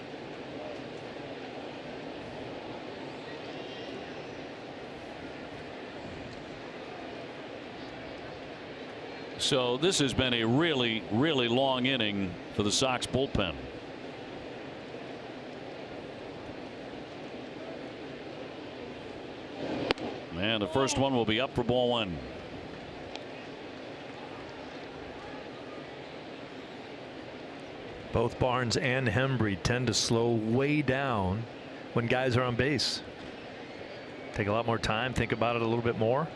So this has been a really long inning for the Sox bullpen. And the first one will be up for ball 1. Both Barnes and Hembree tend to slow way down when guys are on base. Take a lot more time, think about it a little bit more.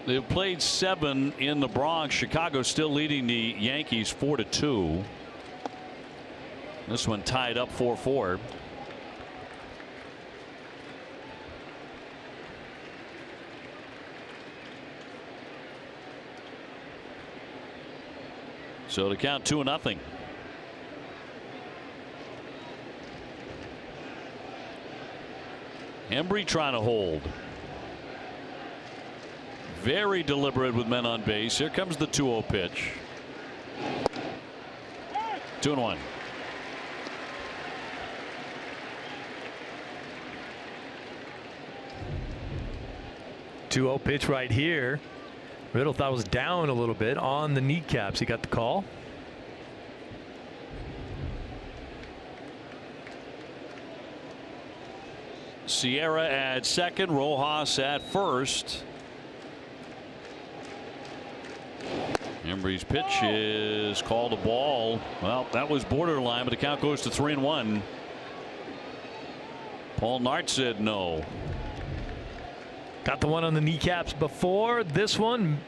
They've played 7 in the Bronx. Chicago still leading the Yankees 4-2. This one tied up 4-4. So to count 2-0. Hembree trying to hold. Very deliberate with men on base. Here comes the 2-0 pitch. 2-1. Pitch right here. Riddle thought was down a little bit on the kneecaps. He got the call. Sierra at second. Rojas at first. Hembree's pitch is called a ball. Well, that was borderline, but the count goes to 3-1. Paul Nart said no. Got the one on the kneecaps before. This one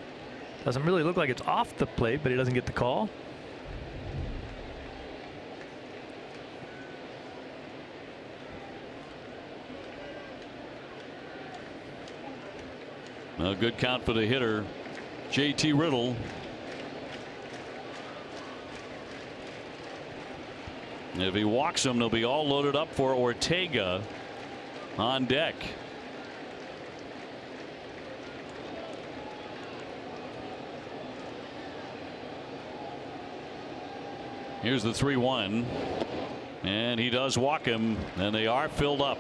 doesn't really look like it's off the plate, but he doesn't get the call. A good count for the hitter, JT Riddle. If he walks him, they'll be all loaded up for Ortega on deck. Here's the 3-1, and he does walk him, and they are filled up.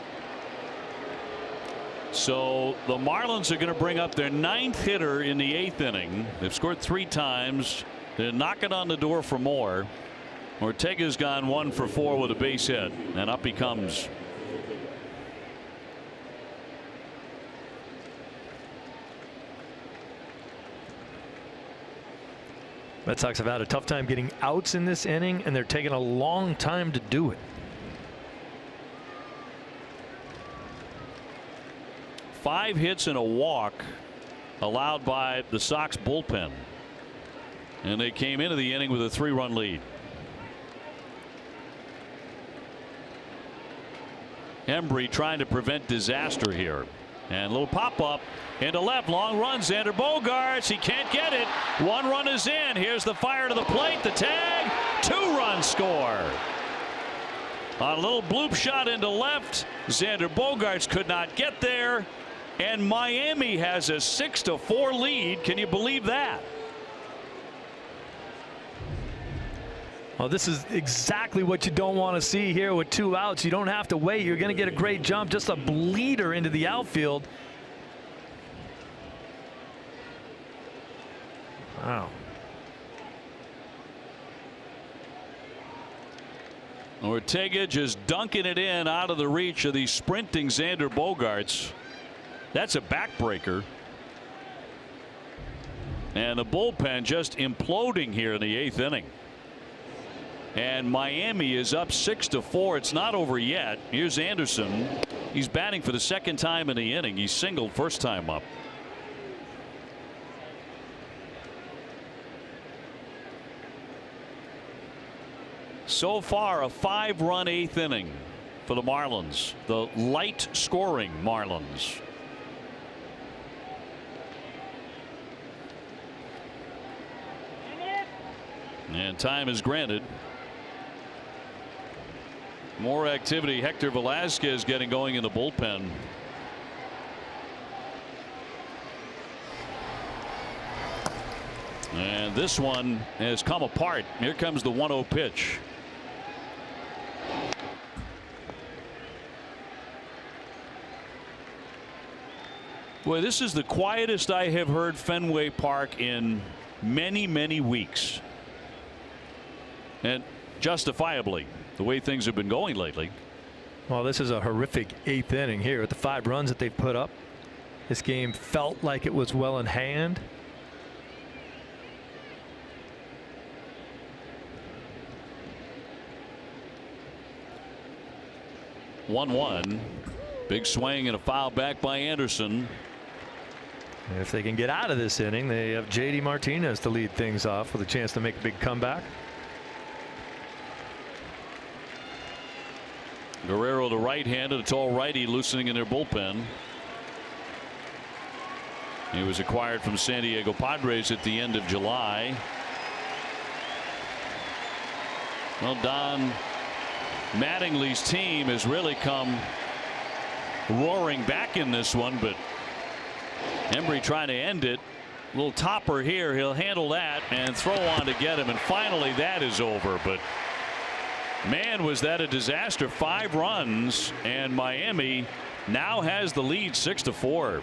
So the Marlins are going to bring up their 9th hitter in the 8th inning. They've scored 3 times. They're knocking on the door for more. Ortega's gone 1 for 4 with a base hit, and up he comes. Red Sox have had a tough time getting outs in this inning, and they're taking a long time to do it. Five hits and a walk allowed by the Sox bullpen, and they came into the inning with a 3-run lead. Embry trying to prevent disaster here. And a little pop up into left. Long run. Xander Bogaerts. He can't get it. 1 run is in. Here's the fire to the plate. The tag. 2-run score. On a little bloop shot into left. Xander Bogaerts could not get there. And Miami has a 6-4 lead. Can you believe that? Well, this is exactly what you don't want to see here with 2 outs. You don't have to wait. You're going to get a great jump, just a bleeder into the outfield. Wow. Ortega just dunking it in out of the reach of the sprinting Xander Bogaerts. That's a backbreaker. And the bullpen just imploding here in the 8th inning. And Miami is up 6-4. It's not over yet. Here's Anderson. He's batting for the 2nd time in the inning. He singled first time up. So far, a 5-run 8th inning for the Marlins. The light scoring Marlins. And time is granted. More activity. Hector Velasquez getting going in the bullpen. And this one has come apart. Here comes the 1-0 pitch. Boy, this is the quietest I have heard Fenway Park in many, many weeks. And justifiably, the way things have been going lately. Well, this is a horrific 8th inning here with the 5 runs that they've put up. This game felt like it was well in hand. One. Big swing and a foul back by Anderson. And if they can get out of this inning, they have JD Martinez to lead things off with a chance to make a big comeback. Guerrero, the right-handed, a tall righty, loosening in their bullpen. He was acquired from San Diego Padres at the end of July. Well, Don Mattingly's team has really come roaring back in this one, but Embry trying to end it. A little topper here. He'll handle that and throw on to get him, and finally that is over. But man, was that a disaster. 5 runs, and Miami now has the lead 6-4.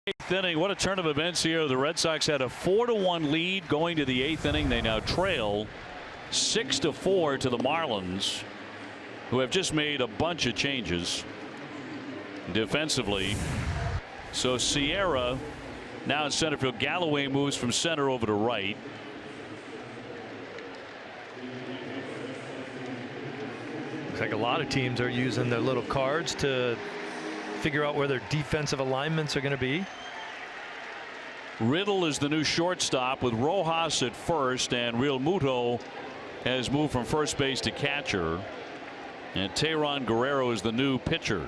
Eighth inning, what a turn of events here. The Red Sox had a 4-1 lead going to the eighth inning. They now trail 6-4 to the Marlins, who have just made a bunch of changes defensively. So Sierra now in center field. Galloway moves from center over to right. Looks like a lot of teams are using their little cards to figure out where their defensive alignments are going to be. Riddle is the new shortstop with Rojas at first, and Real Muto has moved from first base to catcher, and Teheran Guerrero is the new pitcher.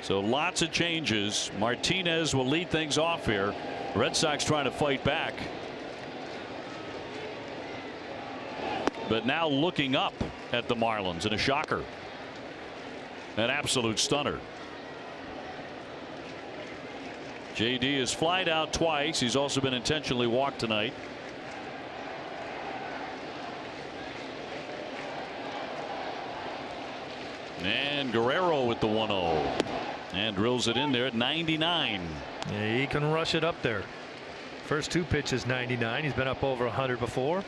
So lots of changes. Martinez will lead things off here. Red Sox trying to fight back, but now looking up at the Marlins in a shocker, an absolute stunner. JD has flied out twice. He's also been intentionally walked tonight. And Guerrero with the 1-0 and drills it in there at 99. Yeah, he can rush it up there. First two pitches 99. He's been up over 100 before.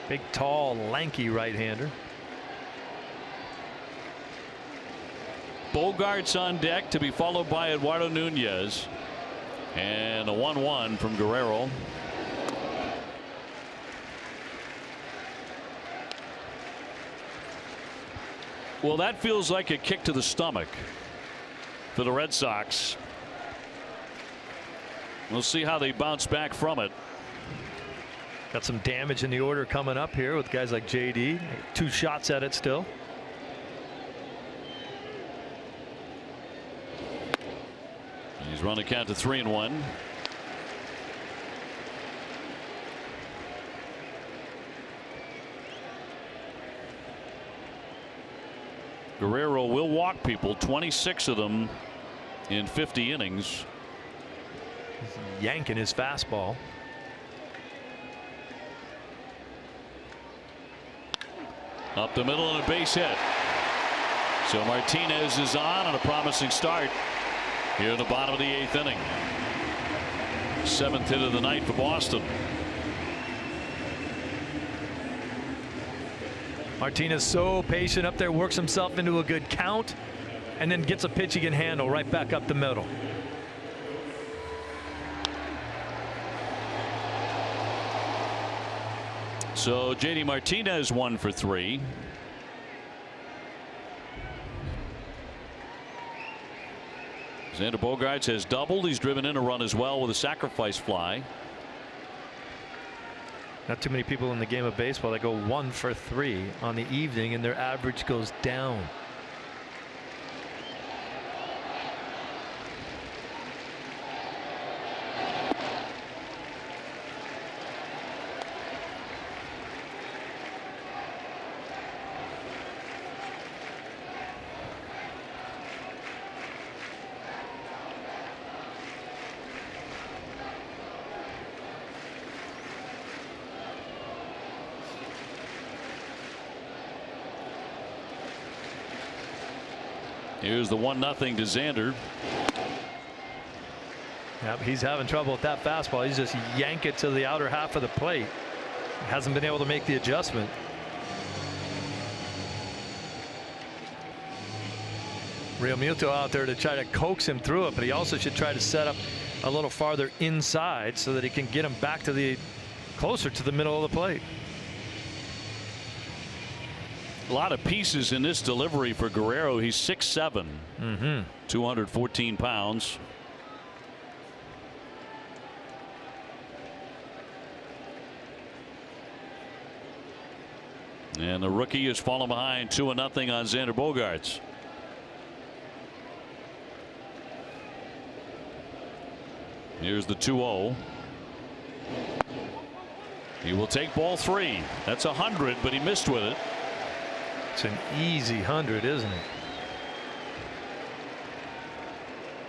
Big, tall, lanky right-hander. Bogarts on deck to be followed by Eduardo Nunez, and a 1-1 from Guerrero. Well, that feels like a kick to the stomach for the Red Sox. We'll see how they bounce back from it. Got some damage in the order coming up here with guys like JD. 2 shots at it still. He's run the count to 3-1. Guerrero will walk people, 26 of them in 50 innings. He's yanking his fastball. Up the middle and a base hit. So Martinez is on a promising start here in the bottom of the 8th inning. 7th hit of the night for Boston. Martinez so patient up there, works himself into a good count, and then gets a pitch he can handle right back up the middle. So JD Martinez 1 for 3. Xander Bogaerts has doubled. He's driven in a run as well with a sacrifice fly. Not too many people in the game of baseball that go 1 for 3 on the evening, and their average goes down. Here's the 1-0 to Xander. Yep, he's having trouble with that fastball. He's just yank it to the outer half of the plate. Hasn't been able to make the adjustment. Real Muto out there to try to coax him through it, but he also should try to set up a little farther inside so that he can get him back to the closer to the middle of the plate. A lot of pieces in this delivery for Guerrero. He's 6'7", 214 pounds. And the rookie is falling behind 2-0 on Xander Bogaerts. Here's the 2-0. He will take ball 3. That's 100, but he missed with it. It's an easy 100, isn't it?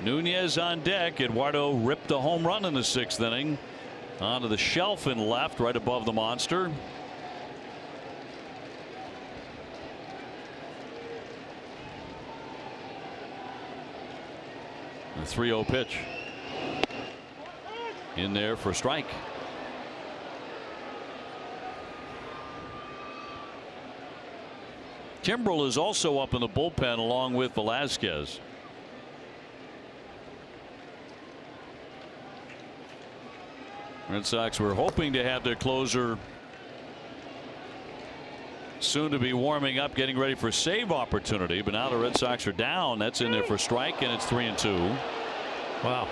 Nunez on deck. Eduardo ripped a home run in the 6th inning onto the shelf in left, right above the monster. The 3-0 pitch. In there for a strike. Kimbrel is also up in the bullpen along with Velasquez. Red Sox were hoping to have their closer soon to be warming up, getting ready for a save opportunity, but now the Red Sox are down. That's in there for a strike, and it's 3-2. Wow.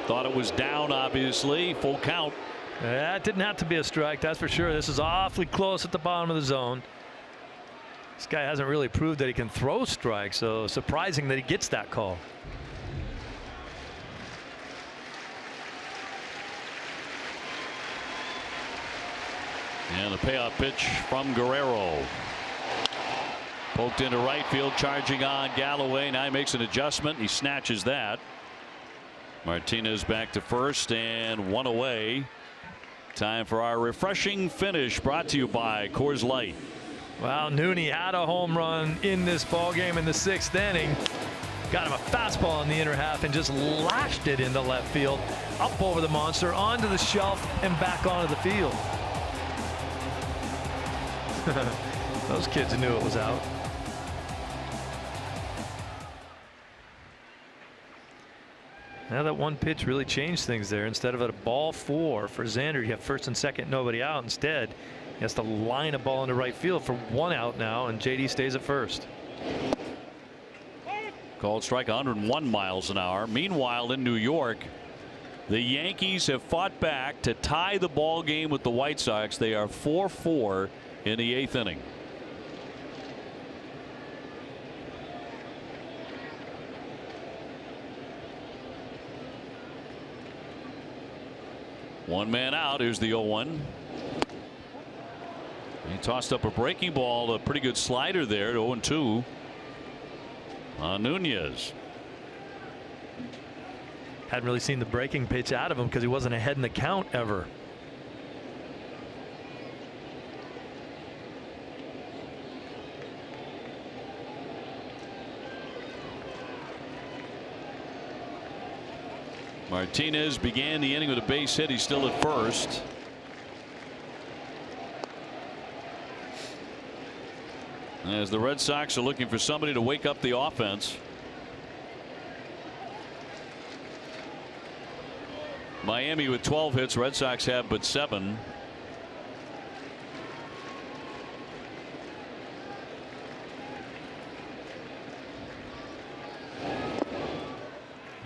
Thought it was down, obviously. Full count. That didn't have to be a strike, that's for sure. This is awfully close at the bottom of the zone. This guy hasn't really proved that he can throw strikes, so surprising that he gets that call. And the payoff pitch from Guerrero. Poked into right field, charging on Galloway. Now he makes an adjustment. He snatches that. Martinez back to first and one away. Time for our refreshing finish, brought to you by Coors Light. Well, Nooney had a home run in this ball game in the 6th inning. Got him a fastball in the inner half and just lashed it into left field, up over the monster, onto the shelf, and back onto the field. Those kids knew it was out. Now that one pitch really changed things there. Instead of a ball 4 for Xander, you have first and second, nobody out. Instead, he has to line a ball into right field for 1 out now, and JD stays at first. Called strike, 101 miles an hour. Meanwhile, in New York, the Yankees have fought back to tie the ball game with the White Sox. They are 4-4 in the 8th inning. One man out. Here's the 0-1. He tossed up a breaking ball, a pretty good slider there to 0-2 on Nunez. Hadn't really seen the breaking pitch out of him because he wasn't ahead in the count ever. Martinez began the inning with a base hit. He's still at first. As the Red Sox are looking for somebody to wake up the offense. Miami with 12 hits. Red Sox have but 7.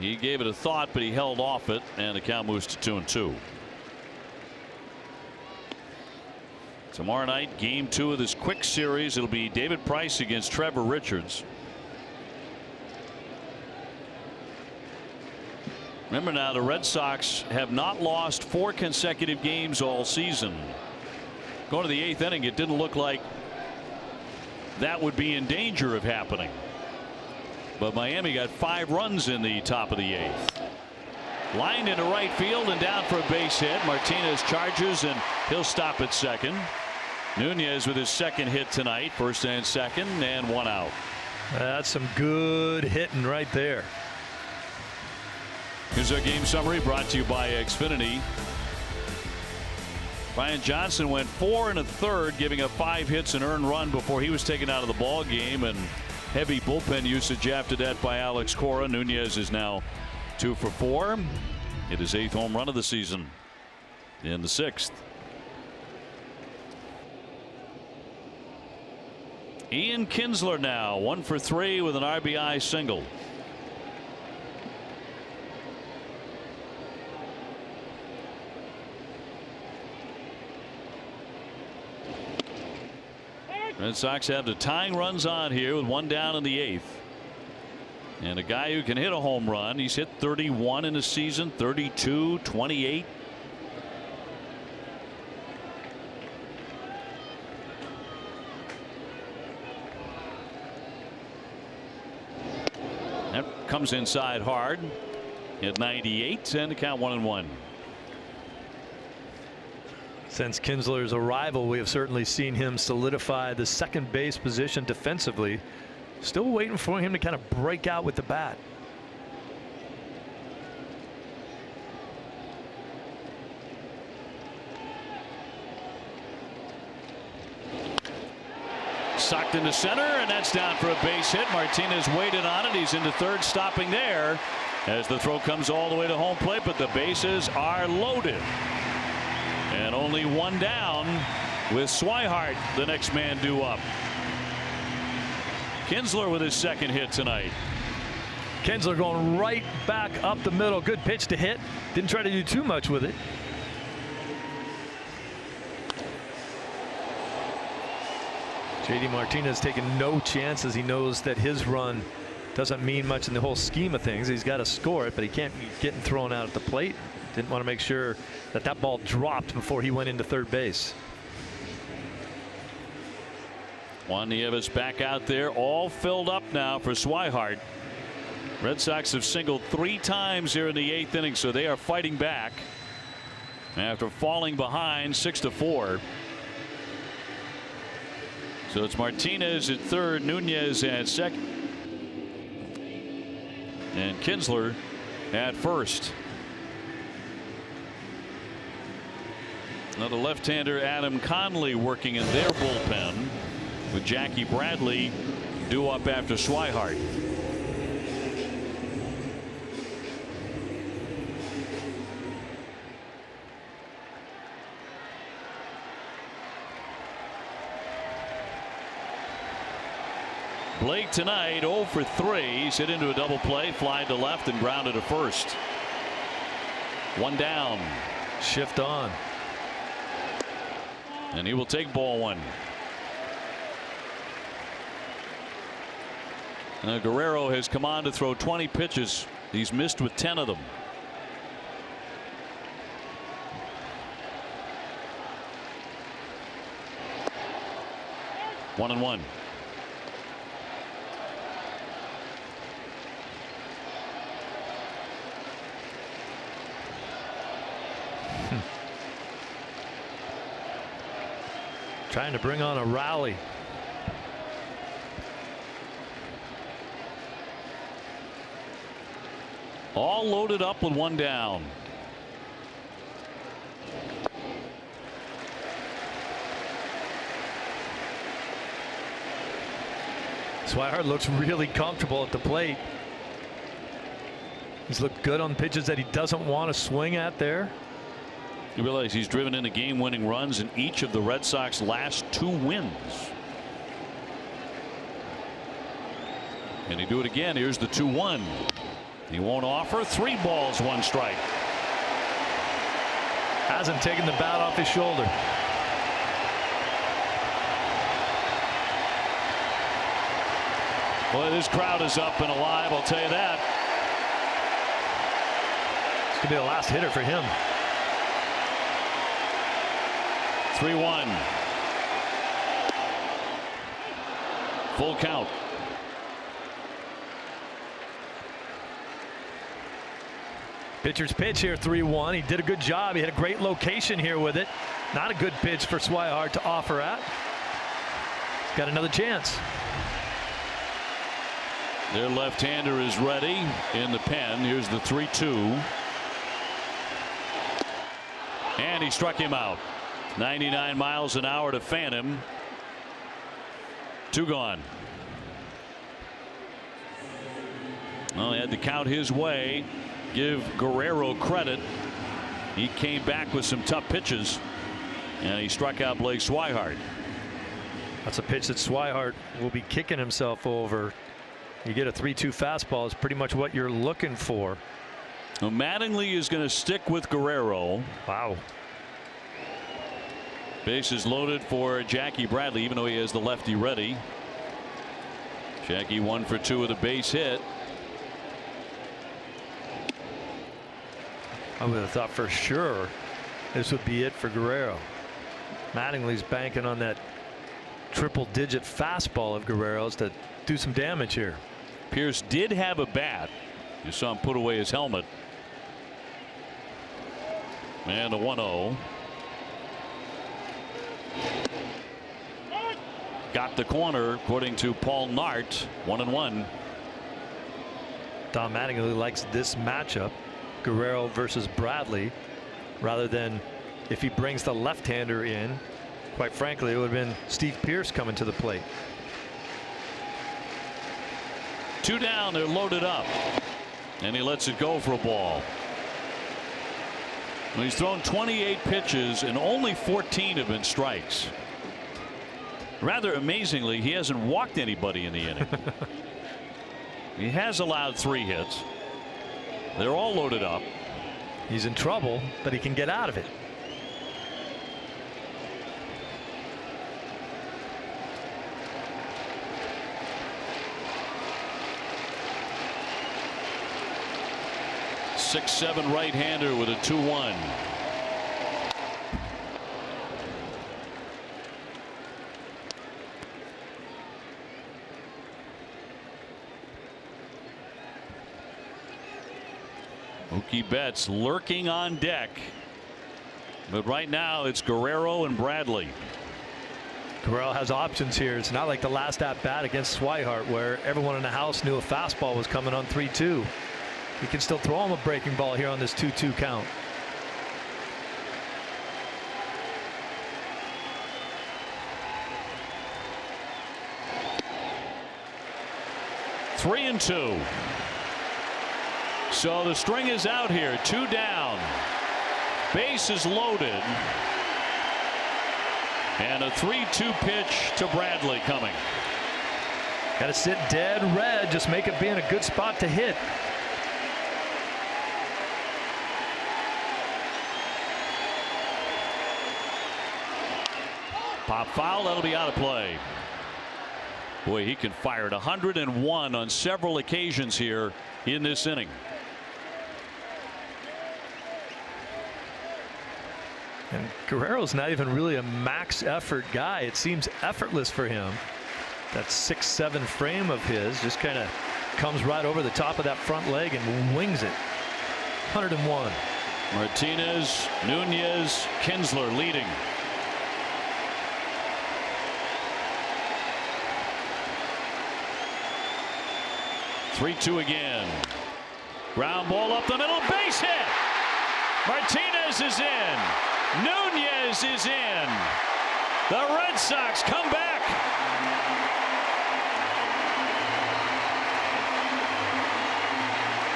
He gave it a thought, but he held off it, and the count moves to 2-2. Tomorrow night, game 2 of this quick series. It'll be David Price against Trevor Richards. Remember now, the Red Sox have not lost 4 consecutive games all season. Going to the 8th inning, it didn't look like that would be in danger of happening. But Miami got 5 runs in the top of the 8th. Lined into right field and down for a base hit. Martinez charges, and he'll stop at second. Nunez with his 2nd hit tonight, first and second, and 1 out. That's some good hitting right there. Here's our game summary, brought to you by Xfinity. Brian Johnson went 4 1/3, giving up 5 hits and earned run before he was taken out of the ball game, and heavy bullpen usage after that by Alex Cora. Nunez is now 2 for 4. It is 8th home run of the season in the 6th. Ian Kinsler now 1 for 3 with an RBI single. Red Sox have the tying runs on here with 1 down in the 8th. And a guy who can hit a home run. He's hit 31 in the season, 32, 28. That comes inside hard at 98, and the count 1-1. Since Kinsler's arrival, we have certainly seen him solidify the second base position defensively. Still waiting for him to kind of break out with the bat. Socked into center, and that's down for a base hit. Martinez waited on it. He's into third, stopping there as the throw comes all the way to home plate, but the bases are loaded. And only one down with Swihart, the next man due up. Kinsler with his second hit tonight. Kinsler going right back up the middle. Good pitch to hit. Didn't try to do too much with it. JD Martinez taking no chances. He knows that his run doesn't mean much in the whole scheme of things. He's got to score it, but he can't be getting thrown out at the plate. Didn't want to make sure that that ball dropped before he went into third base. Juan Nieves back out there, all filled up now for Swihart. Red Sox have singled 3 times here in the 8th inning, so they are fighting back after falling behind 6-4. So it's Martinez at third, Nunez at second, and Kinsler at first. Now the left-hander Adam Conley working in their bullpen with Jackie Bradley due up after Swihart. Blake tonight 0 for 3. He's hit into a double play, fly to left and grounded to first. One down. Shift on. And he will take ball one. Now Guerrero has come on to throw 20 pitches. He's missed with 10 of them. One and one. Trying to bring on a rally. All loaded up with one down. Swihart looks really comfortable at the plate. He's looked good on pitches that he doesn't want to swing at there. You realize he's driven into game-winning runs in each of the Red Sox last 2 wins. And he do it again. Here's the 2-1. He won't offer. 3 balls, 1 strike. Hasn't taken the bat off his shoulder. Boy, this crowd is up and alive, I'll tell you that. This could be the last hitter for him. 3-1. Full count. Pitcher's pitch here, 3-1. He did a good job. He had a great location here with it. Not a good pitch for Swihart to offer at. Got another chance. Their left-hander is ready in the pen. Here's the 3-2. And he struck him out. 99 miles an hour to fan him. 2 gone. Well, he had to count his way. Give Guerrero credit. He came back with some tough pitches, and he struck out Blake Swihart. That's a pitch that Swihart will be kicking himself over. You get a 3-2 fastball is pretty much what you're looking for. Now, Mattingly is going to stick with Guerrero. Wow. Bases loaded for Jackie Bradley, even though he has the lefty ready. Jackie 1 for 2 with a base hit. I would have thought for sure this would be it for Guerrero. Mattingly's banking on that triple-digit fastball of Guerrero's to do some damage here. Pierce did have a bat. You saw him put away his helmet. And a 1-0. got the corner, according to Paul Nart. 1-1. Don Mattingly likes this matchup, Guerrero versus Bradley, rather than if he brings the left-hander in. Quite frankly, it would have been Steve Pearce coming to the plate. 2 down, they're loaded up, and he lets it go for a ball. Well, he's thrown 28 pitches and only 14 have been strikes. Rather amazingly, he hasn't walked anybody in the inning. He has allowed 3 hits. They're all loaded up. He's in trouble, but he can get out of it. .6'7" right-hander with a 2-1. Mookie Betts lurking on deck, but right now it's Guerrero and Bradley. Guerrero has options here. It's not like the last at bat against Swihart where everyone in the house knew a fastball was coming on 3-2. He can still throw him a breaking ball here on this 2-2 count. Three and 2. So the string is out here. 2 down. Base is loaded. And a 3-2 pitch to Bradley coming. Got to sit dead red. Just make it be in a good spot to hit. Pop foul. That'll be out of play. Boy, he can fire at 101 on several occasions here in this inning. And Guerrero's not even really a max effort guy. It seems effortless for him. That 6'7" frame of his just kind of comes right over the top of that front leg and wings it. 101. Martinez, Nunez, Kinsler leading. .3-2 again. Ground ball up the middle, base hit. Martinez is in. Nunez is in. The Red Sox come back.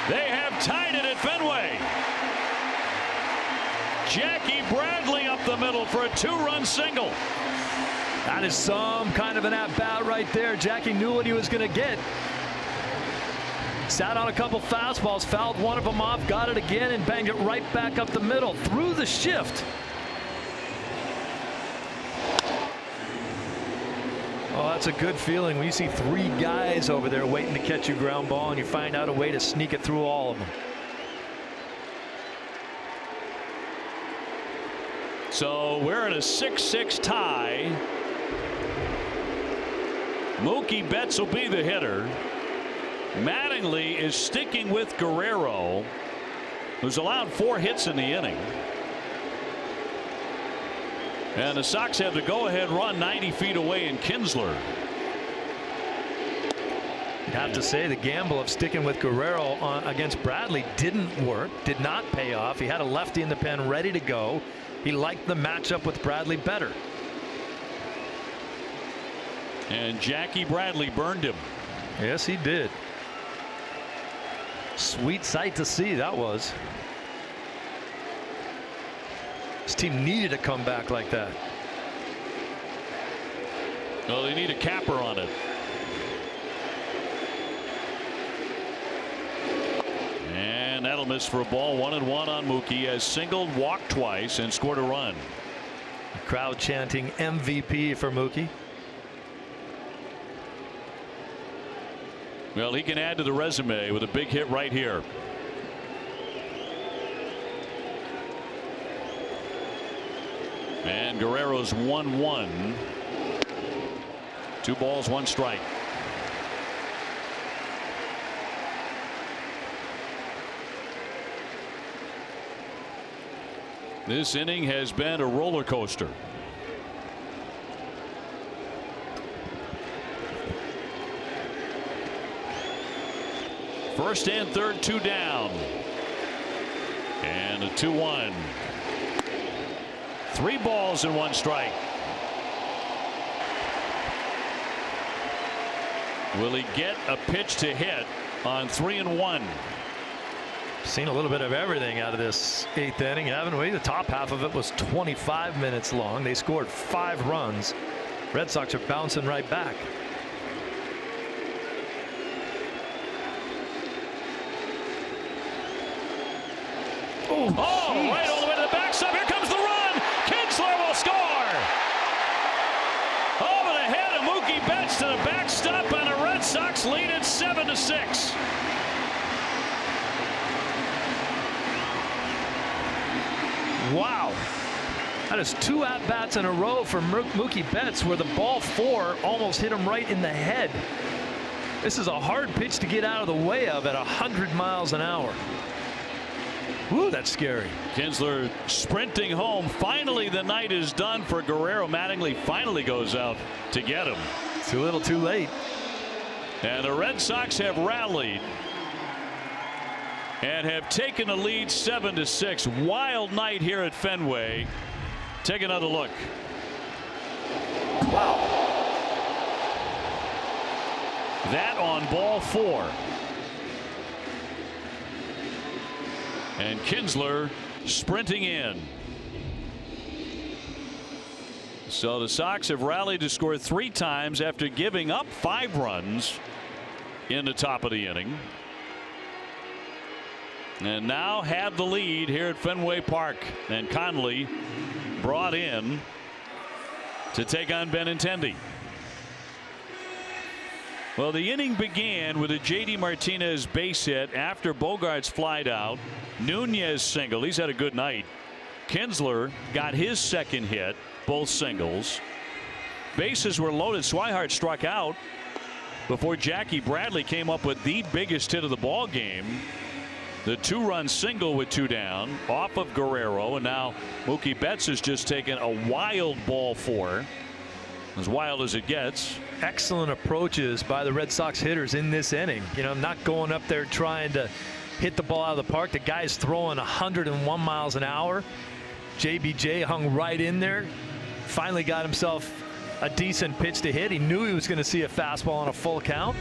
They have tied it at Fenway. Jackie Bradley up the middle for a 2-run single. That is some kind of an at-bat right there. Jackie knew what he was going to get. Sat on a couple fastballs, fouled one of them off, got it again, and banged it right back up the middle through the shift. Oh, that's a good feeling when you see 3 guys over there waiting to catch your ground ball and you find out a way to sneak it through all of them. So we're in a 6-6 tie. Mookie Betts will be the hitter. Mattingly is sticking with Guerrero, who's allowed 4 hits in the inning. And the Sox have the go-ahead run 90 feet away in Kinsler. You'd have to say the gamble of sticking with Guerrero against Bradley didn't work, did not pay off. He had a lefty in the pen ready to go. He liked the matchup with Bradley better. And Jackie Bradley burned him. Yes, he did. Sweet sight to see that was. This team needed a comeback like that. Well, they need a capper on it. And that'll miss for a ball. 1-1 on Mookie. Has singled, walked twice, and scored a run. The crowd chanting MVP for Mookie. Well, he can add to the resume with a big hit right here. And Guerrero's 1-1. 2 balls, 1 strike. This inning has been a roller coaster. First and third, 2 down. And a 2-1. 3 balls and 1 strike. Will he get a pitch to hit on 3-1? Seen a little bit of everything out of this 8th inning, haven't we? The top half of it was 25 minutes long. They scored 5 runs. Red Sox are bouncing right back. Oh, right all the way to the backstop. Here comes the run. Kinsler will score. Over the head of Mookie Betts to the backstop, and the Red Sox lead it 7-6. Wow. That is 2 at-bats in a row for Mookie Betts, where the ball 4 almost hit him right in the head. This is a hard pitch to get out of the way of at 100 miles an hour. Ooh, that's scary. Kinsler sprinting home. Finally, the night is done for Guerrero. Mattingly finally goes out to get him. Too little, too late. And the Red Sox have rallied and have taken a lead 7-6. Wild night here at Fenway. Take another look. Wow. That on ball 4. And Kinsler sprinting in. So the Sox have rallied to score 3 times after giving up 5 runs in the top of the inning. And now have the lead here at Fenway Park. And Conley brought in to take on Benintendi. Well, the inning began with a J.D. Martinez base hit after Bogarts flied out. Nunez single. He's had a good night. Kinsler got his second hit, both singles. Bases were loaded. Swihart struck out before Jackie Bradley came up with the biggest hit of the ball game. The 2-run single with 2 down off of Guerrero, and now Mookie Betts has just taken a wild ball 4. As wild as it gets. Excellent approaches by the Red Sox hitters in this inning. You know, not going up there trying to hit the ball out of the park. The guy's throwing 101 miles an hour. JBJ hung right in there. Finally got himself a decent pitch to hit. He knew he was going to see a fastball on a full count.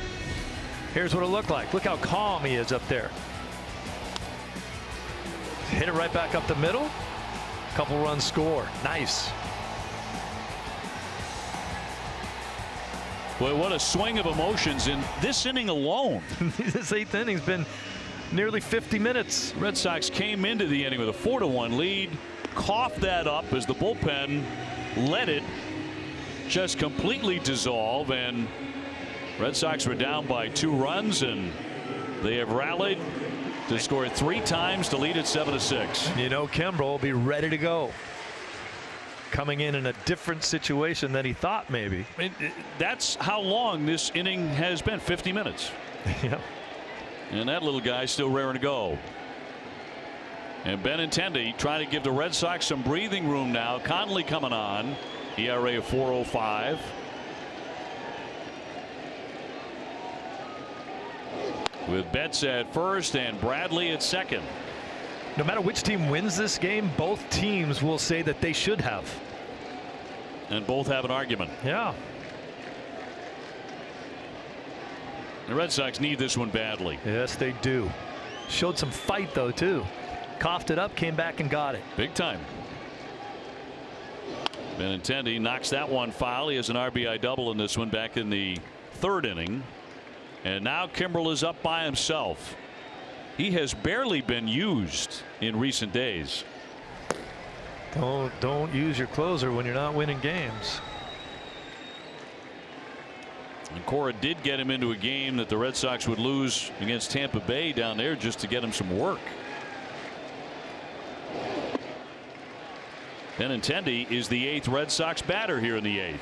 Here's what it looked like. Look how calm he is up there. Hit it right back up the middle. Couple runs score. Nice. Boy, what a swing of emotions in this inning alone. This 8th inning's been nearly 50 minutes. Red Sox came into the inning with a 4-1 lead, coughed that up as the bullpen let it just completely dissolve, and Red Sox were down by 2 runs, and they have rallied to score 3 times to lead at 7-6. You know, Kimbrel will be ready to go. Coming in a different situation than he thought, maybe. That's how long this inning has been, 50 minutes. Yeah. And that little guy's still raring to go. And Benintendi trying to give the Red Sox some breathing room now. Conley coming on. ERA of 4.05. With Betts at first and Bradley at second. No matter which team wins this game, both teams will say that they should have. And both have an argument. Yeah. The Red Sox need this one badly. Yes, they do. Showed some fight, though, too. Coughed it up, came back and got it. Big time. Benintendi knocks that one foul. He has an RBI double in this one back in the 3rd inning. And now Kimbrel is up by himself. He has barely been used in recent days. Don't use your closer when you're not winning games. And Cora did get him into a game that the Red Sox would lose against Tampa Bay down there just to get him some work. Benintendi is the 8th Red Sox batter here in the 8th.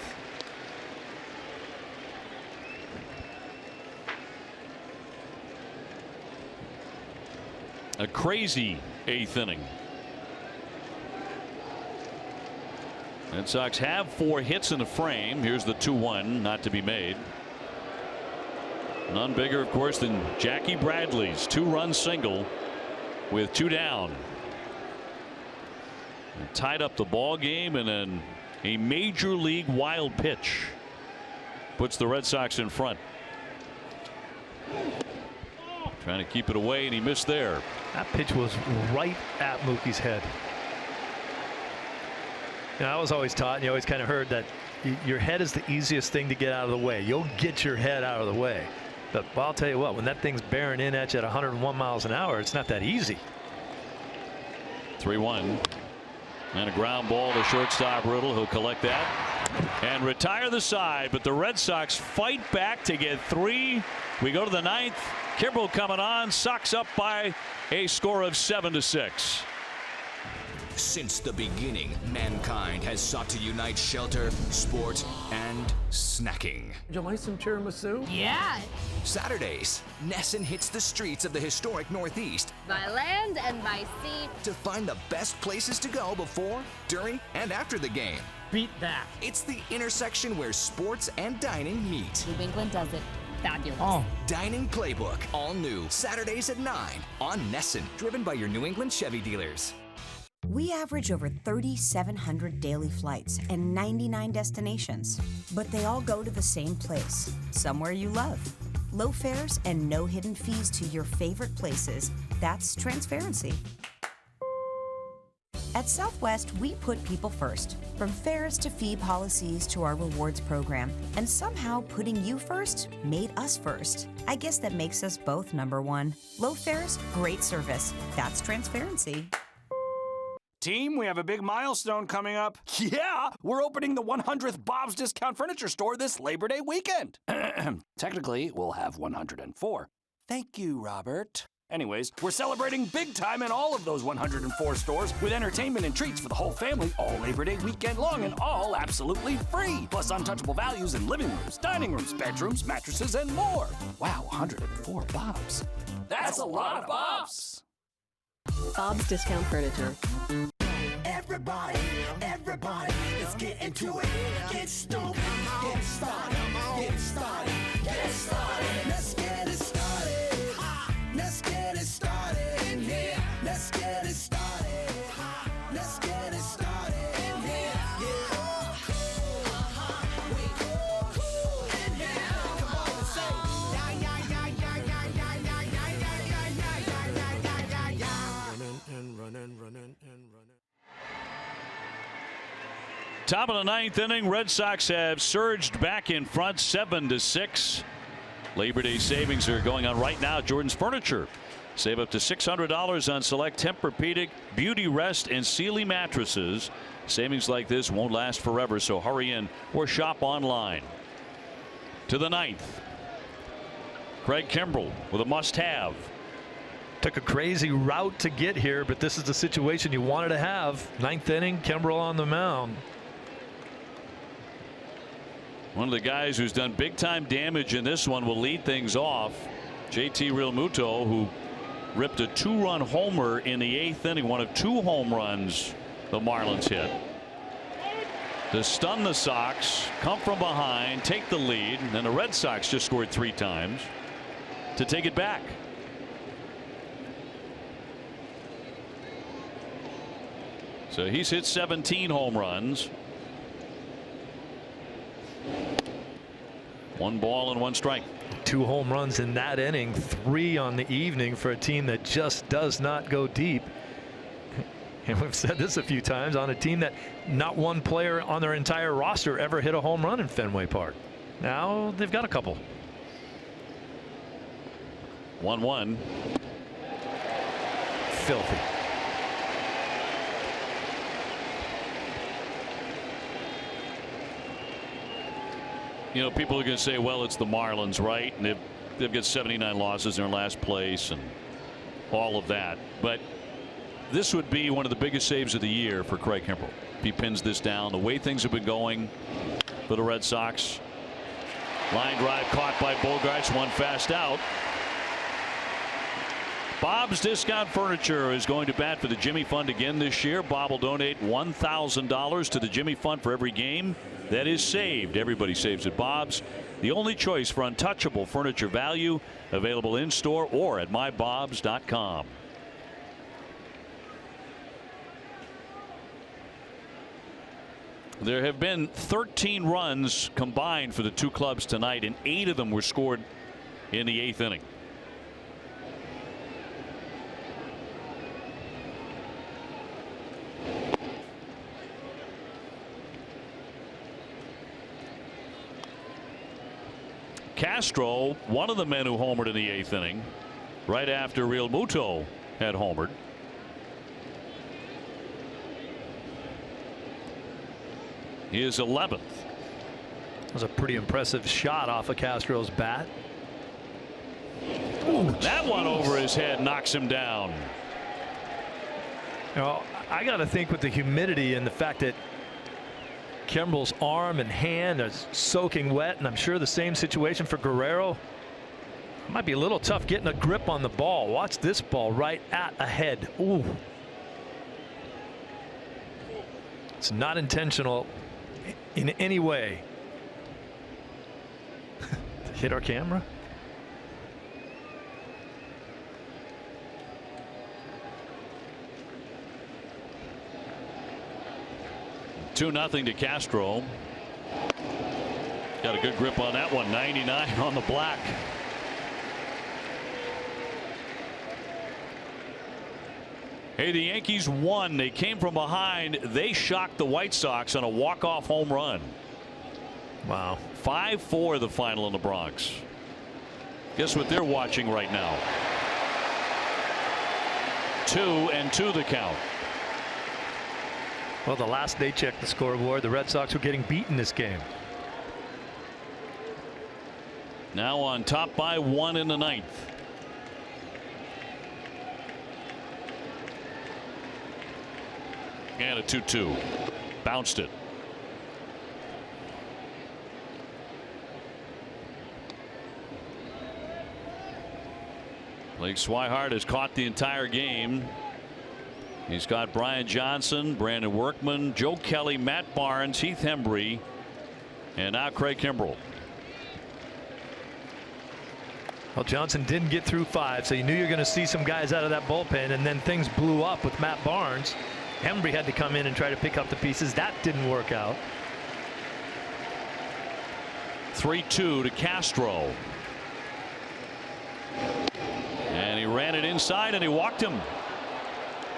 A crazy 8th inning. Red Sox have 4 hits in the frame. Here's the 2-1 not to be made. None bigger, of course, than Jackie Bradley's 2-run single with 2 down. And tied up the ball game, and then a major league wild pitch puts the Red Sox in front. Trying to keep it away, and he missed there. That pitch was right at Mookie's head. I was always taught, and you always kind of heard that your head is the easiest thing to get out of the way. You'll get your head out of the way. But I'll tell you what, when that thing's bearing in at you at 101 miles an hour, it's not that easy. 3-1. And a ground ball to shortstop Riddle. He'll collect that and retire the side. But the Red Sox fight back to get 3. We go to the 9th. Kimbrel coming on. Sox up by a score of 7-6. Since the beginning, mankind has sought to unite shelter, sport, and snacking. Would you like some tiramisu? Yeah. Saturdays, Nesson hits the streets of the historic Northeast By land and by sea. to find the best places to go before, during, and after the game. Beat that. It's the intersection where sports and dining meet. New England does it fabulous. Oh. Dining Playbook, all new, Saturdays at 9 on Nesson, driven by your New England Chevy dealers. We average over 3,700 daily flights and 99 destinations, but they all go to the same place, somewhere you love. Low fares and no hidden fees to your favorite places. That's transparency. At Southwest, we put people first, from fares to fee policies to our rewards program, and somehow putting you first made us first. I guess that makes us both #1. Low fares, great service. That's transparency. Team, we have a big milestone coming up. Yeah, we're opening the 100th Bob's Discount Furniture Store this Labor Day weekend. Technically, we'll have 104. Thank you, Robert. Anyways, we're celebrating big time in all of those 104 stores with entertainment and treats for the whole family all Labor Day weekend long, and all absolutely free. Plus untouchable values in living rooms, dining rooms, bedrooms, mattresses, and more. Wow, 104 Bob's. That's a lot of Bob's. Bob's Discount Furniture. Everybody, let's get into it. Get stoked, get started, get started, get started. Let's get it started. Let's get it started in here. Let's get it started. Let's get it started in here. Yeah. We cool in here. Come on, say Running. Top of the 9th inning, Red Sox have surged back in front 7-6. Labor Day savings are going on right now. Jordan's Furniture. Save up to $600 on select Tempur-Pedic, Beauty Rest, and Sealy mattresses. Savings like this won't last forever, so hurry in or shop online. To the 9th. Craig Kimbrel with a must-have. Took a crazy route to get here, but this is the situation you wanted to have. 9th inning, Kimbrel on the mound. One of the guys who's done big time damage in this one will lead things off. JT Realmuto, who ripped a 2-run homer in the 8th inning, one of 2 home runs the Marlins hit. To stun the Sox, come from behind, take the lead, and then the Red Sox just scored 3 times to take it back. So he's hit 17 home runs. 1 ball and 1 strike. 2 home runs in that inning, 3 on the evening for a team that just does not go deep. And we've said this a few times, on a team that not one player on their entire roster ever hit a home run in Fenway Park. Now they've got a couple. 1-1. Filthy. You know, people are going to say, well, it's the Marlins, right? And they've got 79 losses in their last place and all of that. But this would be one of the biggest saves of the year for Craig Kimbrel. If he pins this down, the way things have been going for the Red Sox. Line drive caught by Bogarts, 1 fast out. Bob's Discount Furniture is going to bat for the Jimmy Fund again this year. Bob will donate $1,000 to the Jimmy Fund for every game that is saved. Everybody saves at Bob's. the only choice for untouchable furniture value, available in-store or at mybobs.com. There have been 13 runs combined for the two clubs tonight, and 8 of them were scored in the 8th inning. Castro, one of the men who homered in the 8th inning, right after Real Muto had homered. He is 11th. That was a pretty impressive shot off of Castro's bat. Ooh, that one over his head knocks him down. You know, I got to think with the humidity and the fact that Kimbrel's arm and hand are soaking wet, and I'm sure the same situation for Guerrero. It might be a little tough getting a grip on the ball. Watch this ball right at a head. Ooh. It's not intentional in any way. Hit our camera. Nothing to Castro. Got a good grip on that one. 99 on the black. Hey, the Yankees won. They came from behind. They shocked the White Sox on a walk-off home run. Wow. 5-4 the final in the Bronx. Guess what they're watching right now? 2-2 the count. Well, the last they checked the scoreboard, the Red Sox were getting beaten this game. Now on top by 1 in the 9th. And a 2-2. Bounced it. Blake Swihart has caught the entire game. He's got Brian Johnson, Brandon Workman, Joe Kelly, Matt Barnes, Heath Hembree, and now Craig Kimbrel. Well, Johnson didn't get through 5, so you knew you were going to see some guys out of that bullpen, and then things blew up with Matt Barnes. Hembree had to come in and try to pick up the pieces. That didn't work out. 3-2 to Castro. And he ran it inside and he walked him.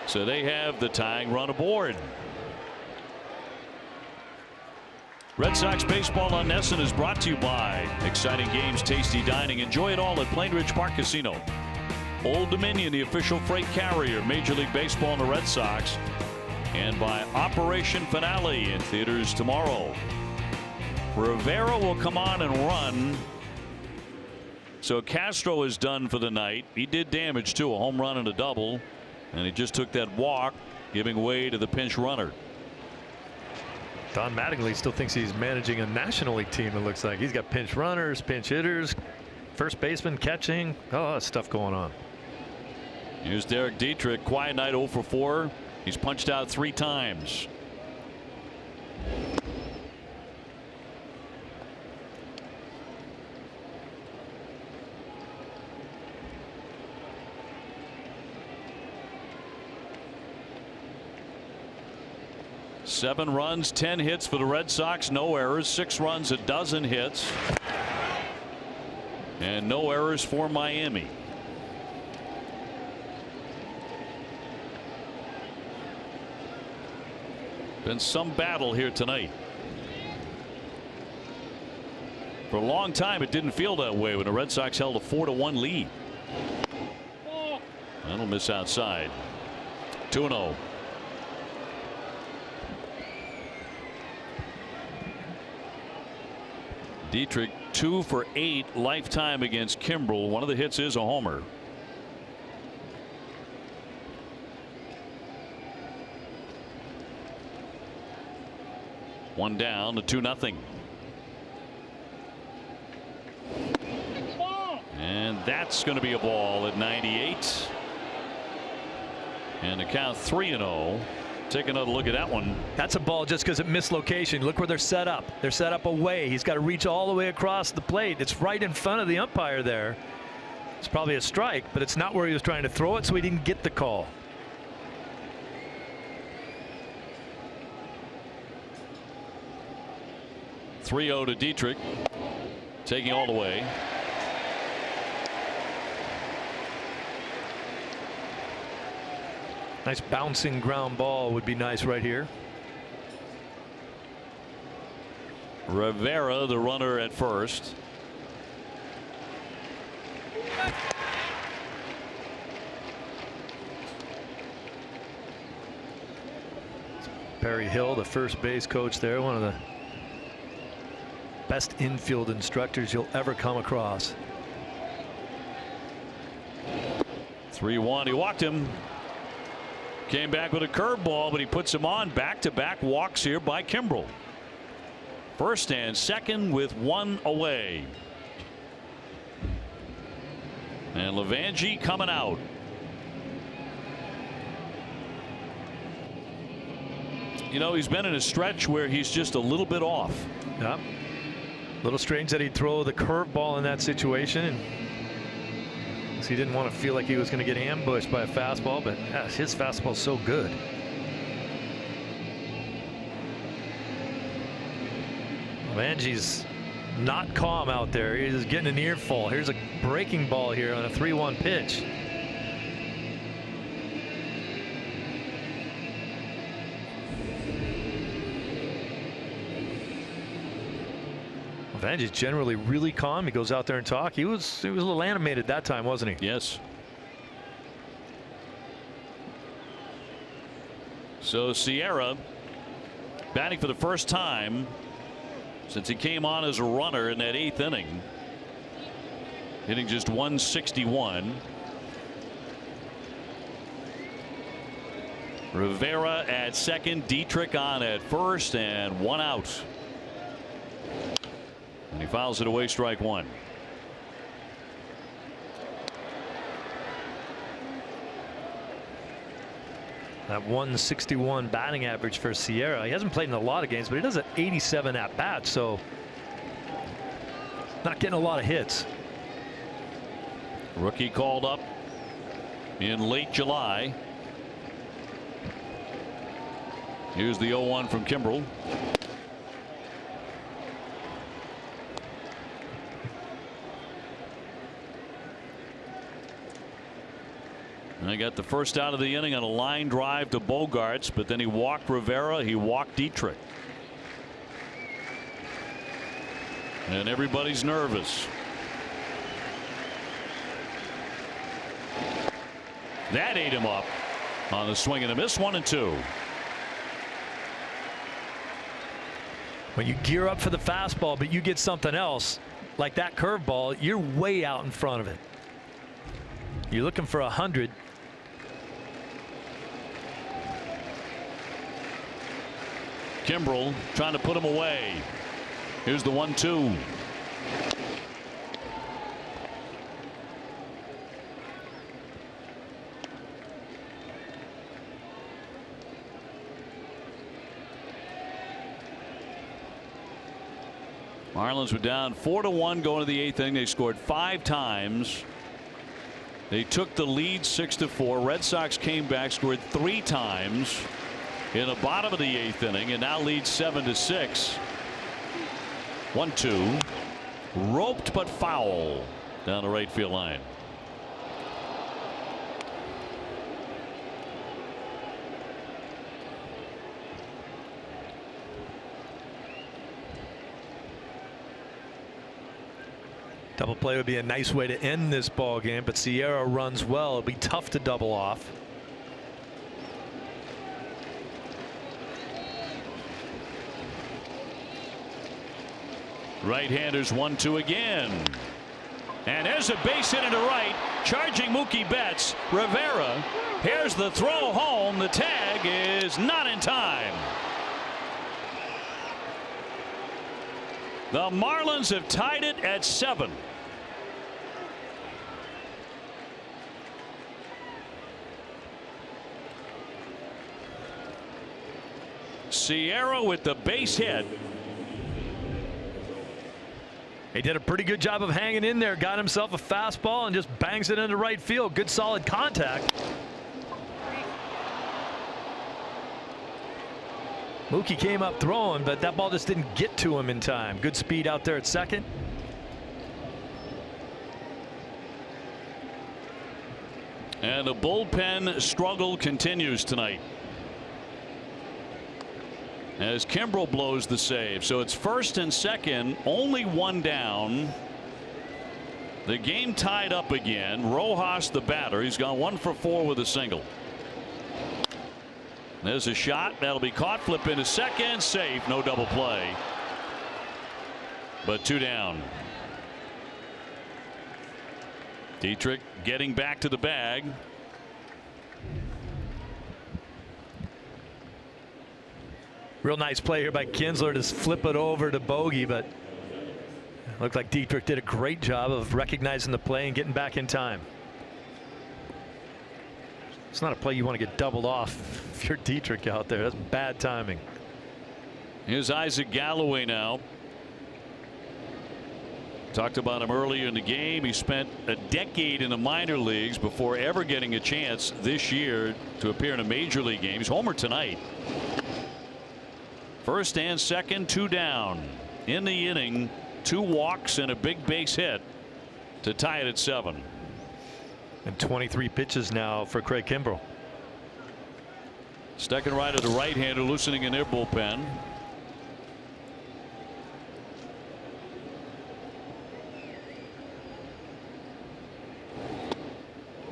So they have the tying run aboard. Red Sox baseball on NESN is brought to you by exciting games, tasty dining. Enjoy it all at Plainridge Park Casino. Old Dominion, the official freight carrier, Major League Baseball and the Red Sox. And by Operation Finale in theaters tomorrow. Rivera will come on and run. So Castro is done for the night. He did damage too, a home run and a double. And he just took that walk, giving way to the pinch runner. Don Mattingly still thinks he's managing a National League team. It looks like he's got pinch runners, pinch hitters, first baseman catching. Oh, stuff going on. Here's Derek Dietrich. Quiet night, 0 for 4. He's punched out 3 times. Seven runs, 10 hits for the Red Sox, no errors, 6 runs, a dozen hits, and no errors for Miami. Been some battle here tonight. For a long time, it didn't feel that way when the Red Sox held a 4-1 lead. That'll miss outside. 2-0. Dietrich 2 for 8 lifetime against Kimbrel. One of the hits is a homer. One down to 2-0. And that's going to be a ball at 98. And the count 3-0 take another look at that one. That's a ball just because it missed location. Look where they're set up. They're set up away. He's got to reach all the way across the plate. It's right in front of the umpire there. It's probably a strike, but it's not where he was trying to throw it, so he didn't get the call. (3-0) to Dietrich, taking all the way. Nice bouncing ground ball would be nice right here. Rivera, the runner at first. Perry Hill, the first base coach there, one of the best infield instructors you'll ever come across. 3-1. He walked him. Came back with a curveball, but he puts him on. Back-to-back walks here by Kimbrel. First and second with one away. And Levangie coming out. You know, he's been in a stretch where he's just a little bit off. Yeah. A little strange that he'd throw the curveball in that situation. And he didn't want to feel like he was going to get ambushed by a fastball, but gosh, his fastball's so good. Levangie's not calm out there. He's getting an earful. Here's a breaking ball here on a 3-1 pitch. Levangie's generally really calm. He goes out there and talks. He was a little animated that time, wasn't he? Yes. So Sierra batting for the first time since he came on as a runner in that 8th inning, hitting just 161. Rivera at second, Dietrich on at first, and one out. And he fouls it away, strike one. That 161 batting average for Sierra. He hasn't played in a lot of games, but he does at 87 at bats, so not getting a lot of hits. Rookie called up in late July. Here's the 0-1 from Kimbrel. I got the first out of the inning on a line drive to Bogarts, but then he walked Rivera, he walked Dietrich. And everybody's nervous. That ate him up on the swing and a miss. 1-2. When you gear up for the fastball, but you get something else like that curveball, you're way out in front of it. You're looking for 100. Kimbrel trying to put him away. Here's the 1-2. Marlins were down 4-1 going to the 8th inning. They scored 5 times. They took the lead 6-4. Red Sox came back, scored 3 times in the bottom of the 8th inning, and now lead 7-6. 1-2. Roped but foul down the right field line. Double play would be a nice way to end this ball game, but Sierra runs well. It'll be tough to double off. Right-handers 1-2 again. And there's a base hit into right. Charging Mookie Betts. Rivera. Here's the throw home. The tag is not in time. The Marlins have tied it at 7. Sierra with the base hit. He did a pretty good job of hanging in there, got himself a fastball and just bangs it into right field. Good solid contact. Mookie came up throwing, but that ball just didn't get to him in time. Good speed out there at second. And the bullpen struggle continues tonight as Kimbrel blows the save. So it's first and second, only one down. The game tied up again. Rojas, the batter, he's gone 1 for 4 with a single. There's a shot that'll be caught. Flip into second, safe, no double play, but 2 down. Dietrich getting back to the bag. Real nice play here by Kinsler to flip it over to Bogey, but it looked like Dietrich did a great job of recognizing the play and getting back in time. It's not a play you want to get doubled off if you're Dietrich out there. That's bad timing. Here's Isaac Galloway now. Talked about him earlier in the game. He spent a decade in the minor leagues before ever getting a chance this year to appear in a major league game. He's homered tonight. First and second, 2 down in the inning. 2 walks and a big base hit to tie it at 7. And 23 pitches now for Craig Kimbrel. Second right of the right-hander loosening in their bullpen.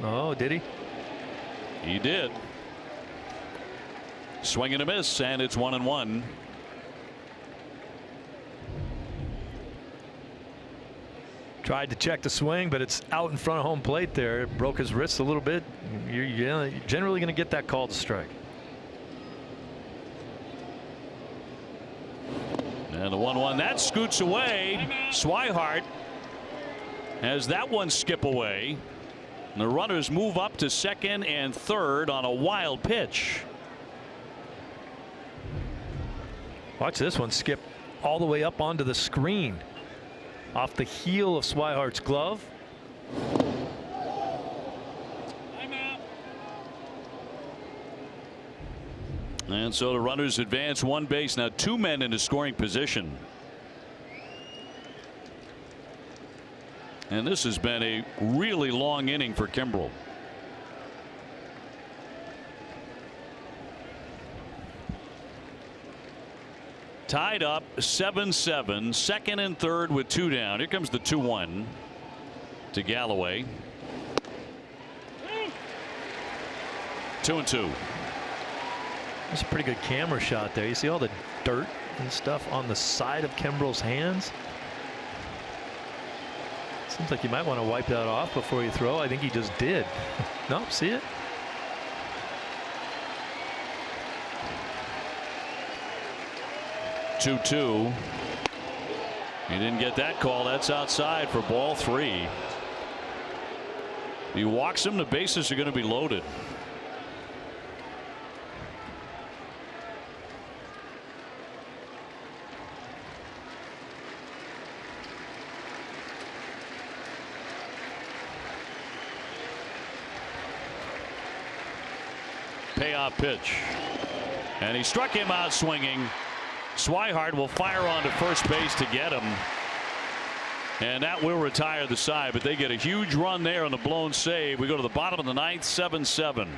Oh, did he? He did. Swing and a miss, and it's 1-1. Tried to check the swing, but it's out in front of home plate there. It broke his wrist a little bit. You're generally going to get that call to strike. And the 1-1 that scoots away. Swihart has that one skip away. And the runners move up to second and third on a wild pitch. Watch this one skip all the way up onto the screen off the heel of Swihart's glove. And so the runners advance 1 base. Now 2 men in a scoring position. And this has been a really long inning for Kimbrel. Tied up 7-7, second and third with 2 down. Here comes the 2-1 to Galloway. 2-2. That's a pretty good camera shot there. You see all the dirt and stuff on the side of Kimbrel's hands. Seems like you might want to wipe that off before you throw. I think he just did. Nope, see it? Two. He didn't get that call. That's outside for ball 3. He walks him. The bases are going to be loaded. Payoff pitch, and he struck him out swinging. Swihart will fire on to first base to get him, and that will retire the side, but they get a huge run there on the blown save. We go to the bottom of the 9th, 7-7.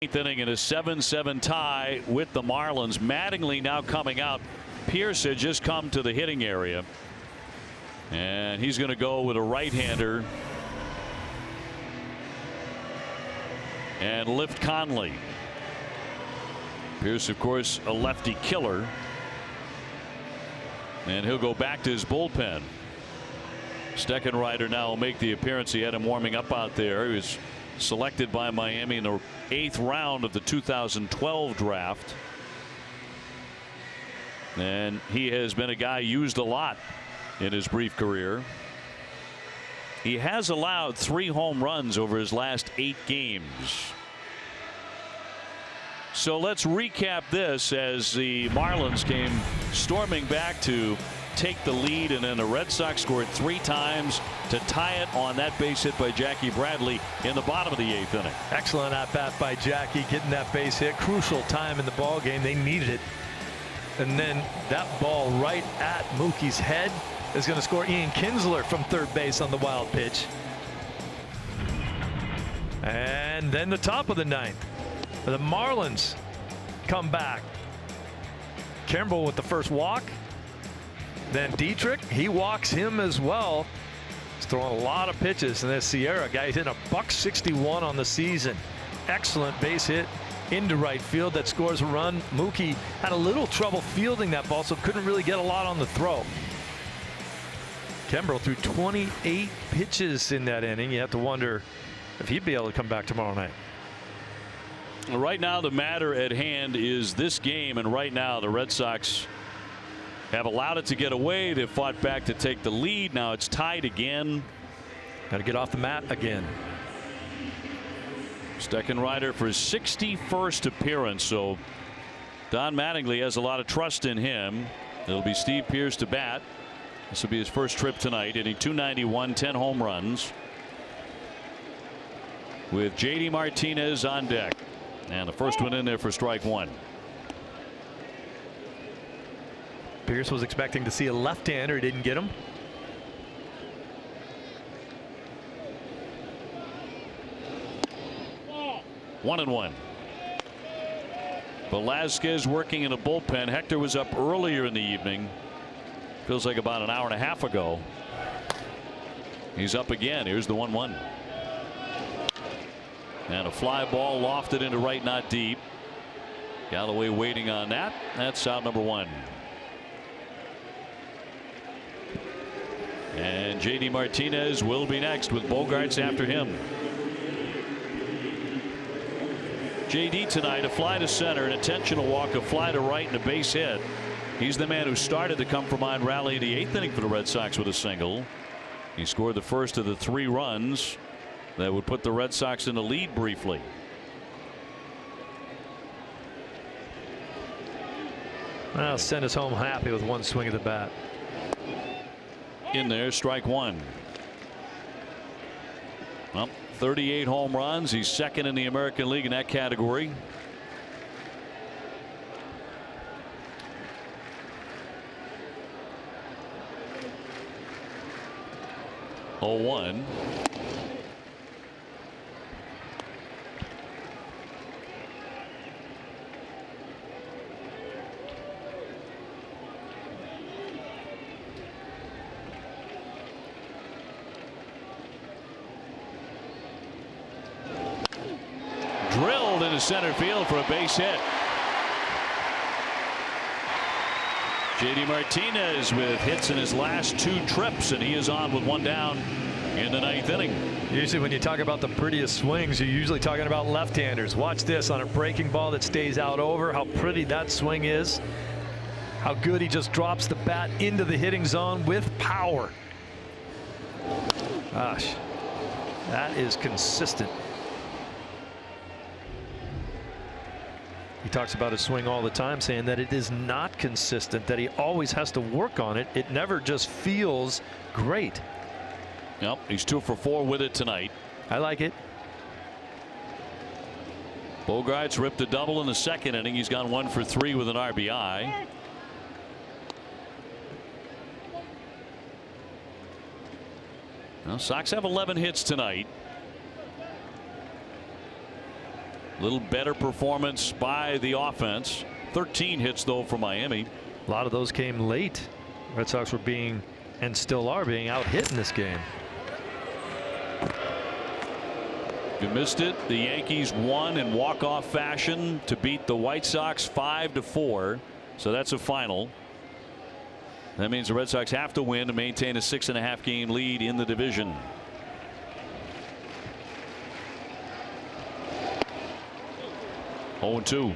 8th inning in a 7-7 tie with the Marlins. Mattingly now coming out. Pierce had just come to the hitting area, and he's going to go with a right-hander and lift Conley. Pierce, of course, a lefty killer, and he'll go back to his bullpen. Steckenrider now will make the appearance. He had him warming up out there. He was selected by Miami in the 8th round of the 2012 draft, and he has been a guy used a lot in his brief career. He has allowed 3 home runs over his last 8 games. So let's recap this as the Marlins came storming back to take the lead, and then the Red Sox scored 3 times to tie it on that base hit by Jackie Bradley in the bottom of the 8th inning. Excellent at bat by Jackie, getting that base hit. Crucial time in the ball game. They needed it. And then that ball right at Mookie's head is going to score Ian Kinsler from third base on the wild pitch. And then the top of the 9th. The Marlins come back. Kimbrel with the first walk. Then Dietrich, he walks him as well. He's throwing a lot of pitches. And then Sierra, guy, he's hitting a .161 on the season. Excellent base hit into right field that scores a run. Mookie had a little trouble fielding that ball, so couldn't really get a lot on the throw. Kimbrel threw 28 pitches in that inning. You have to wonder if he'd be able to come back tomorrow night. Right now, the matter at hand is this game, and right now the Red Sox have allowed it to get away. They've fought back to take the lead. Now it's tied again. Got to get off the mat again. Steckenrider for his 61st appearance, so Don Mattingly has a lot of trust in him. It'll be Steve Pierce to bat. This will be his first trip tonight, hitting .291, 10 home runs, with JD Martinez on deck. And the first one in there for strike 1. Pierce was expecting to see a left-hander. He didn't get him. One and one. Velasquez working in a bullpen. Hector was up earlier in the evening. Feels like about an hour and a half ago. He's up again. Here's the 1-1. And a fly ball lofted into right, not deep. Galloway waiting on that. That's out number 1. And JD Martinez will be next with Bogarts after him. JD tonight, a fly to center, an intentional walk, a fly to right, and a base hit. He's the man who started the come from behind rally in the 8th inning for the Red Sox with a single. He scored the first of the 3 runs that would put the Red Sox in the lead briefly. Well, send us home happy with 1 swing of the bat. In there, strike 1. Well, 38 home runs. He's second in the American League in that category. Oh, 1. Drilled into center field for a base hit. JD Martinez with hits in his last 2 trips, and he is on with 1 down in the 9th inning. Usually when you talk about the prettiest swings, you're usually talking about left-handers. Watch this on a breaking ball that stays out over, how pretty that swing is. How good he just drops the bat into the hitting zone with power. Gosh, that is consistent. He talks about his swing all the time, saying that it is not consistent, that he always has to work on it. It never just feels great. Yep, he's 2 for 4 with it tonight. I like it. Bogarts ripped a double in the 2nd inning. He's gone 1 for 3 with an RBI. Well, Sox have 11 hits tonight. A little better performance by the offense. 13 hits, though, for Miami. A lot of those came late. Red Sox were being, and still are being, out-hit in this game. You missed it. The Yankees won in walk-off fashion to beat the White Sox 5-4. So that's a final. That means the Red Sox have to win to maintain a 6.5 game lead in the division. Oh, 2.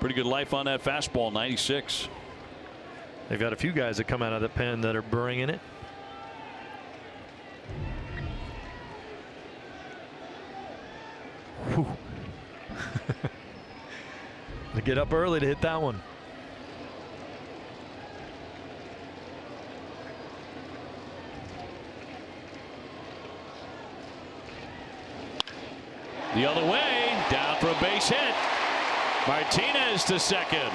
Pretty good life on that fastball, 96. They've got a few guys that come out of the pen that are bringing it. To get up early to hit that one. The other way, down for a base hit. Martinez to second.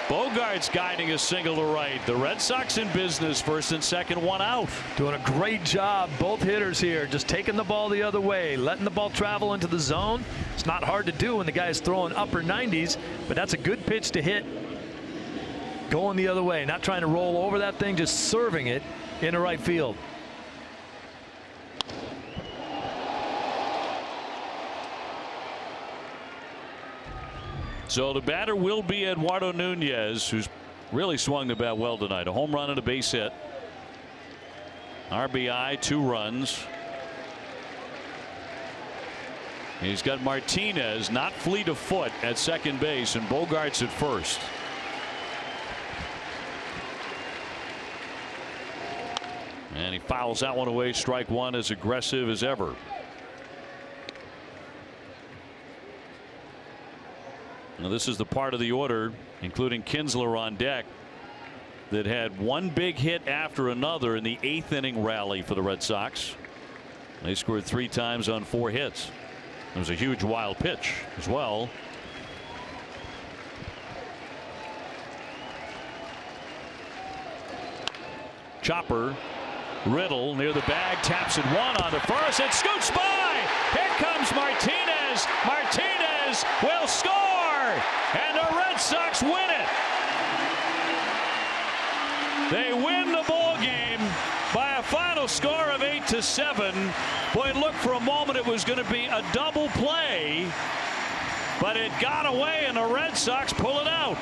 Bogart's guiding a single to right. The Red Sox in business, first and second, 1 out. Doing a great job, both hitters here, just taking the ball the other way, letting the ball travel into the zone. It's not hard to do when the guy's throwing upper 90s, but that's a good pitch to hit. Going the other way, not trying to roll over that thing, just serving it into right field. So the batter will be Eduardo Nunez, who's really swung the bat well tonight. A home run and a base hit. RBI, 2 runs. He's got Martinez, not fleet of foot, at second base, and Bogart's at first. And he fouls that one away. Strike 1, as aggressive as ever. Now this is the part of the order, including Kinsler on deck, that had one big hit after another in the 8th inning rally for the Red Sox. They scored 3 times on 4 hits. It was a huge wild pitch as well. Chopper, Riddle near the bag, taps it 1 on the first, and scoots by. Here comes Martinez. Martinez will score. And the Red Sox win it. They win the ball game by a final score of 8-7. Boy, it looked for a moment it was going to be a double play, but it got away and the Red Sox pull it out.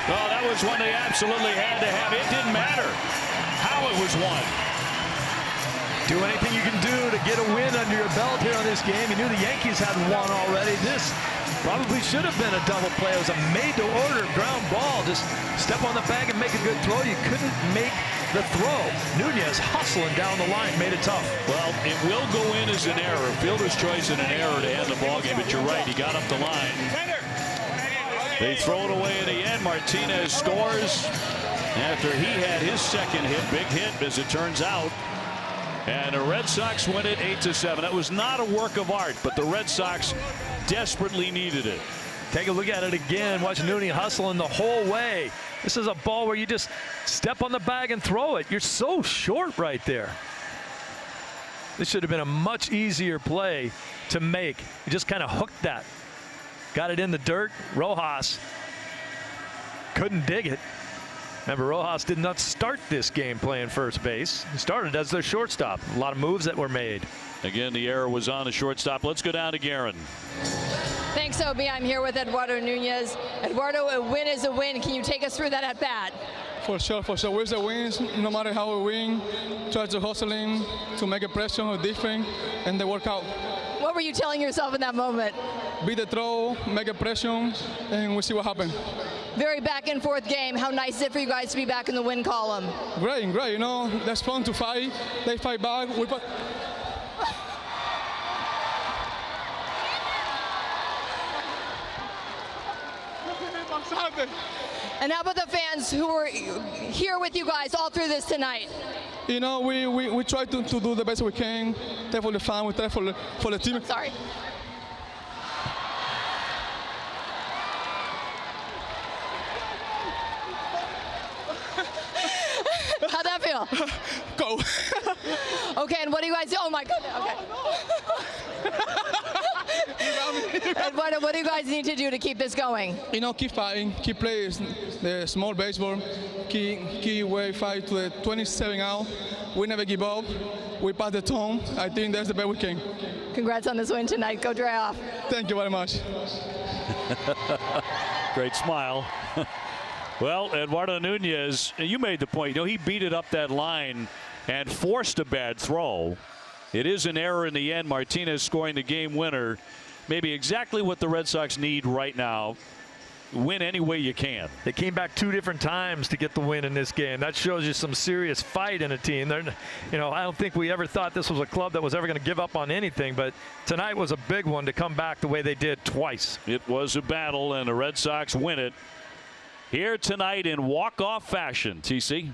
Oh, that was one they absolutely had to have. It didn't matter how it was won. Do anything you can do to get a win under your belt here on this game. You knew the Yankees had won already. This probably should have been a double play. It was a made-to-order ground ball. Just step on the bag and make a good throw. You couldn't make the throw. Nunez hustling down the line made it tough. Well, it will go in as an error. Fielder's choice and an error to end the ball game. But you're right. He got up the line. They throw it away in the end. Martinez scores after he had his second hit. Big hit, as it turns out. And the Red Sox win it 8-7. That was not a work of art, but the Red Sox desperately needed it. Take a look at it again. Watch Nunez hustling the whole way. This is a ball where you just step on the bag and throw it. You're so short right there. This should have been a much easier play to make. You just kind of hooked that. Got it in the dirt. Rojas couldn't dig it. Remember, Rojas did not start this game playing first base. He started as their shortstop. A lot of moves that were made. Again, the error was on the shortstop. Let's go down to Guerin. Thanks, Obi. I'm here with Eduardo Nunez. Eduardo, a win is a win. Can you take us through that at bat? For sure. Where's the wins? No matter how we win, try to hustling, to make a pressure on the defense, and they work out. What were you telling yourself in that moment? Beat the throw, make a pressure, and we'll see what happens. Very back and forth game. How nice is it for you guys to be back in the win column? Great. You know, that's fun to fight. They fight back. And how about the fans who were here with you guys all through this tonight? You know, we try to do the best we can. Try for the fun, we try for the team. Sorry. How'd that feel? feel? Go. Okay, and what do you guys do? Oh my goodness. Okay. And what do you guys need to do to keep this going? You know, keep fighting, keep playing the small baseball, keep way fight to the 27 out. We never give up. We pass the tone. I think that's the best we can. Congrats on this win tonight. Go dry off. Thank you very much. Great smile. Well, Eduardo Nunez, you made the point. You know, he beat it up that line and forced a bad throw. It is an error in the end. Martinez scoring the game winner. Maybe exactly what the Red Sox need right now. Win any way you can. They came back 2 different times to get the win in this game. That shows you some serious fight in a team. They're, you know, I don't think we ever thought this was a club that was ever going to give up on anything, but tonight was a big one to come back the way they did twice. It was a battle, and the Red Sox win it here tonight in walk-off fashion. TC.